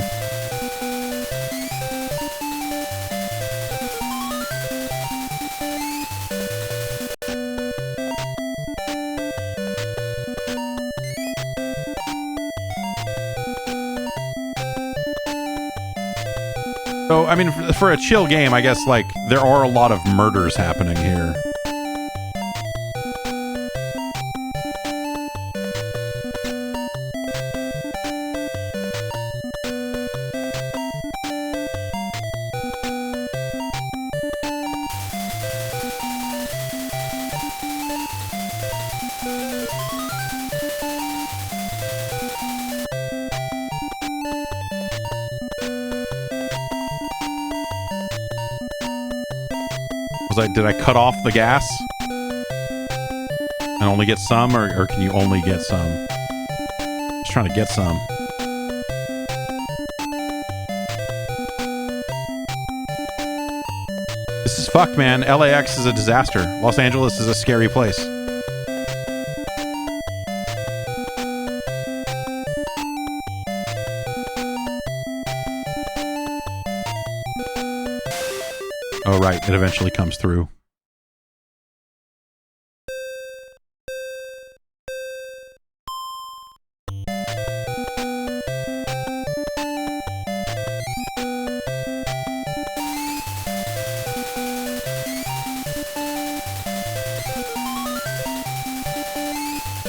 So, I mean, for a chill game, I guess, like, there are a lot of murders happening here. Did I cut off the gas and only get some, or can you only get some? Just trying to get some. This is fucked, man. LAX is a disaster. Los Angeles is a scary place. Oh, right. It eventually comes through.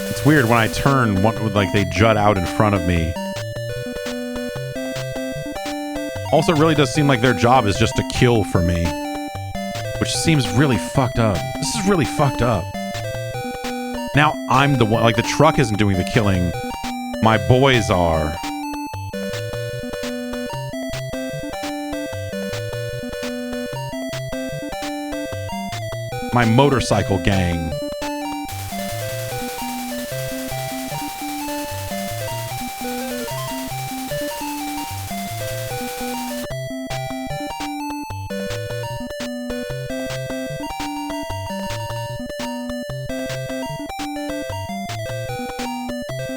It's weird when I turn, like they jut out in front of me. Also, it really does seem like their job is just to kill for me. Which seems really fucked up. This is really fucked up. Now I'm the one, like the truck isn't doing the killing. My boys are. My motorcycle gang.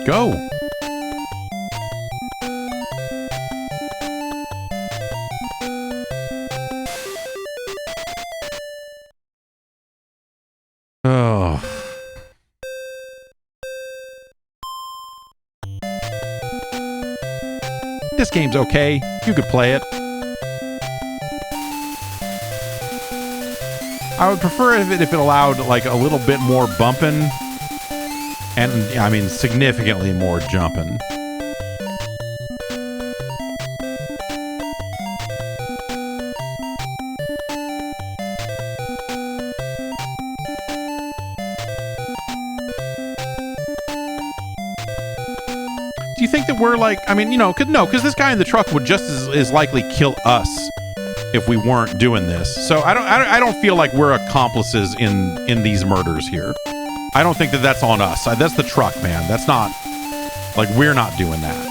Go. Oh. This game's okay. You could play it. I would prefer if it allowed like a little bit more bumping. And, I mean, significantly more jumping. Do you think that we're like, I mean, you know, because this guy in the truck would just as likely kill us if we weren't doing this. So I don't feel like we're accomplices in these murders here. I don't think that that's on us. That's the truck, man. That's not, like, we're not doing that.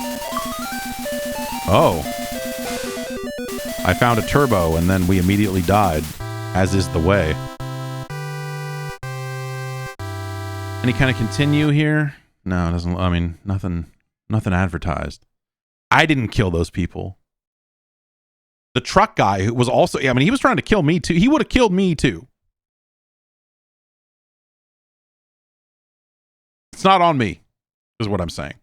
Oh. I found a turbo and then we immediately died, as is the way. Any kind of continue here? No, it doesn't. I mean, nothing advertised. I didn't kill those people. The truck guy who was also, I mean, he was trying to kill me too. He would have killed me too. It's not on me, is what I'm saying.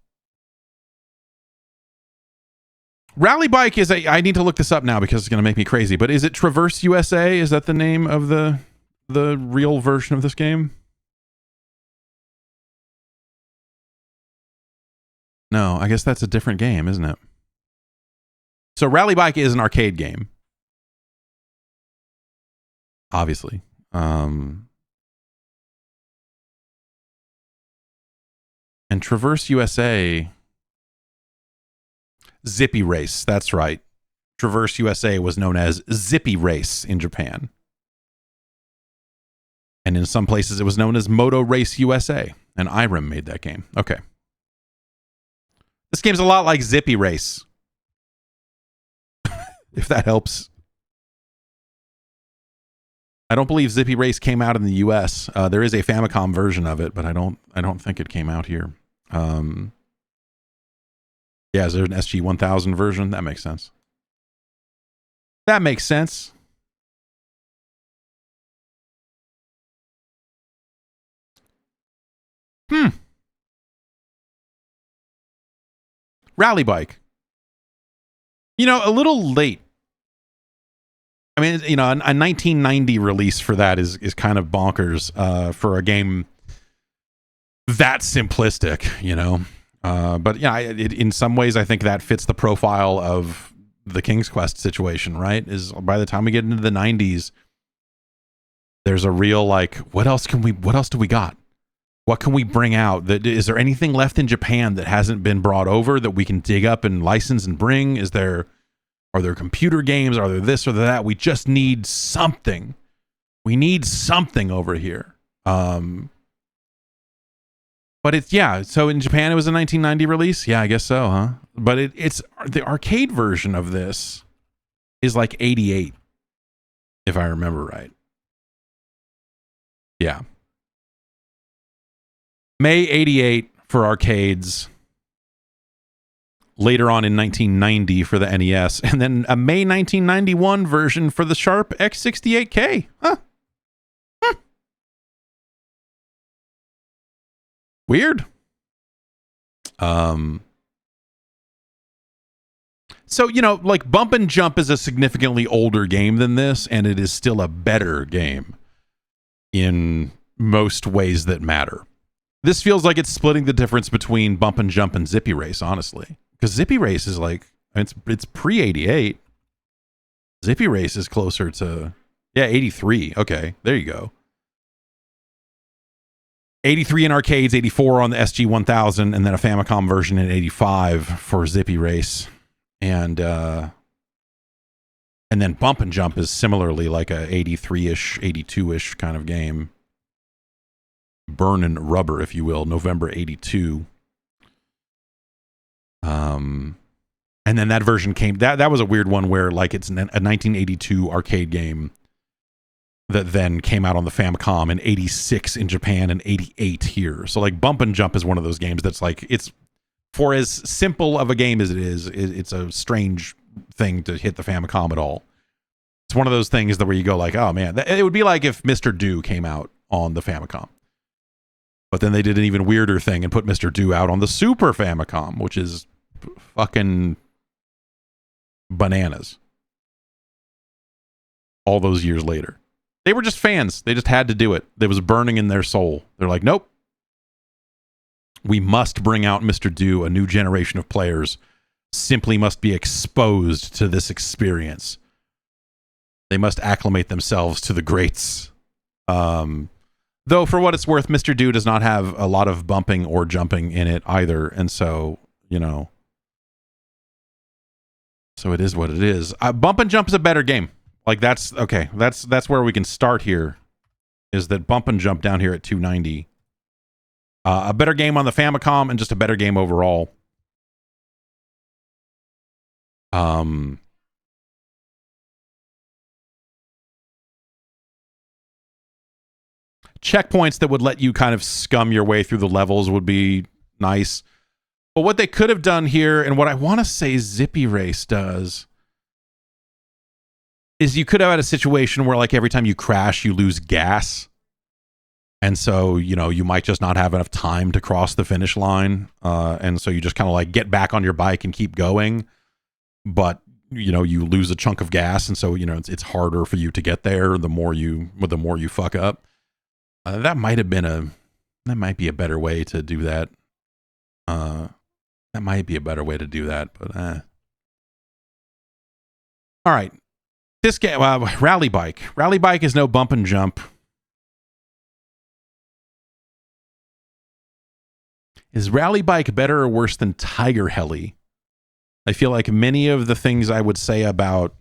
Rally Bike is I need to look this up now because it's going to make me crazy, but is it Traverse USA? Is that the name of the real version of this game? No, I guess that's a different game, isn't it? So Rally Bike is an arcade game. Obviously. And Traverse USA... Zippy Race, that's right. Traverse USA was known as Zippy Race in Japan. And in some places it was known as Moto Race USA. And Irem made that game. Okay. This game's a lot like Zippy Race. If that helps. I don't believe Zippy Race came out in the US. There is a Famicom version of it, but I don't think it came out here. Yeah, is there an SG-1000 version? That makes sense. That makes sense. Rally Bike. You know, a little late. I mean, you know, a 1990 release for that is kind of bonkers for a game that simplistic, you know. But yeah, in some ways, I think that fits the profile of the King's Quest situation, right? Is by the time we get into the 90s, there's a real like, what else do we got? What can we bring out? Is there anything left in Japan that hasn't been brought over that we can dig up and license and bring? Are there computer games? Are there this or that? We just need something. We need something over here. But it's, yeah, so in Japan it was a 1990 release? Yeah, I guess so, huh? But it's the arcade version of this is like 88, if I remember right. Yeah. May 88 for arcades. Later on in 1990 for the NES. And then a May 1991 version for the Sharp X68K. Huh. Weird. So, you know, like Bump and Jump is a significantly older game than this, and it is still a better game in most ways that matter. This feels like it's splitting the difference between Bump and Jump and Zippy Race, honestly. Because Zippy Race is like, it's pre-88. Zippy Race is closer to, yeah, 83. Okay, there you go. 83 in arcades, 84 on the SG-1000, and then a Famicom version in 85 for Zippy Race. And then Bump and Jump is similarly like a 83-ish, 82-ish kind of game. Burnin' Rubber, if you will, November 82. And then that version came, that was a weird one where like it's a 1982 arcade game that then came out on the Famicom in 86 in Japan and 88 here. So like Bump and Jump is one of those games that's like, it's for as simple of a game as it is, it's a strange thing to hit the Famicom at all. It's one of those things that where you go like, oh man, it would be like if Mr. Do came out on the Famicom. But then they did an even weirder thing and put Mr. Do out on the Super Famicom, which is fucking bananas. All those years later. They were just fans. They just had to do it. It was burning in their soul. They're like, nope. We must bring out Mr. Do. A new generation of players simply must be exposed to this experience. They must acclimate themselves to the greats. Though, for what it's worth, Mr. Do does not have a lot of bumping or jumping in it either. And so, so it is what it is. Bump and Jump is a better game. Like, that's okay. That's where we can start here, is that Bump and Jump down here at 290. A better game on the Famicom and just a better game overall. Checkpoints that would let you kind of scum your way through the levels would be nice. But what they could have done here, and what I want to say Zippy Race does, is you could have had a situation where, like, every time you crash, you lose gas. And so, you might just not have enough time to cross the finish line. And so you just kind of like get back on your bike and keep going. But, you lose a chunk of gas. And so, it's harder for you to get there the more you fuck up. That might be a better way to do that. That might be a better way to do that, but all right. This game, Rally Bike. Rally Bike is no bump and jump. Is Rally Bike better or worse than Tiger Heli? I feel like many of the things I would say about,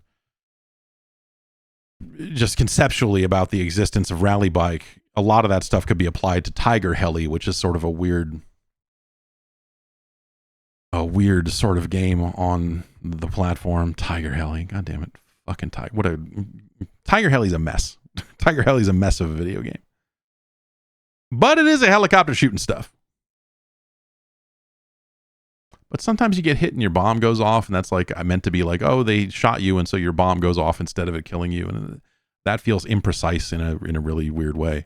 just conceptually about the existence of Rally Bike, a lot of that stuff could be applied to Tiger Heli, which is sort of a weird sort of game on the platform. Tiger Heli, god damn it, fucking Tiger Heli's a mess. Tiger Heli's a mess of a video game, but it is a helicopter shooting stuff. But sometimes you get hit and your bomb goes off, and that's like, I meant to be like, oh, they shot you, and so your bomb goes off instead of it killing you, and that feels imprecise in a really weird way.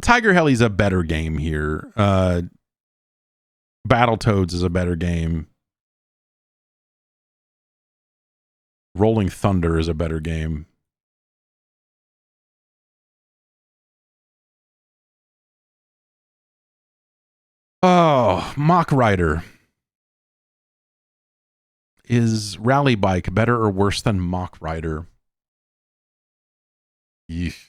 Tiger Heli's a better game here. Battletoads is a better game. Rolling Thunder is a better game. Oh, Mach Rider. Is Rally Bike better or worse than Mach Rider? Yeesh.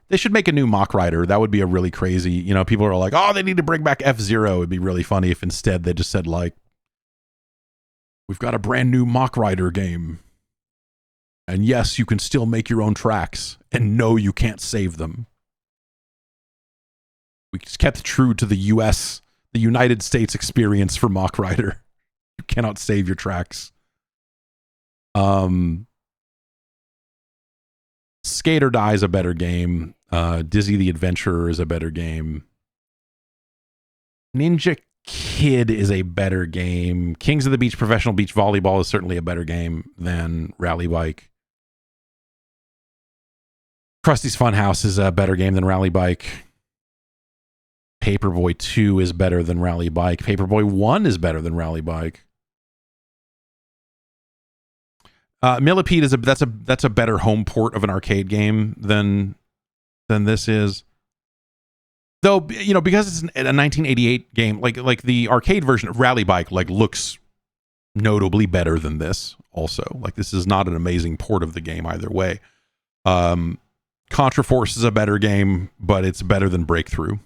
They should make a new Mach Rider. That would be a really crazy, people are like, oh, they need to bring back F-Zero. It'd be really funny if instead they just said, like, we've got a brand new Mach Rider game. And yes, you can still make your own tracks. And no, you can't save them. We kept true to the United States experience for Mach Rider. You cannot save your tracks. Skate or Die is a better game. Dizzy the Adventurer is a better game. Ninja Kid is a better game. Kings of the Beach Professional Beach Volleyball is certainly a better game than Rally Bike. Krusty's Funhouse is a better game than Rally Bike. Paperboy 2 is better than Rally Bike. Paperboy 1 is better than Rally Bike. Millipede is that's a better home port of an arcade game than this is. Though, because it's a 1988 game, like the arcade version of Rally Bike looks notably better than this also. Like, this is not an amazing port of the game either way. Contra Force is a better game, but it's better than Breakthrough.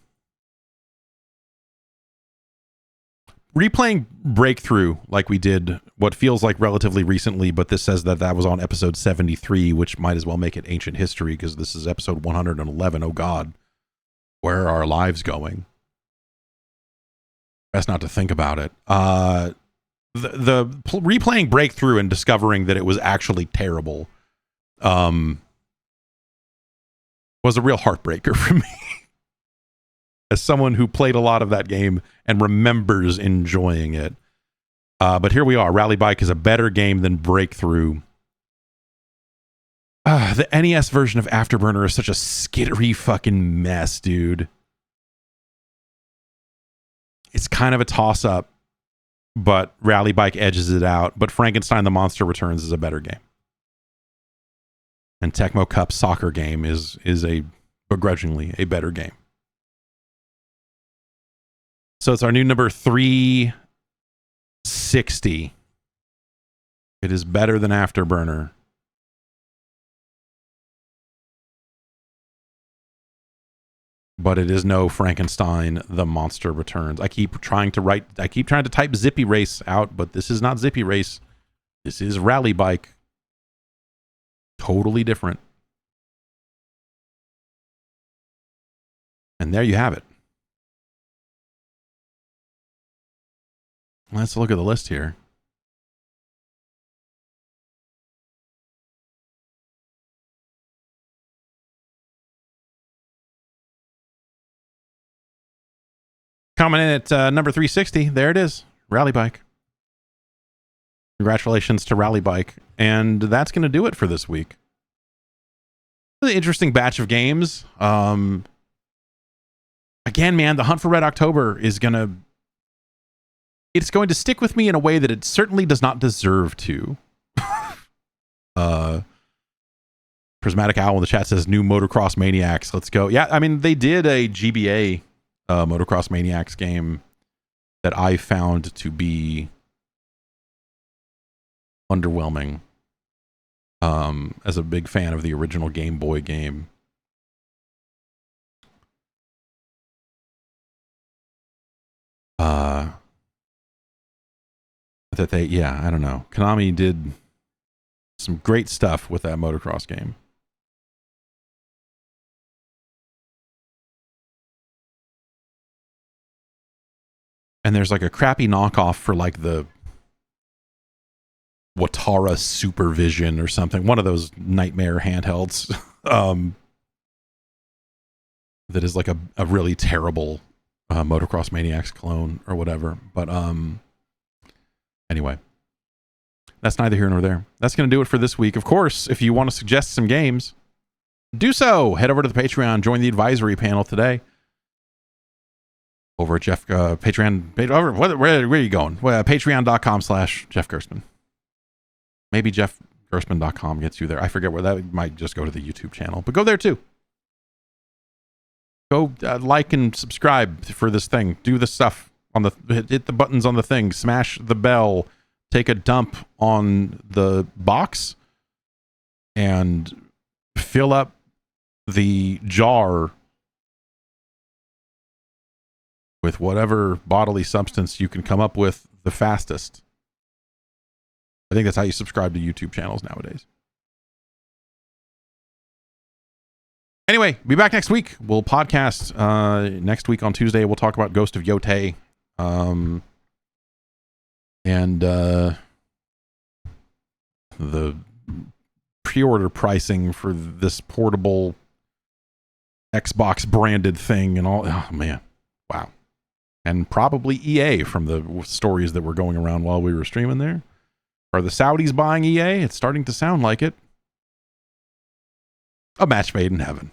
Replaying Breakthrough, like we did what feels like relatively recently, but this says that was on episode 73, which might as well make it ancient history because this is episode 111. Oh God, where are our lives going? Best not to think about it. Replaying Breakthrough and discovering that it was actually terrible was a real heartbreaker for me. As someone who played a lot of that game and remembers enjoying it. But here we are. Rally Bike is a better game than Breakthrough. The NES version of Afterburner is such a skittery fucking mess, dude. It's kind of a toss-up, but Rally Bike edges it out. But Frankenstein the Monster Returns is a better game. And Tecmo Cup Soccer Game is begrudgingly a better game. So it's our new number 360. It is better than Afterburner. But it is no Frankenstein, The Monster Returns. I keep trying to type Zippy Race out, but this is not Zippy Race. This is Rally Bike. Totally different. And there you have it. Let's look at the list here. Coming in at number 360, there it is, Rally Bike. Congratulations to Rally Bike. And that's going to do it for this week. Really interesting batch of games. Again, man, the Hunt for Red October is it's going to stick with me in a way that it certainly does not deserve to. Prismatic Owl in the chat says new Motocross Maniacs. Let's go. Yeah, I mean, they did a GBA Motocross Maniacs game that I found to be underwhelming. As a big fan of the original Game Boy game. I don't know. Konami did some great stuff with that motocross game. And there's like a crappy knockoff for like the Watara Supervision or something. One of those nightmare handhelds. That is like a really terrible Motocross Maniacs clone or whatever. But anyway, that's neither here nor there. That's going to do it for this week. Of course, if you want to suggest some games, do so. Head over to the Patreon. Join the advisory panel today. Over at Patreon. Where are you going? Patreon.com/Jeff Gerstmann. Maybe jeffgerstmann.com gets you there. I forget where that might just go to the YouTube channel, but go there too. Go like and subscribe for this thing. Do the stuff on hit the buttons on the thing. Smash the bell. Take a dump on the box and fill up the jar with whatever bodily substance you can come up with the fastest. I think that's how you subscribe to YouTube channels nowadays. Anyway, be back next week. We'll podcast next week on Tuesday. We'll talk about Ghost of Yotei. And the pre-order pricing for this portable Xbox branded thing and all. Oh, man. Wow. And probably EA from the stories that were going around while we were streaming there. Are the Saudis buying EA? It's starting to sound like it. A match made in heaven.